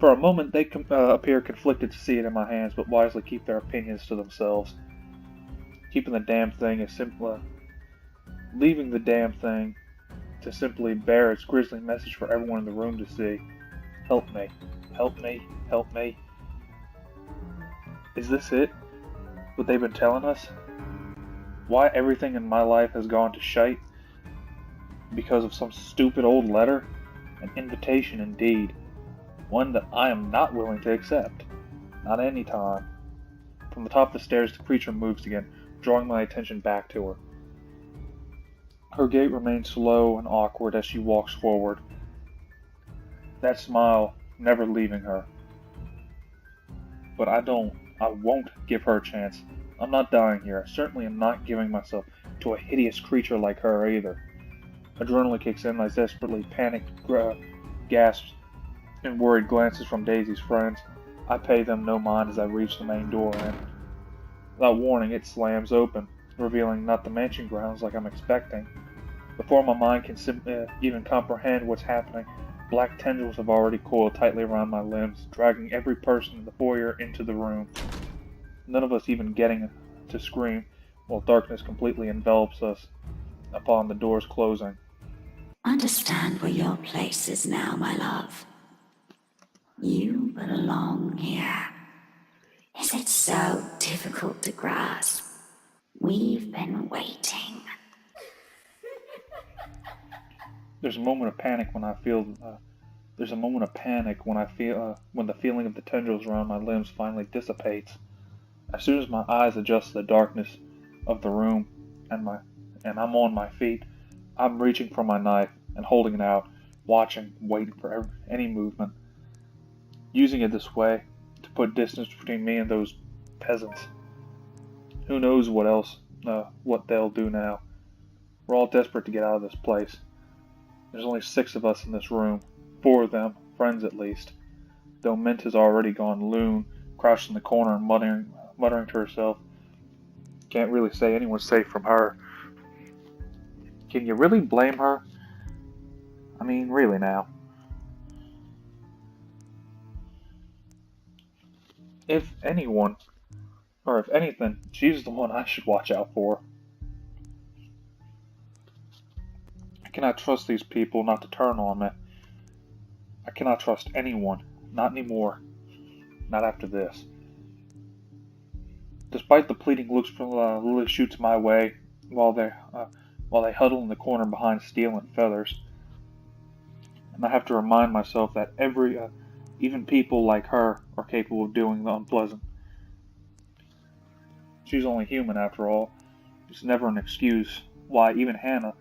Appear conflicted to see it in my hands, but wisely keep their opinions to themselves. Keeping the damn thing is simple. Leaving the damn thing to simply bear its grisly message for everyone in the room to see. Help me. Help me. Help me. Is this it? What they've been telling us? Why everything in my life has gone to shite? Because of some stupid old letter? An invitation indeed. One that I am not willing to accept. Not any time. From the top of the stairs, the creature moves again, drawing my attention back to her. Her gait remains slow and awkward as she walks forward. That smile never leaving her. But I won't give her a chance. I'm not dying here. I certainly am not giving myself to a hideous creature like her either. Adrenaline kicks in as desperately panicked gasps and worried glances from Daisy's friends. I pay them no mind as I reach the main door, and without warning, it slams open, revealing not the mansion grounds like I'm expecting. Before my mind can even comprehend what's happening, black tendrils have already coiled tightly around my limbs, dragging every person in the foyer into the room. None of us even getting to scream, while darkness completely envelops us upon the doors closing. Understand where your place is now, my love. You belong here. Is it so difficult to grasp? We've been waiting. There's a moment of panic when I feel. When the feeling of the tendrils around my limbs finally dissipates. As soon as my eyes adjust to the darkness of the room, and I'm on my feet, I'm reaching for my knife and holding it out, watching, waiting for any movement. Using it this way to put distance between me and those peasants. Who knows what they'll do now. We're all desperate to get out of this place. There's only 6 of us in this room, 4 of them, friends at least. Though Mint has already gone loon, crouched in the corner and muttering to herself. Can't really say anyone's safe from her. Can you really blame her? I mean, really now. If anyone, or if anything, she's the one I should watch out for. I cannot trust these people not to turn on me. I cannot trust anyone, not anymore. Not after this. Despite the pleading looks from Lily shoots my way, while they huddle in the corner behind Steel and Feathers, and I have to remind myself that even people like her are capable of doing the unpleasant. She's only human after all, It's never an excuse why even Hannah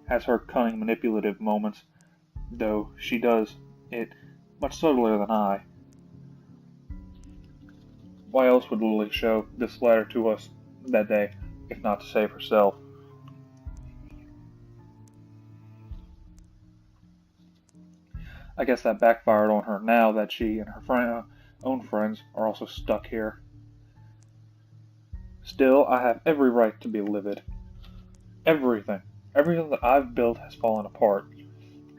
has her cunning manipulative moments, though she does it much subtler than I. Why else would Lily show this letter to us that day, if not to save herself? I guess that backfired on her now that she and her own friends are also stuck here. Still, I have every right to be livid. Everything that I've built has fallen apart.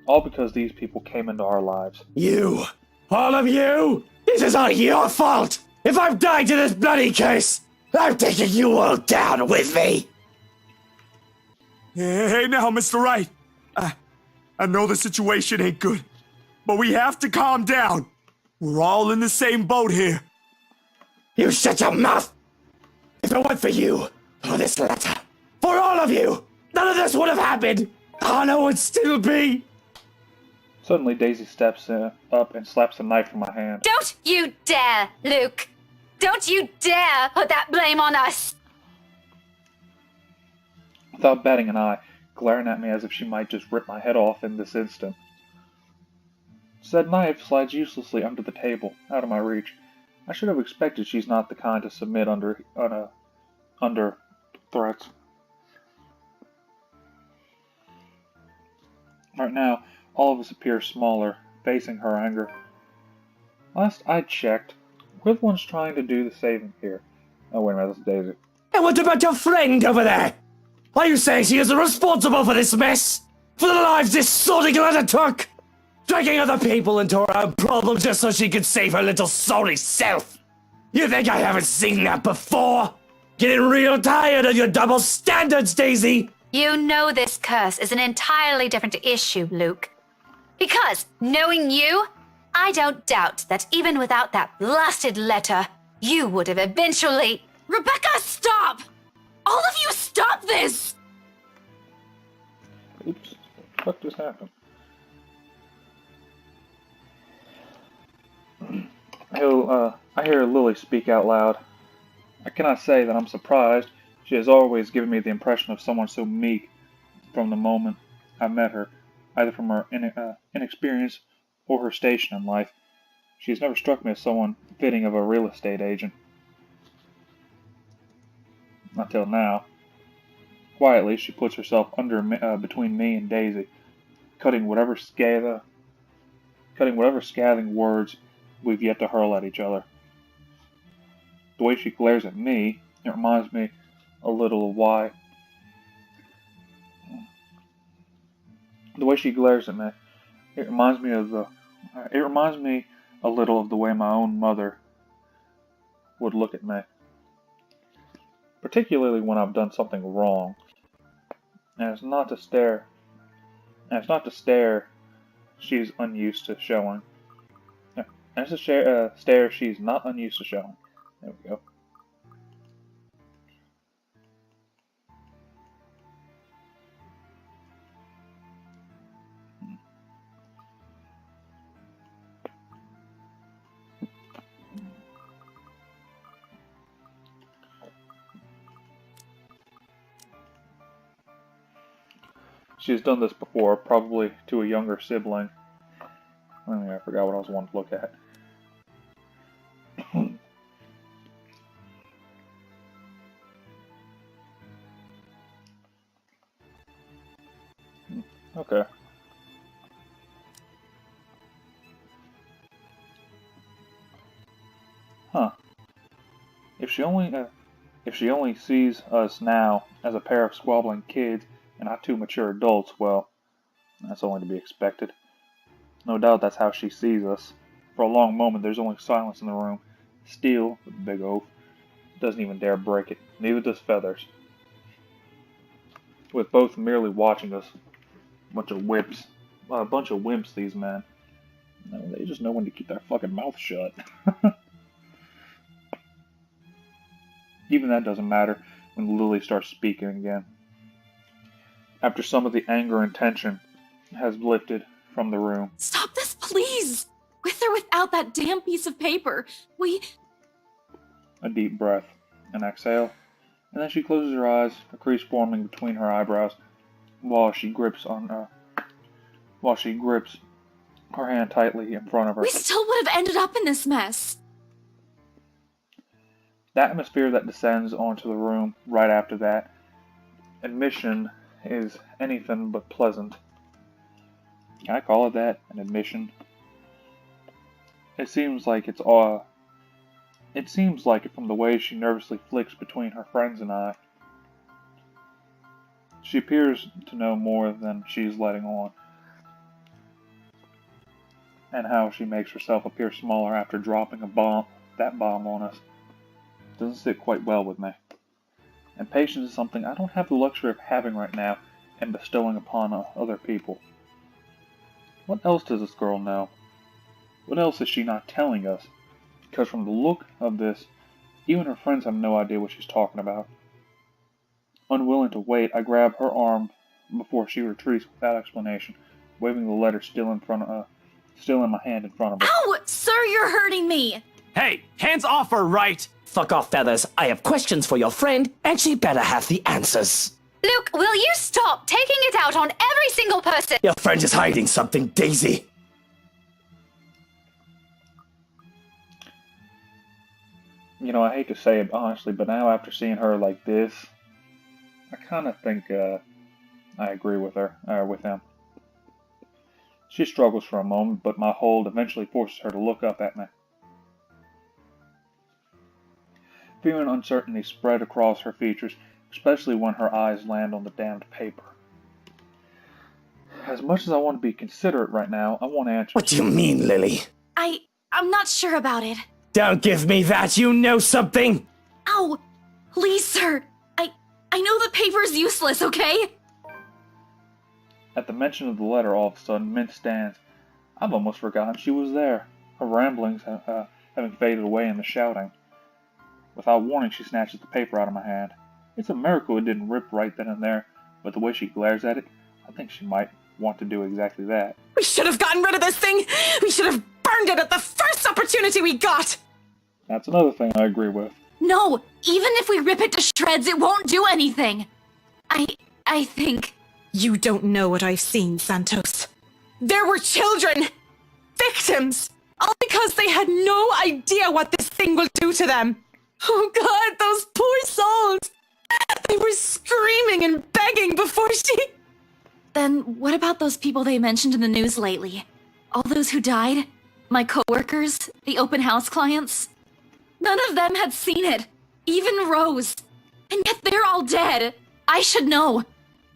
All because these people came into our lives. You! All of you! This is all your fault! If I've died in this bloody case, I'm taking you all down with me! Hey now, Mr. Wright. I know the situation ain't good, but we have to calm down. We're all in the same boat here. You shut your mouth! If it weren't for you, for this letter, for all of you, none of this would have happened! Hannah would still be... Suddenly, Daisy steps up and slaps a knife in my hand. Don't you dare, Luke! Don't you dare put that blame on us! Without batting an eye, glaring at me as if she might just rip my head off in this instant. Said knife slides uselessly under the table, out of my reach. I should have expected she's not the kind to submit under threats. Right now, all of us appear smaller, facing her anger. Last I checked, we're the ones trying to do the saving here. Oh, wait a minute, that's Daisy. And what about your friend over there? Are you saying she is responsible for this mess? For the lives this sorry letter took? Dragging other people into her own problems just so she could save her little sorry self? You think I haven't seen that before? Getting real tired of your double standards, Daisy! You know this curse is an entirely different issue, Luke. Because, knowing you, I don't doubt that even without that blasted letter, you would have eventually... Rebecca, stop! All of you stop this! Oops, what the fuck just happened? I hear Lily speak out loud. I cannot say that I'm surprised. She has always given me the impression of someone so meek from the moment I met her, either from her inexperience or her station in life. She has never struck me as someone fitting of a real estate agent. Until now. Quietly, she puts herself between me and Daisy, cutting whatever scathing words we've yet to hurl at each other. The way she glares at me, it reminds me a little of why. The way she glares at me, it reminds me a little of the way my own mother would look at me. Particularly when I've done something wrong. And it's not to stare she's unused to showing. And it's a stare she's not unused to showing. There we go. She's done this before, probably to a younger sibling. I forgot what I was wanting to look at. Okay. Huh. If she only sees us now as a pair of squabbling kids and not two mature adults, well, that's only to be expected. No doubt that's how she sees us. For a long moment, there's only silence in the room. Steel, with a big oath, doesn't even dare break it. Neither does Feathers. With both merely watching us. A bunch of wimps, these men. They just know when to keep their fucking mouth shut. Even that doesn't matter when Lily starts speaking again. After some of the anger and tension has lifted from the room. Stop this, please! With or without that damn piece of paper, A deep breath, an exhale, And then she closes her eyes, a crease forming between her eyebrows, while she grips her hand tightly in front of her. We still would have ended up in this mess. The atmosphere that descends onto the room right after that admission is anything but pleasant. Can I call it that? An admission? It seems like it from the way she nervously flicks between her friends and I. She appears to know more than she's letting on. And how she makes herself appear smaller after dropping that bomb on us. Doesn't sit quite well with me. And patience is something I don't have the luxury of having right now and bestowing upon other people. What else does this girl know? What else is she not telling us? Because from the look of this, even her friends have no idea what she's talking about. Unwilling to wait, I grab her arm before she retreats without explanation, waving the letter still in my hand in front of her. Ow! Sir, you're hurting me! Hey, hands off her, right? Fuck off, Feathers. I have questions for your friend, and she better have the answers. Luke, will you stop taking it out on every single person? Your friend is hiding something, Daisy. You know, I hate to say it honestly, but now after seeing her like this, I kind of think I agree with him. She struggles for a moment, but my hold eventually forces her to look up at me. Fear and uncertainty spread across her features, especially when her eyes land on the damned paper. As much as I want to be considerate right now, I want answers. What do you mean, Lily? I'm not sure about it. Don't give me that, you know something! Ow! Please, sir. I know the paper's useless, okay? At the mention of the letter, all of a sudden, Mint stands. I've almost forgotten she was there, her ramblings having faded away in the shouting. Without warning, she snatches the paper out of my hand. It's a miracle it didn't rip right then and there, but the way she glares at it, I think she might want to do exactly that. We should have gotten rid of this thing! We should have burned it at the first opportunity we got! That's another thing I agree with. No! Even if we rip it to shreds, it won't do anything! I think... You don't know what I've seen, Santos. There were children! Victims! All because they had no idea what this thing will do to them! Oh God, those poor souls! They were screaming and begging before she... Then what about those people they mentioned in the news lately? All those who died? My coworkers? The open house clients? None of them had seen it. Even Rose. And yet they're all dead. I should know.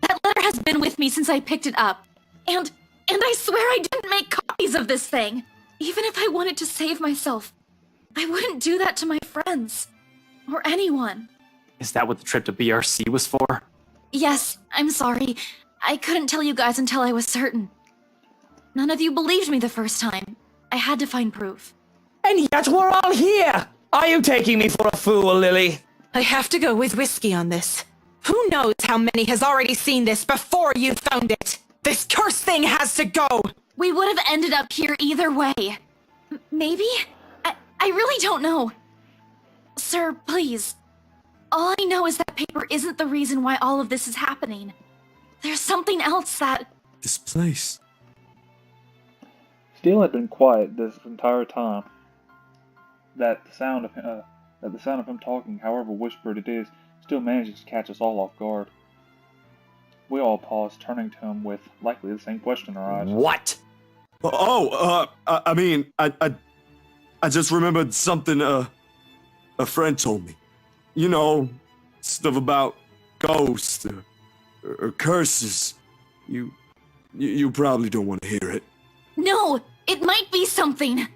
That letter has been with me since I picked it up. And I swear I didn't make copies of this thing. Even if I wanted to save myself, I wouldn't do that to my friends. Or anyone. Is that what the trip to BRC was for? Yes, I'm sorry. I couldn't tell you guys until I was certain. None of you believed me the first time. I had to find proof. And yet we're all here! Are you taking me for a fool, Lily? I have to go with whiskey on this. Who knows how many has already seen this before you found it? This cursed thing has to go! We would have ended up here either way. Maybe? I really don't know. Sir, please. All I know is that paper isn't the reason why all of this is happening. There's something else that... This place. Steele had been quiet this entire time. That the sound of him talking, however whispered it is, still manages to catch us all off guard. We all pause, turning to him with likely the same question in our eyes. What? I just remembered something a friend told me. You know, stuff about ghosts or curses. You probably don't want to hear it. No, it might be something.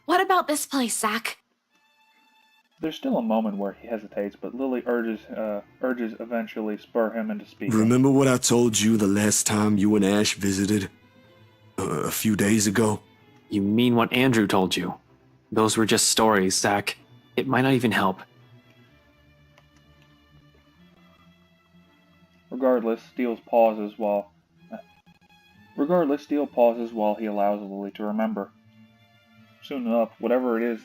What about this place, Zach? There's still a moment where he hesitates, but Lily urges eventually spur him into speaking. Remember what I told you the last time you and Ash visited? A few days ago? You mean what Andrew told you? Those were just stories, Zach. It might not even help. Regardless, Steele pauses while he allows Lily to remember. Soon enough, whatever it is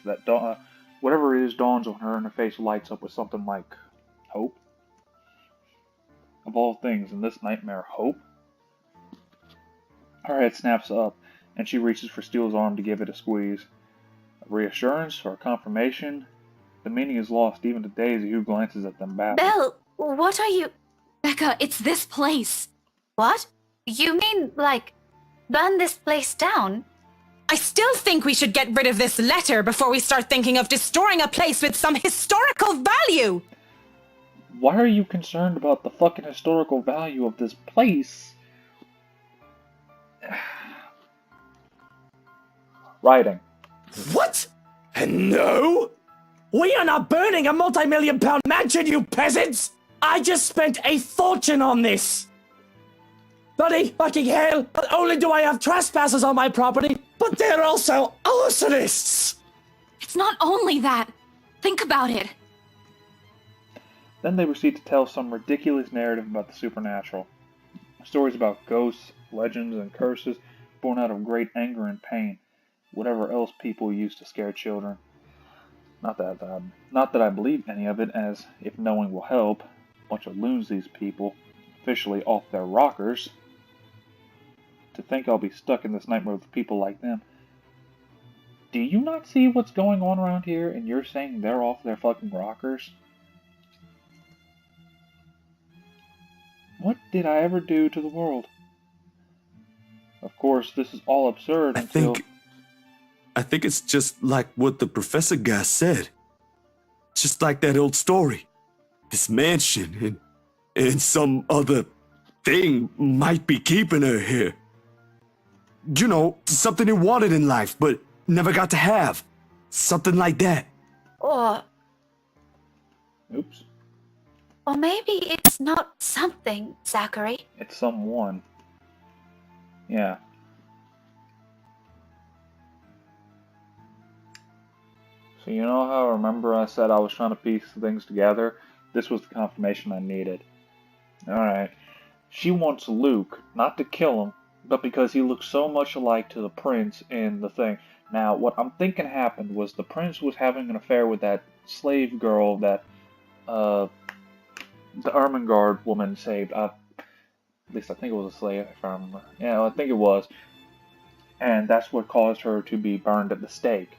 dawns on her, and her face lights up with something like hope. of all things in this nightmare, hope? Her head snaps up, and she reaches for Steele's arm to give it a squeeze. A reassurance or a confirmation? The meaning is lost even to Daisy, who glances at them back. Belle, what are you... Becca, it's this place. What? You mean, like, burn this place down? I still think we should get rid of this letter before we start thinking of destroying a place with some historical value. Why are you concerned about the fucking historical value of this place? Writing. What? No? We are not burning a multi-million-pound mansion, you peasants! I just spent a fortune on this! Bloody fucking hell! Not only do I have trespassers on my property, but they're also arsonists! It's not only that. Think about it. Then they proceed to tell some ridiculous narrative about the supernatural. Stories about ghosts, legends, and curses born out of great anger and pain. Whatever else people use to scare children. Not that I believe any of it, as if knowing will help. Bunch of loons, these people. Officially off their rockers. To think I'll be stuck in this nightmare with people like them. Do you not see what's going on around here, and you're saying they're off their fucking rockers? What did I ever do to the world? Of course, this is all absurd until... I think it's just like what the professor guy said. Just like that old story. This mansion and some other thing might be keeping her here. You know, something he wanted in life, but never got to have. Something like that. Or Oops. maybe it's not something, Zachary. It's someone. Yeah. So you know how remember I said I was trying to piece things together? This was the confirmation I needed. Alright. She wants Luke, not to kill him, but because he looks so much alike to the prince in the thing. Now, what I'm thinking happened was the prince was having an affair with that slave girl that, the Ermengarde woman saved. At least I think it was a slave, if I remember. Yeah, I think it was. And that's what caused her to be burned at the stake.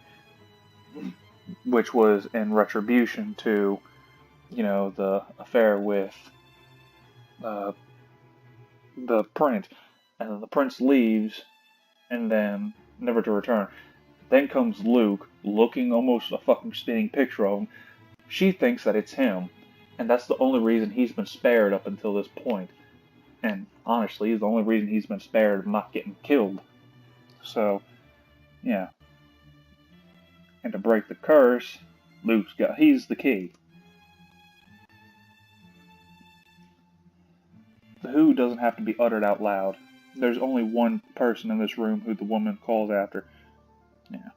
Which was in retribution to, you know, the affair with the prince. And then the prince leaves, and then never to return. Then comes Luke, looking almost a fucking spinning picture of him. She thinks that it's him, and that's the only reason he's been spared up until this point. And honestly, he's the only reason he's been spared of not getting killed. So, yeah. And to break the curse, he's the key. The who doesn't have to be uttered out loud. There's only one person in this room who the woman calls after. Yeah.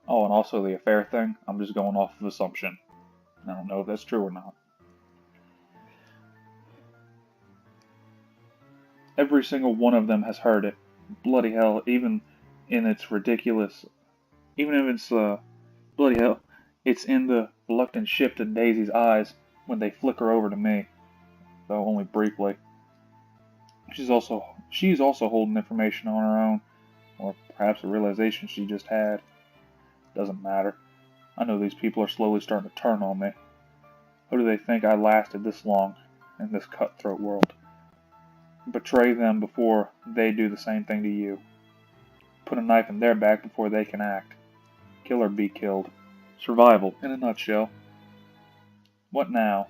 Oh, and also the affair thing, I'm just going off of assumption. I don't know if that's true or not. Every single one of them has heard it. Bloody hell, even in its ridiculous... Even if it's, bloody hell, it's in the reluctant shift in Daisy's eyes when they flicker over to me. Though only briefly. She's also holding information on her own. Or perhaps a realization she just had. Doesn't matter. I know these people are slowly starting to turn on me. How do they think I lasted this long in this cutthroat world? Betray them before they do the same thing to you. Put a knife in their back before they can act. Kill or be killed. Survival, in a nutshell. What now?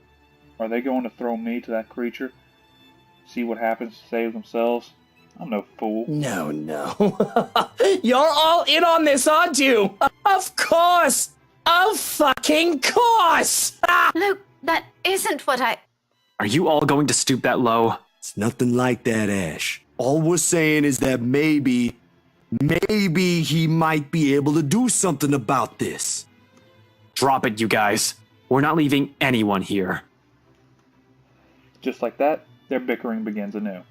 Are they going to throw me to that creature? See what happens to save themselves? I'm no fool. No. You're all in on this, aren't you? Of course! Of fucking course! Luke, that isn't what I... Are you all going to stoop that low? It's nothing like that, Ash. All we're saying is that maybe he might be able to do something about this. Drop it, you guys. We're not leaving anyone here. Just like that, their bickering begins anew.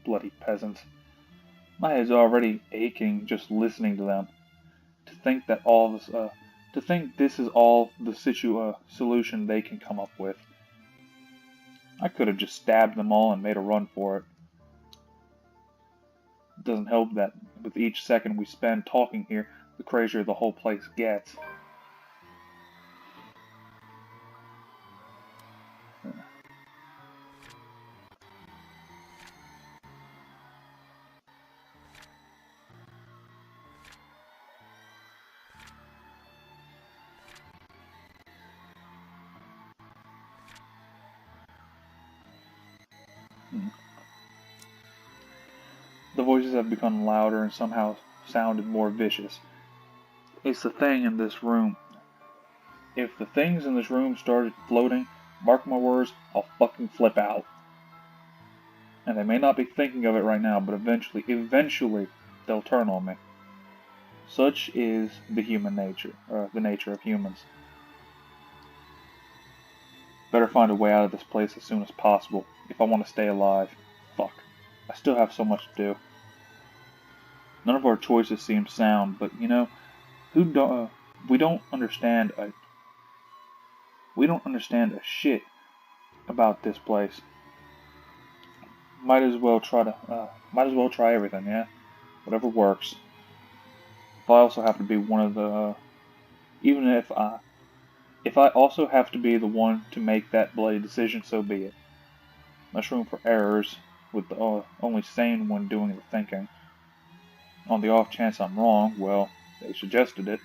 Bloody peasants. My head's already aching just listening to them. To think that this is all the solution they can come up with. I could have just stabbed them all and made a run for it. It doesn't help that with each second we spend talking here, the crazier the whole place gets. The voices have become louder and somehow sounded more vicious. It's the thing in this room. If the things in this room started floating, mark my words, I'll fucking flip out. And they may not be thinking of it right now, but eventually, they'll turn on me. Such is the human nature, the nature of humans. Better find a way out of this place as soon as possible, if I want to stay alive. Fuck. I still have so much to do. None of our choices seem sound, but you know, we don't understand a shit about this place. Might as well try everything, yeah? Whatever works. If I also have to be one of the, even if I also have to be the one to make that bloody decision, so be it. Less room for errors, with the only sane one doing the thinking. On the off chance I'm wrong, well, they suggested it.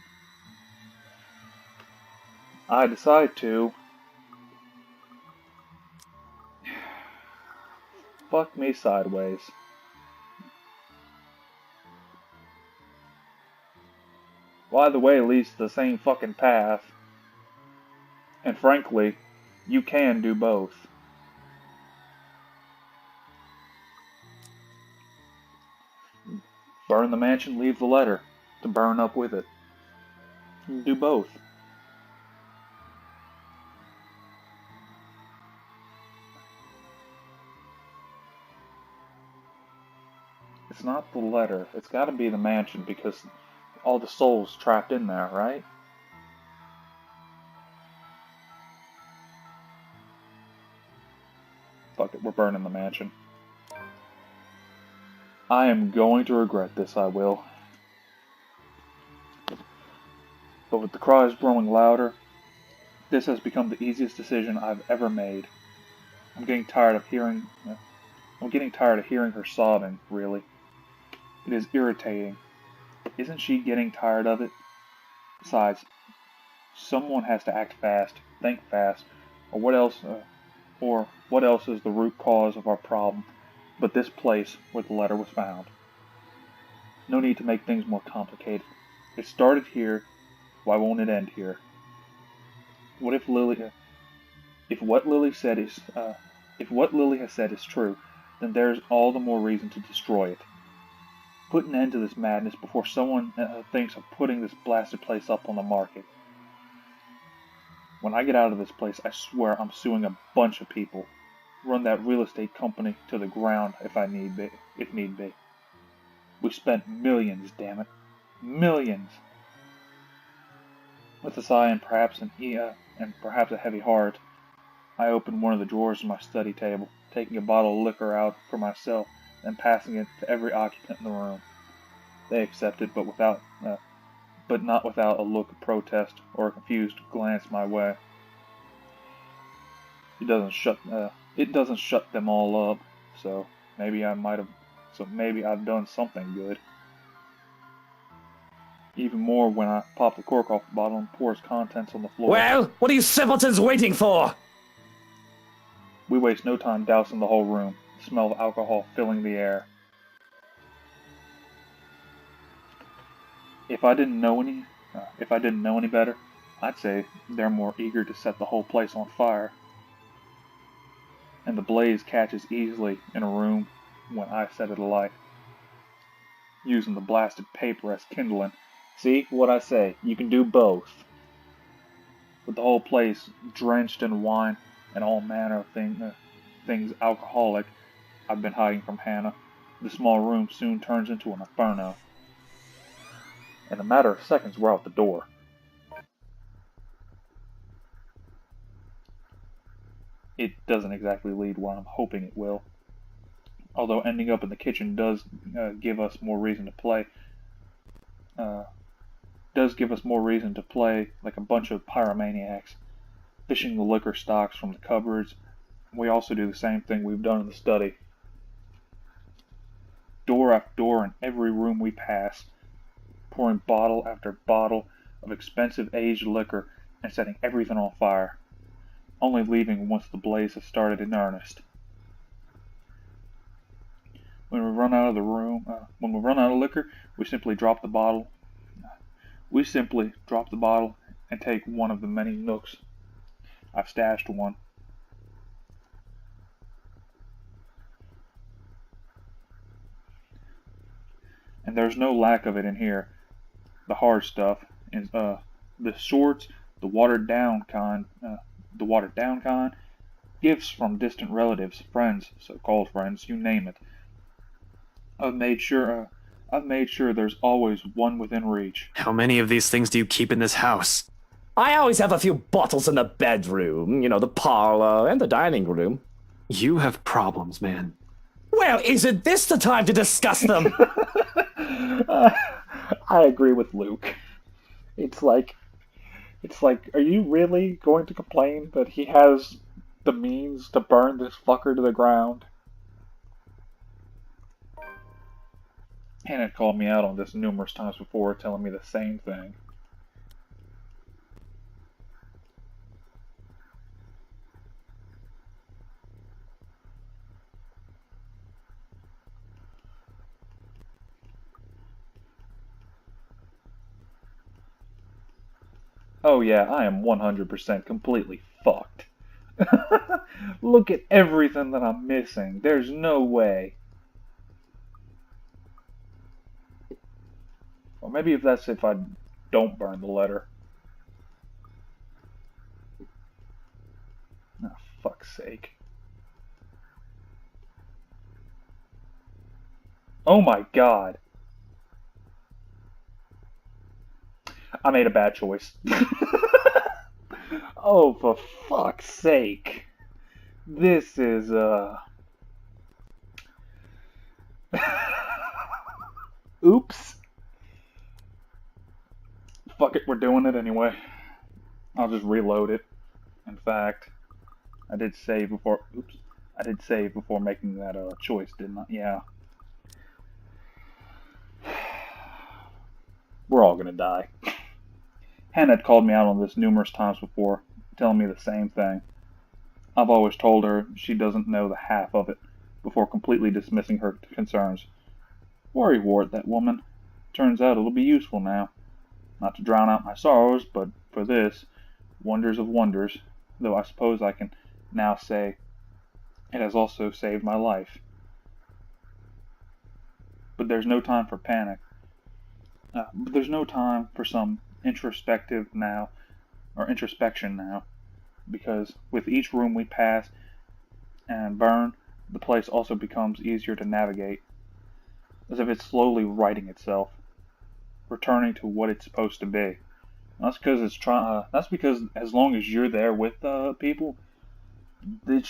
I decide to. Fuck me sideways. Well, either way leads to the same fucking path. And frankly, you can do both. Burn the mansion, leave the letter to burn up with it. You can do both. It's not the letter. It's got to be the mansion because all the souls trapped in there, right? Fuck it, we're burning the mansion. I am going to regret this, I will. But with the cries growing louder, this has become the easiest decision I've ever made. I'm getting tired of hearing her sobbing, really. It is irritating. Isn't she getting tired of it? Besides, someone has to act fast, think fast, or what else is the root cause of our problem but this place where the letter was found. No need to make things more complicated. It started here, why won't it end here? What if what Lily has said is true, then there's all the more reason to destroy it. Put an end to this madness before someone thinks of putting this blasted place up on the market. When I get out of this place, I swear I'm suing a bunch of people. Run that real estate company to the ground if need be. We spent millions, damn it. Millions! With a sigh and perhaps a heavy heart, I opened one of the drawers of my study table, taking a bottle of liquor out for myself and passing it to every occupant in the room. They accepted, but not without a look of protest or a confused glance my way. It doesn't shut them all up, so maybe I've done something good. Even more when I pop the cork off the bottle and pour its contents on the floor. Well, what are you simpletons waiting for? We waste no time dousing the whole room, the smell of alcohol filling the air. If I didn't know any better, I'd say they're more eager to set the whole place on fire. And the blaze catches easily in a room when I set it alight, using the blasted paper as kindling. See what I say? You can do both. With the whole place drenched in wine and all manner of things alcoholic I've been hiding from Hannah, the small room soon turns into an inferno. In a matter of seconds, we're out the door. it doesn't exactly lead where I'm hoping it will. Although ending up in the kitchen does give us more reason to play. Does give us more reason to play like a bunch of pyromaniacs, fishing the liquor stocks from the cupboards. We also do the same thing we've done in the study. Door after door in every room we pass, pouring bottle after bottle of expensive aged liquor and setting everything on fire, only leaving once the blaze has started in earnest. When we run out of liquor, we simply drop the bottle. We simply drop the bottle and take one of the many nooks. I've stashed one. And there's no lack of it in here. The hard stuff is the shorts, the watered down kind, gifts from distant relatives, friends, so-called friends, you name it. I've made sure there's always one within reach. How many of these things do you keep in this house? I always have a few bottles in the bedroom, the parlor, and the dining room. You have problems, man. Well, isn't this the time to discuss them? I agree with Luke. It's like, are you really going to complain that he has the means to burn this fucker to the ground? Hannah called me out on this numerous times before, telling me the same thing. Oh yeah, I am 100% completely fucked. Look at everything that I'm missing. There's no way. Or maybe if I don't burn the letter. Oh, fuck's sake. Oh my god. I made a bad choice. Oh, for fuck's sake. This is, Oops. Fuck it, we're doing it anyway. I'll just reload it. In fact, I did save before making that choice, didn't I? Yeah. We're all gonna die. Hannah had called me out on this numerous times before, telling me the same thing. I've always told her she doesn't know the half of it, before completely dismissing her concerns. Worrywart, that woman. Turns out it'll be useful now. Not to drown out my sorrows, but for this, wonders of wonders, though I suppose I can now say it has also saved my life. But there's no time for panic. But there's no time for some introspection now, because with each room we pass and burn, the place also becomes easier to navigate, as if it's slowly righting itself, returning to what it's supposed to be. That's because as long as you're there with people, the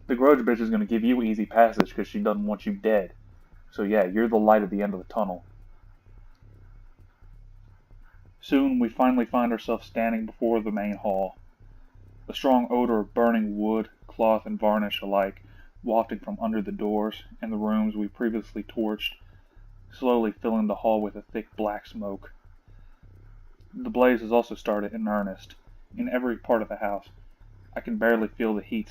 grudge bitch is going to give you easy passage because she doesn't want you dead. So yeah, you're the light at the end of the tunnel. Soon we finally find ourselves standing before the main hall. The strong odor of burning wood, cloth, and varnish alike wafting from under the doors and the rooms we previously torched, slowly filling the hall with a thick black smoke. The blaze has also started in earnest, in every part of the house. I can already feel the heat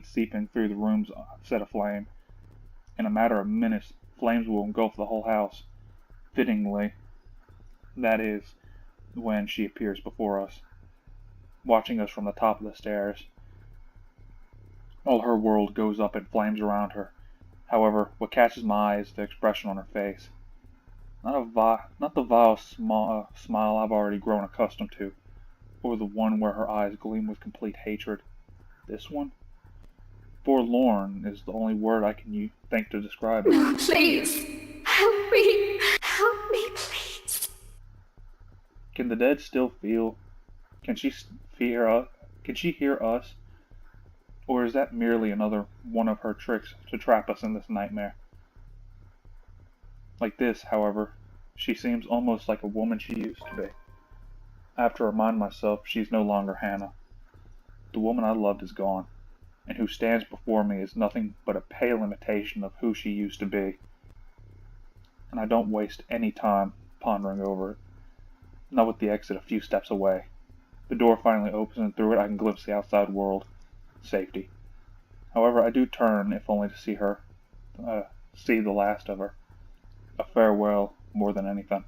seeping through the rooms set aflame. In a matter of minutes, flames will engulf the whole house. Fittingly, that is, when she appears before us, watching us from the top of the stairs. All her world goes up in flames around her. However, what catches my eye is the expression on her face. Not the vile smile I've already grown accustomed to, or the one where her eyes gleam with complete hatred. This one? Forlorn is the only word I can think to describe it. No, please, help me, please. Can the dead still feel? Can she Can she hear us? Or is that merely another one of her tricks to trap us in this nightmare? Like this, however, she seems almost like a woman she used to be. I have to remind myself she's no longer Hannah. The woman I loved is gone, and who stands before me is nothing but a pale imitation of who she used to be. And I don't waste any time pondering over it. Not with the exit a few steps away. The door finally opens, and through it I can glimpse the outside world. Safety. However, I do turn, if only to see her, see the last of her. A farewell more than anything.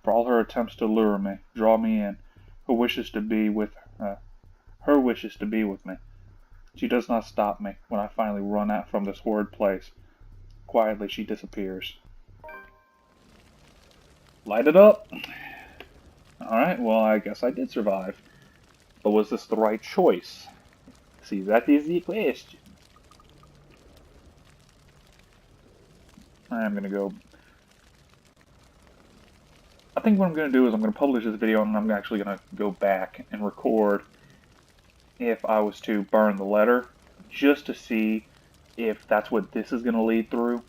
For all her attempts to lure me, draw me in, her wishes to be with me. She does not stop me when I finally run out from this horrid place. Quietly she disappears. Light it up! Alright, well, I guess I did survive. But was this the right choice? See, that is the question. I'm gonna go... I think what I'm gonna do is I'm gonna publish this video and I'm actually gonna go back and record if I was to burn the letter, just to see if that's what this is gonna lead through.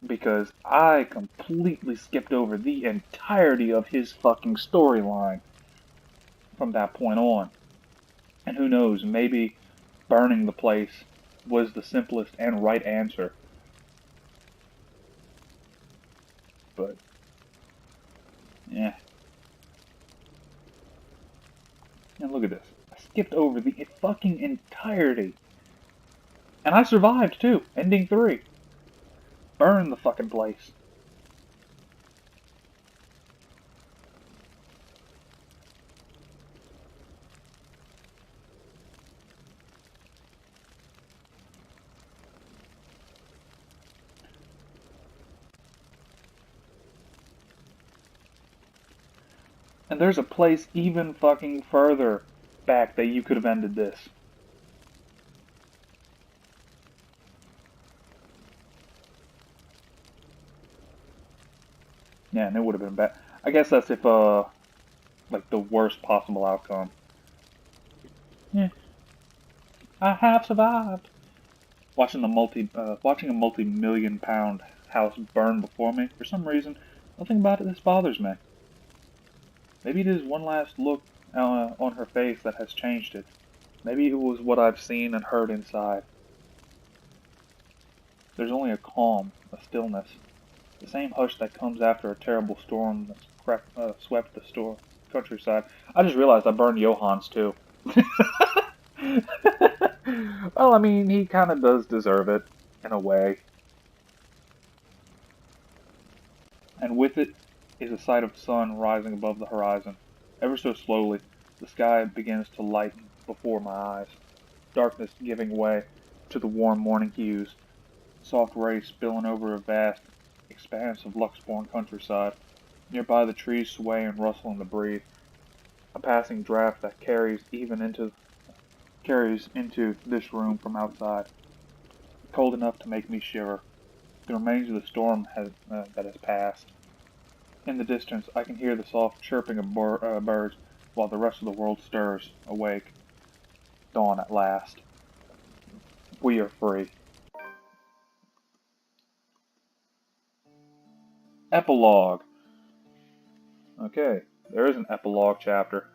Because I completely skipped over the entirety of his fucking storyline from that point on. And who knows, maybe burning the place was the simplest and right answer. But, yeah. And look at this. I skipped over the fucking entirety. And I survived too. Ending 3. Burn the fucking place. And there's a place even fucking further back that you could have ended this. Yeah, and it would have been bad. I guess that's if, like the worst possible outcome. Yeah. I have survived. Watching a multi-million-pound house burn before me, for some reason, nothing about this bothers me. Maybe it is one last look on her face that has changed it. Maybe it was what I've seen and heard inside. There's only a calm, a stillness. The same hush that comes after a terrible storm that's swept the countryside. I just realized I burned Johann's too. Well, I mean, he kind of does deserve it, in a way. And with it is a sight of sun rising above the horizon. Ever so slowly, the sky begins to lighten before my eyes. Darkness giving way to the warm morning hues. Soft rays spilling over a vast expanse of Luxborn countryside. Nearby the trees sway and rustle in the breeze. A passing draft that carries into this room from outside. Cold enough to make me shiver. The remains of the storm that has passed. In the distance, I can hear the soft chirping of birds, while the rest of the world stirs, awake. Dawn at last. We are free. Epilogue. Okay, there is an epilogue chapter.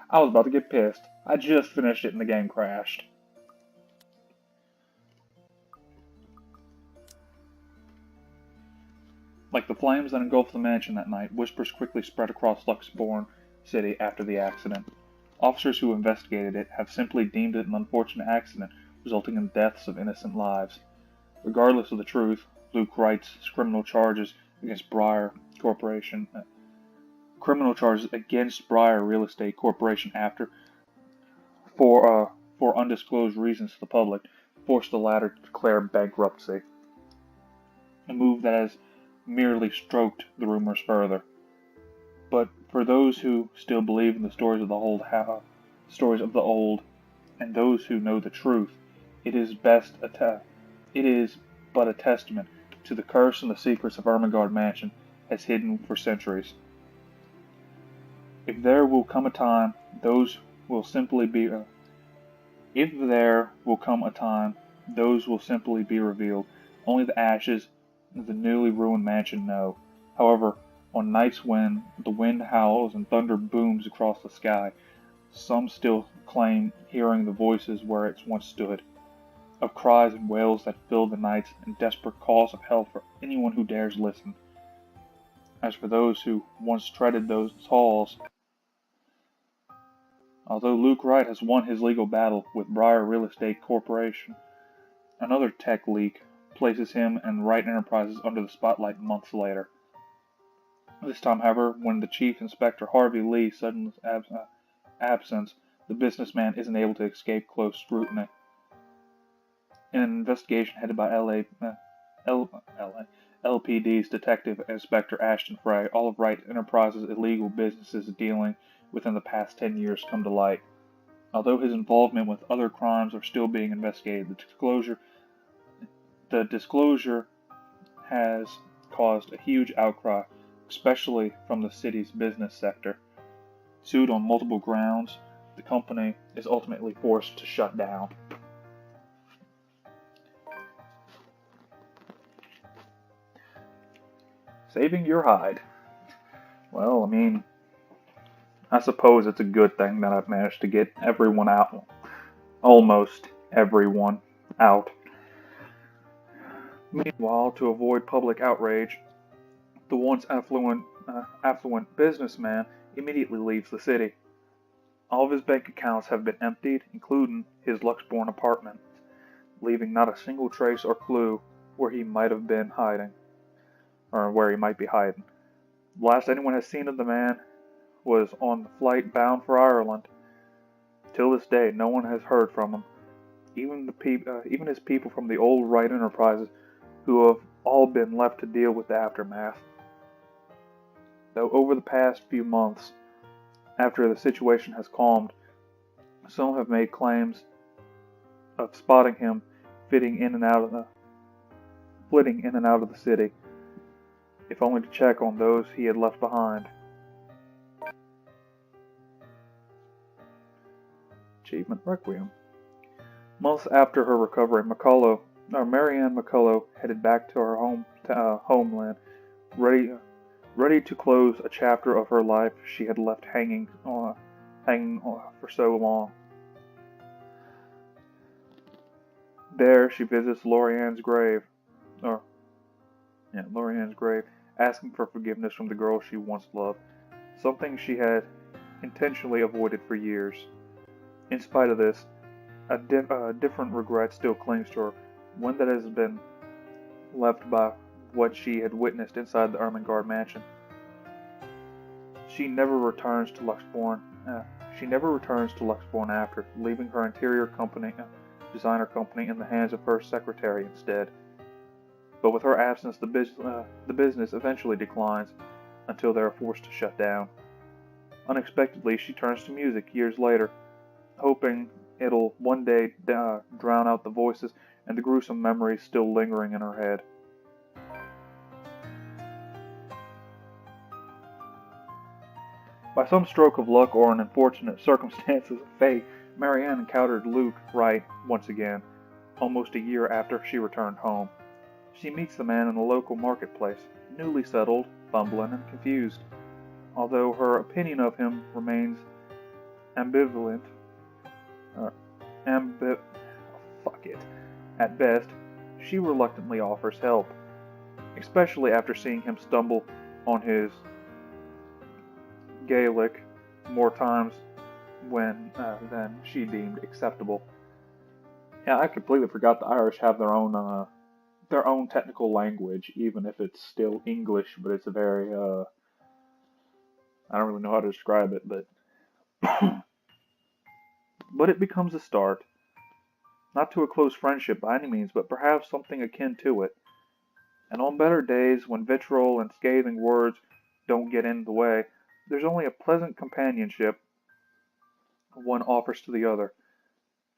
I was about to get pissed. I just finished it and the game crashed. Like the flames that engulfed the mansion that night, whispers quickly spread across Luxborn City after the accident. Officers who investigated it have simply deemed it an unfortunate accident, resulting in the deaths of innocent lives. Regardless of the truth, Luke writes criminal charges against Briar Corporation. Real Estate Corporation for undisclosed reasons to the public, forced the latter to declare bankruptcy. A move that has merely stroked the rumors further. But for those who still believe in the stories of the old, and those who know the truth, it is but a testament to the curse and the secrets of Ermengarde Mansion has hidden for centuries. If there will come a time, those will simply be revealed. Only the ashes of the newly ruined mansion know. However, on nights when the wind howls and thunder booms across the sky, some still claim hearing the voices where it once stood, of cries and wails that fill the nights and desperate calls of help for anyone who dares listen. As for those who once treaded those halls, although Luke Wright has won his legal battle with Briar Real Estate Corporation, another tech leak places him and Wright Enterprises under the spotlight months later. This time, however, when the Chief Inspector Harvey Lee suddenly absence, the businessman isn't able to escape close scrutiny. In an investigation headed by LPD's Detective Inspector Ashton Frey, all of Wright Enterprises' illegal businesses dealing within the past 10 years come to light. Although his involvement with other crimes are still being investigated, the disclosure has caused a huge outcry, especially from the city's business sector. Sued on multiple grounds, the company is ultimately forced to shut down. Saving your hide. Well, I mean, I suppose it's a good thing that I've managed to get everyone out. Almost everyone out. Meanwhile, to avoid public outrage, the once affluent businessman immediately leaves the city. All of his bank accounts have been emptied, including his Luxbourne apartment, leaving not a single trace or clue where he might have been hiding, or where he might be hiding. The last anyone has seen of the man was on the flight bound for Ireland. Till this day, no one has heard from him. Even his people from the old Wright Enterprises, who have all been left to deal with the aftermath. Though over the past few months, after the situation has calmed, some have made claims of spotting him flitting in and out of the city, if only to check on those he had left behind. Achievement Requiem. Months after her recovery, Marianne McCullough headed back to her homeland, ready to close a chapter of her life she had left hanging for so long. There, she visits Lorianne's grave, asking for forgiveness from the girl she once loved, something she had intentionally avoided for years. In spite of this, a different regret still clings to her, one that has been left by what she had witnessed inside the Ermengarde Mansion. She never returns to Luxbourne after, leaving her designer company in the hands of her secretary instead. But with her absence, the business eventually declines until they are forced to shut down. Unexpectedly, she turns to music years later, hoping it'll one day drown out the voices and the gruesome memories still lingering in her head. By some stroke of luck or an unfortunate circumstances of fate, Marianne encountered Luke Wright once again, almost a year after she returned home. She meets the man in the local marketplace, newly settled, fumbling, and confused. Although her opinion of him remains ambivalent, at best, she reluctantly offers help, especially after seeing him stumble on his Gaelic more times than she deemed acceptable. Yeah, I completely forgot the Irish have their own technical language, even if it's still English, but it's a very I don't really know how to describe it, but but it becomes a start. Not to a close friendship by any means, but perhaps something akin to it. And on better days, when vitriol and scathing words don't get in the way, there's only a pleasant companionship one offers to the other.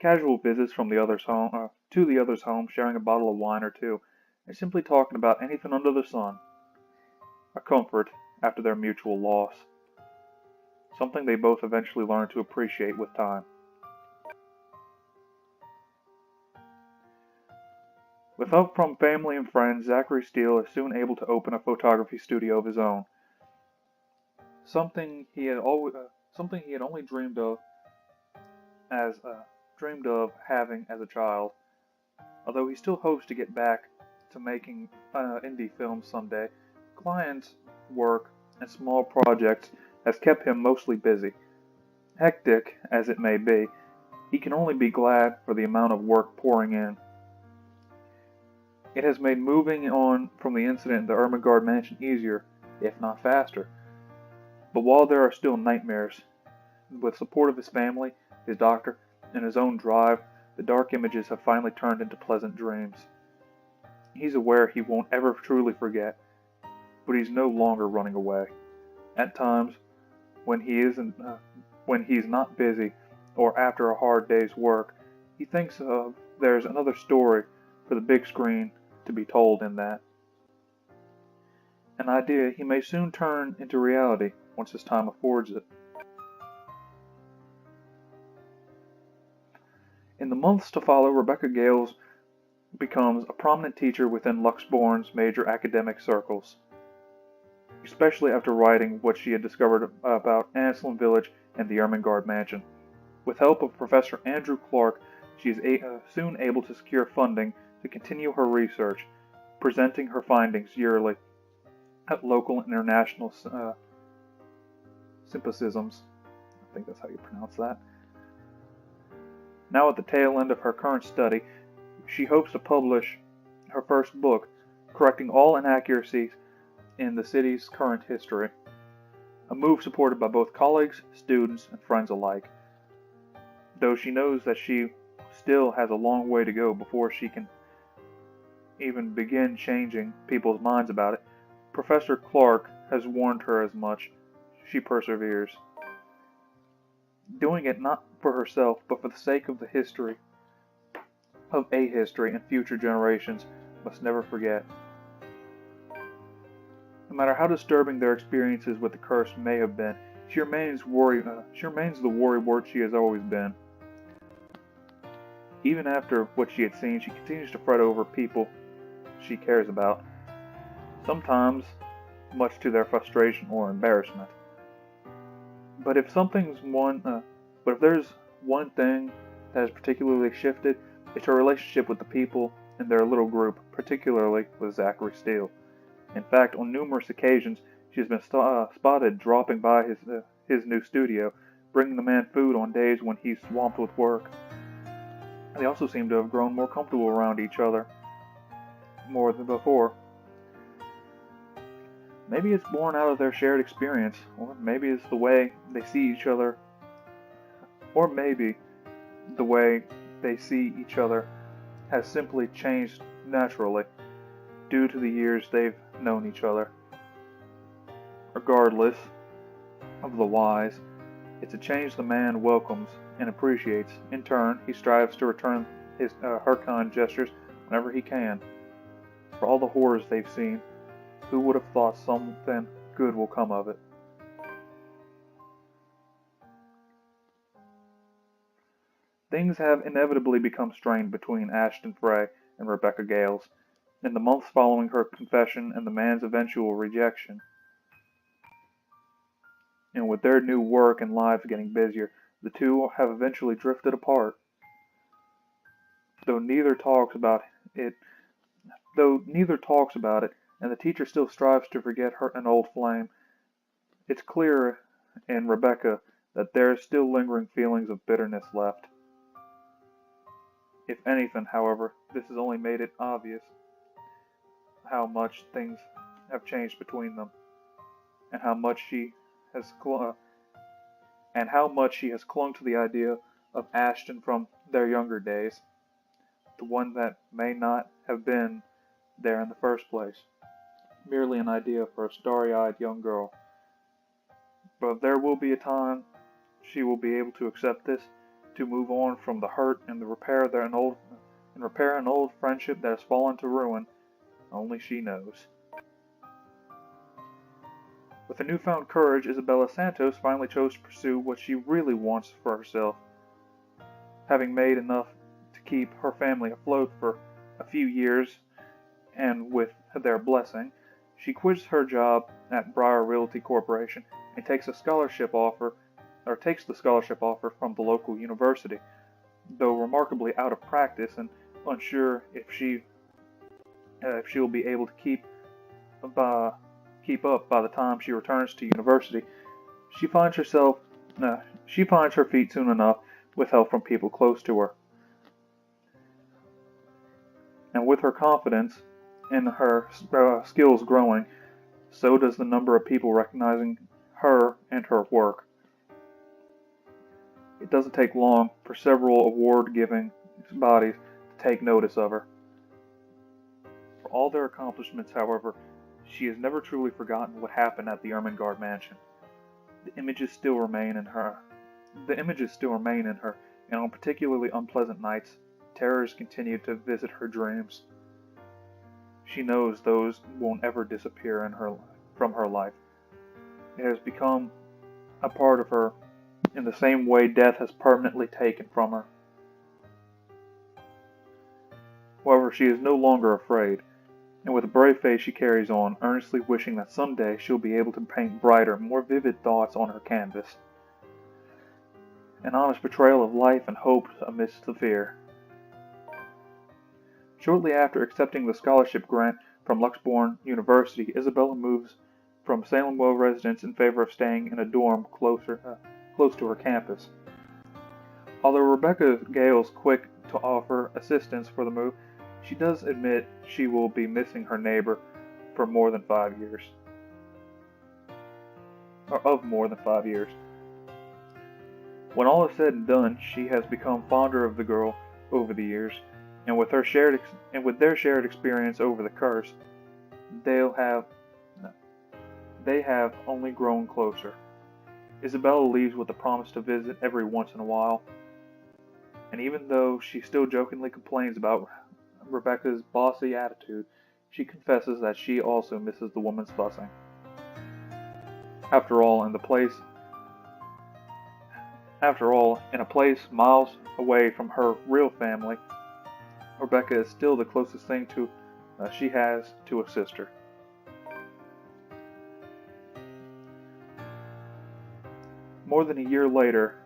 Casual visits from the other's home, to the other's home, sharing a bottle of wine or two, and simply talking about anything under the sun. A comfort after their mutual loss. Something they both eventually learned to appreciate with time. With help from family and friends, Zachary Steele is soon able to open a photography studio of his own. Something he had only dreamed of having as a child. Although he still hopes to get back to making indie films someday, client work and small projects has kept him mostly busy. Hectic as it may be, he can only be glad for the amount of work pouring in. It has made moving on from the incident in the Ermengarde mansion easier, if not faster. But while there are still nightmares, with support of his family, his doctor, and his own drive, the dark images have finally turned into pleasant dreams. He's aware he won't ever truly forget, but he's no longer running away. At times, when he's not busy or after a hard day's work, he thinks there's another story for the big screen to be told in that. An idea he may soon turn into reality once his time affords it. In the months to follow, Rebecca Gales becomes a prominent teacher within Luxborn's major academic circles, especially after writing what she had discovered about Anselm Village and the Ermengarde mansion. With help of Professor Andrew Clark, she is soon able to secure funding to continue her research, presenting her findings yearly at local and international symposiums. I think that's how you pronounce that. Now at the tail end of her current study, she hopes to publish her first book, correcting all inaccuracies in the city's current history, a move supported by both colleagues, students, and friends alike. Though she knows that she still has a long way to go before she can even begin changing people's minds about it, Professor Clark has warned her as much. She perseveres, doing it not for herself, but for the sake of the history, of a history and future generations must never forget. No matter how disturbing their experiences with the curse may have been, she remains the worrywart she has always been. Even after what she had seen, she continues to fret over people she cares about, sometimes much to their frustration or embarrassment. But if there's one thing that has particularly shifted, it's her relationship with the people in their little group, particularly with Zachary Steele. In fact, on numerous occasions, she has been spotted dropping by his new studio, bringing the man food on days when he's swamped with work. They also seem to have grown more comfortable around each other, more than before. Maybe it's born out of their shared experience, or maybe it's the way they see each other, or maybe the way they see each other has simply changed naturally due to the years they've known each other. Regardless of the whys, it's a change the man welcomes and appreciates. In turn, he strives to return her kind gestures whenever he can. For all the horrors they've seen, who would have thought something good will come of it? Things have inevitably become strained between Ashton Frey and Rebecca Gales in the months following her confession and the man's eventual rejection. And with their new work and lives getting busier, the two have eventually drifted apart. Though neither talks about it, and the teacher still strives to forget an old flame, it's clear in Rebecca that there is still lingering feelings of bitterness left. If anything, however, this has only made it obvious how much things have changed between them, and how much she has clung to the idea of Ashton from their younger days, the one that may not have been there in the first place, merely an idea for a starry-eyed young girl. But there will be a time she will be able to accept this, to move on from the hurt and repair an old friendship that has fallen to ruin, Only she knows. With a newfound courage, Isabella Santos finally chose to pursue what she really wants for herself. Having made enough to keep her family afloat for a few years, and with their blessing, she quits her job at Briar Realty Corporation and takes the scholarship offer from the local university. Though remarkably out of practice and unsure if she will be able to keep up by the time she returns to university, she finds her feet soon enough with help from people close to her. And with her confidence in her skills growing, so does the number of people recognizing her and her work. It doesn't take long for several award-giving bodies to take notice of her. For all their accomplishments, however, she has never truly forgotten what happened at the Ermengarde mansion. The images still remain in her, and on particularly unpleasant nights, terrors continue to visit her dreams. She knows those won't ever disappear from her life. It has become a part of her in the same way death has permanently taken from her. However, she is no longer afraid, and with a brave face she carries on, earnestly wishing that someday she'll be able to paint brighter, more vivid thoughts on her canvas. An honest portrayal of life and hope amidst the fear. Shortly after accepting the scholarship grant from Luxbourne University, Isabella moves from Salemwell residence in favor of staying in a dorm close to her campus. Although Rebecca Gale's quick to offer assistance for the move, she does admit she will be missing her neighbor for more than 5 years. Or of more than 5 years. When all is said and done, she has become fonder of the girl over the years, and with their shared experience over the curse, they have only grown closer. Isabella leaves with the promise to visit every once in a while, and even though she still jokingly complains about Rebecca's bossy attitude, she confesses that she also misses the woman's fussing. After all, in a place miles away from her real family, Rebecca is still the closest thing she has to a sister. More than a year later,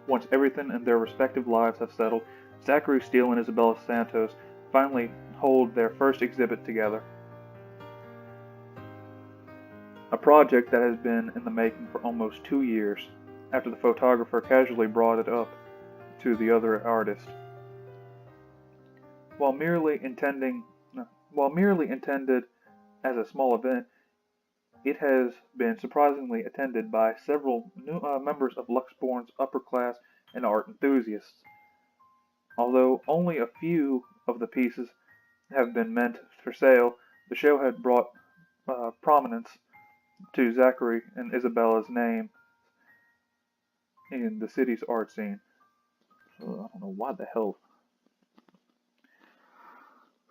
once everything in their respective lives have settled, Zachary Steele and Isabella Santos finally hold their first exhibit together. A project that has been in the making for almost 2 years, after the photographer casually brought it up to the other artist. While merely intended as a small event, it has been surprisingly attended by several new members of Luxbourne's upper class and art enthusiasts. Although only a few of the pieces have been meant for sale, the show had brought prominence to Zachary and Isabella's name in the city's art scene. I don't know why the hell.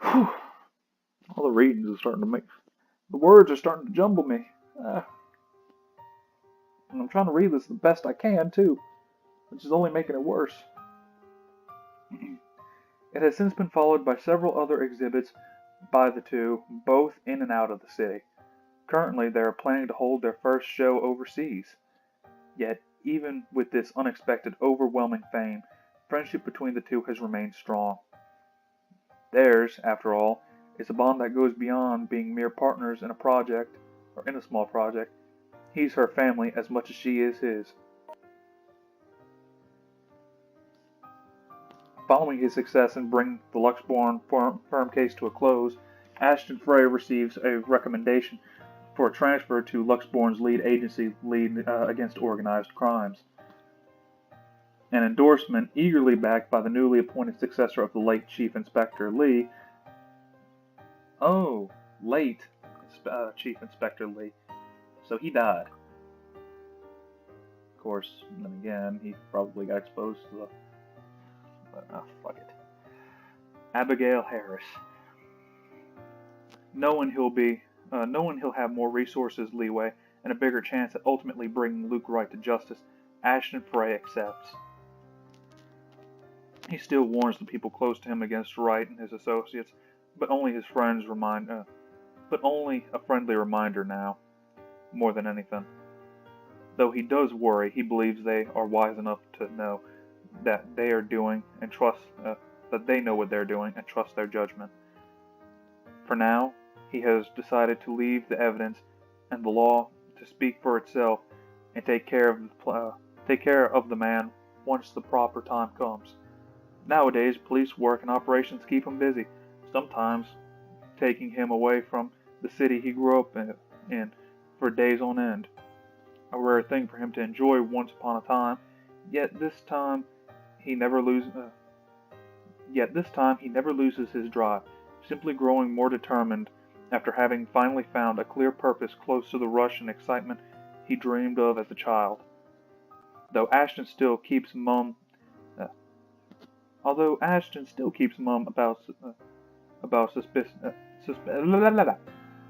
Whew. All the readings are starting to make... The words are starting to jumble me. And I'm trying to read this the best I can, too, which is only making it worse. It has since been followed by several other exhibits by the two, both in and out of the city. Currently, they are planning to hold their first show overseas. Yet, even with this unexpected, overwhelming fame, friendship between the two has remained strong. Theirs, after all, is a bond that goes beyond being mere partners in a project, or in a small project. He's her family as much as she is his. Following his success in bringing the Luxbourne firm case to a close, Ashton Frey receives a recommendation for a transfer to Luxbourne's lead agency against organized crimes. An endorsement eagerly backed by the newly appointed successor of the late Chief Inspector Lee. Oh, late Chief Inspector Lee. So he died. Of course, then again, he probably got exposed to the... But, fuck it. Abigail Harris. knowing he'll have more resources, leeway, and a bigger chance at ultimately bringing Luke Wright to justice, Ashton Frey accepts. He still warns the people close to him against Wright and his associates, but only a friendly reminder now, more than anything. Though he does worry, he believes they are wise enough to know that they are doing and trust that they know what they're doing and trust their judgment. For now, he has decided to leave the evidence and the law to speak for itself and take care of the man once the proper time comes. Nowadays, police work and operations keep him busy, sometimes taking him away from the city he grew up in for days on end. A rare thing for him to enjoy once upon a time, yet this time he never loses his drive, simply growing more determined after having finally found a clear purpose close to the rush and excitement he dreamed of as a child. Though Ashton still keeps mum about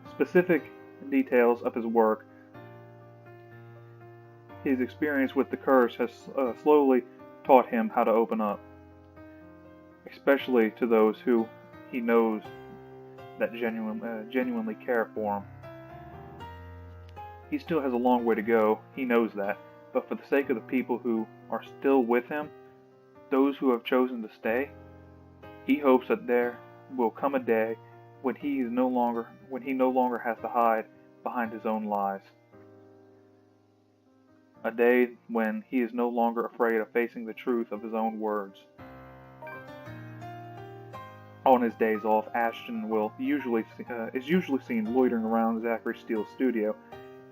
specific details of his work, his experience with the curse has slowly taught him how to open up, especially to those who he knows that genuinely care for him. He still has a long way to go, he knows that, but for the sake of the people who are still with him, those who have chosen to stay, he hopes that there will come a day when he no longer has to hide behind his own lies. A day when he is no longer afraid of facing the truth of his own words. On his days off, Ashton is usually seen loitering around Zachary Steele's studio,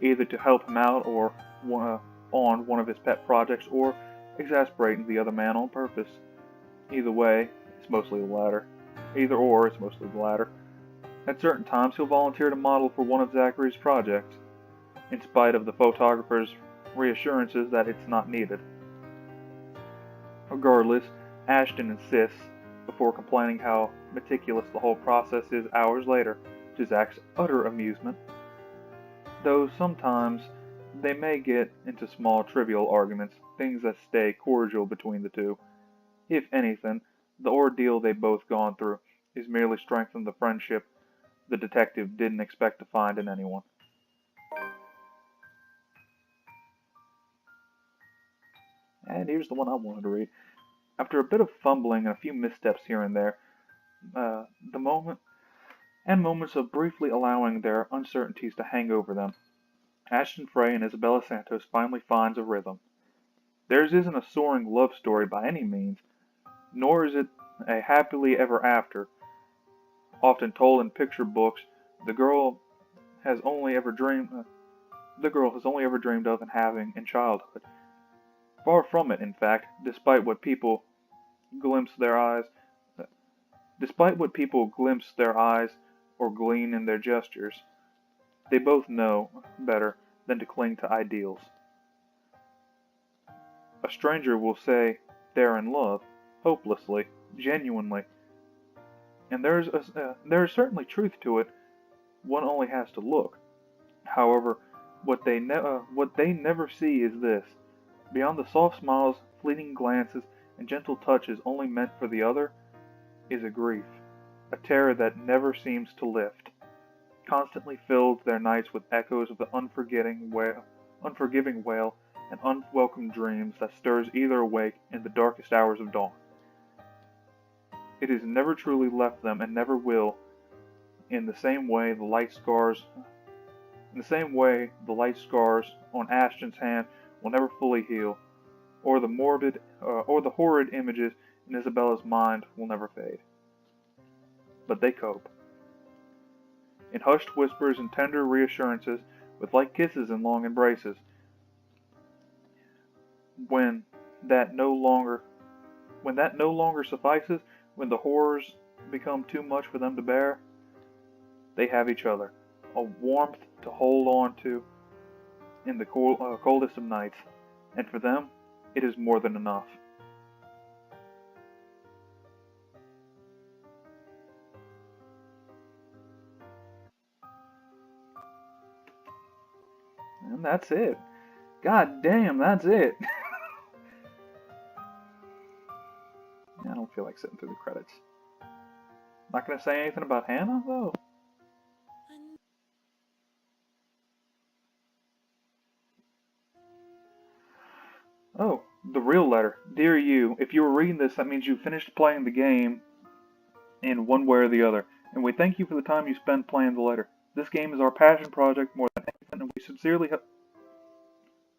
either to help him out or on one of his pet projects, or exasperating the other man on purpose. Either way, it's mostly the latter. At certain times, he'll volunteer to model for one of Zachary's projects, in spite of the photographer's reassurances that it's not needed. Regardless, Ashton insists, before complaining how meticulous the whole process is hours later, to Zach's utter amusement. Though sometimes they may get into small trivial arguments, things that stay cordial between the two. If anything, the ordeal they've both gone through is merely strengthened the friendship the detective didn't expect to find in anyone. And here's the one I wanted to read. After a bit of fumbling and a few missteps here and there, moments of briefly allowing their uncertainties to hang over them, Ashton Frey and Isabella Santos finally finds a rhythm. Theirs isn't a soaring love story by any means, nor is it a happily ever after, often told in picture books the girl has only ever dreamed of and having in childhood. Far from it, in fact, despite what people glimpse their eyes or glean in their gestures, they both know better than to cling to ideals. A stranger will say they're in love, hopelessly, genuinely, and there is certainly truth to it. One only has to look. However, what they never see is this: beyond the soft smiles, fleeting glances, and gentle touches only meant for the other, is a grief, a terror that never seems to lift, constantly fills their nights with echoes of the unforgiving wail and unwelcome dreams that stirs either awake in the darkest hours of dawn. It has never truly left them and never will, in the same way the light scars on Ashton's hand will never fully heal, or the horrid images in Isabella's mind will never fade. But they cope. In hushed whispers and tender reassurances, with light kisses and long embraces. When that no longer suffices, when the horrors become too much for them to bear, they have each other, a warmth to hold on to in the coldest of nights, and for them, it is more than enough. that's it. God damn, that's it. I don't feel like sitting through the credits. Not gonna say anything about Hannah, though. Oh, the real letter. Dear you, if you were reading this, that means you finished playing the game in one way or the other, and we thank you for the time you spent playing the letter. This game is our passion project more than anything, and we sincerely hope...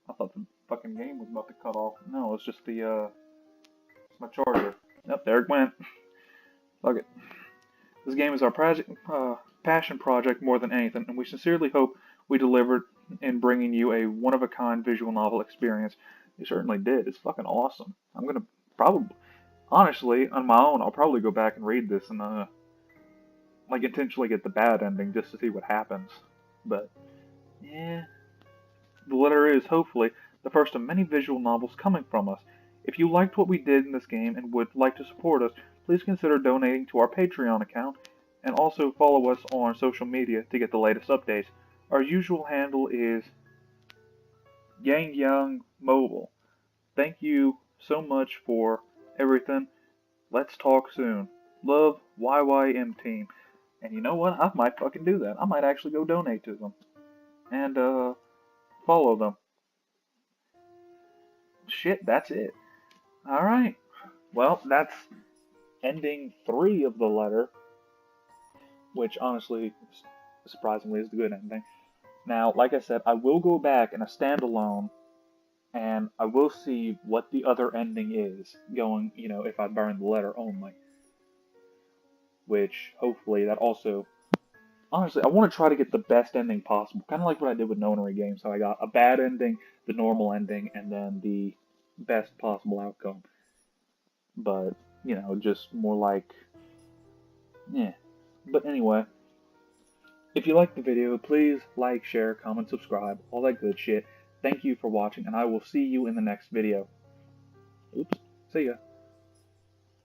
I thought the fucking game was about to cut off. No, it's just the, it's my charger. Yep, there it went. Fuck it. This game is our passion project more than anything, and we sincerely hope we delivered in bringing you a one-of-a-kind visual novel experience. You certainly did. It's fucking awesome. I'm gonna probably... Honestly, on my own, I'll probably go back and read this and, like, intentionally get the bad ending just to see what happens. But, yeah. The letter is, hopefully, the first of many visual novels coming from us. If you liked what we did in this game and would like to support us, please consider donating to our Patreon account, and also follow us on social media to get the latest updates. Our usual handle is Yang Yang Mobile. Thank you so much for everything. Let's talk soon. Love, YYM team. And you know what? I might fucking do that. I might actually go donate to them. And, follow them. Shit, that's it. Alright. Well, that's ending 3 of the letter. Which, honestly, surprisingly, is the good ending. Now, like I said, I will go back in a standalone, and I will see what the other ending is, going, you know, if I burn the letter only. Which, hopefully, that also... Honestly, I want to try to get the best ending possible. Kind of like what I did with Nonary Games, how I got a bad ending, the normal ending, and then the best possible outcome. But, you know, just more like... yeah. But anyway, if you liked the video, please like, share, comment, subscribe, all that good shit. Thank you for watching, and I will see you in the next video. Oops. See ya.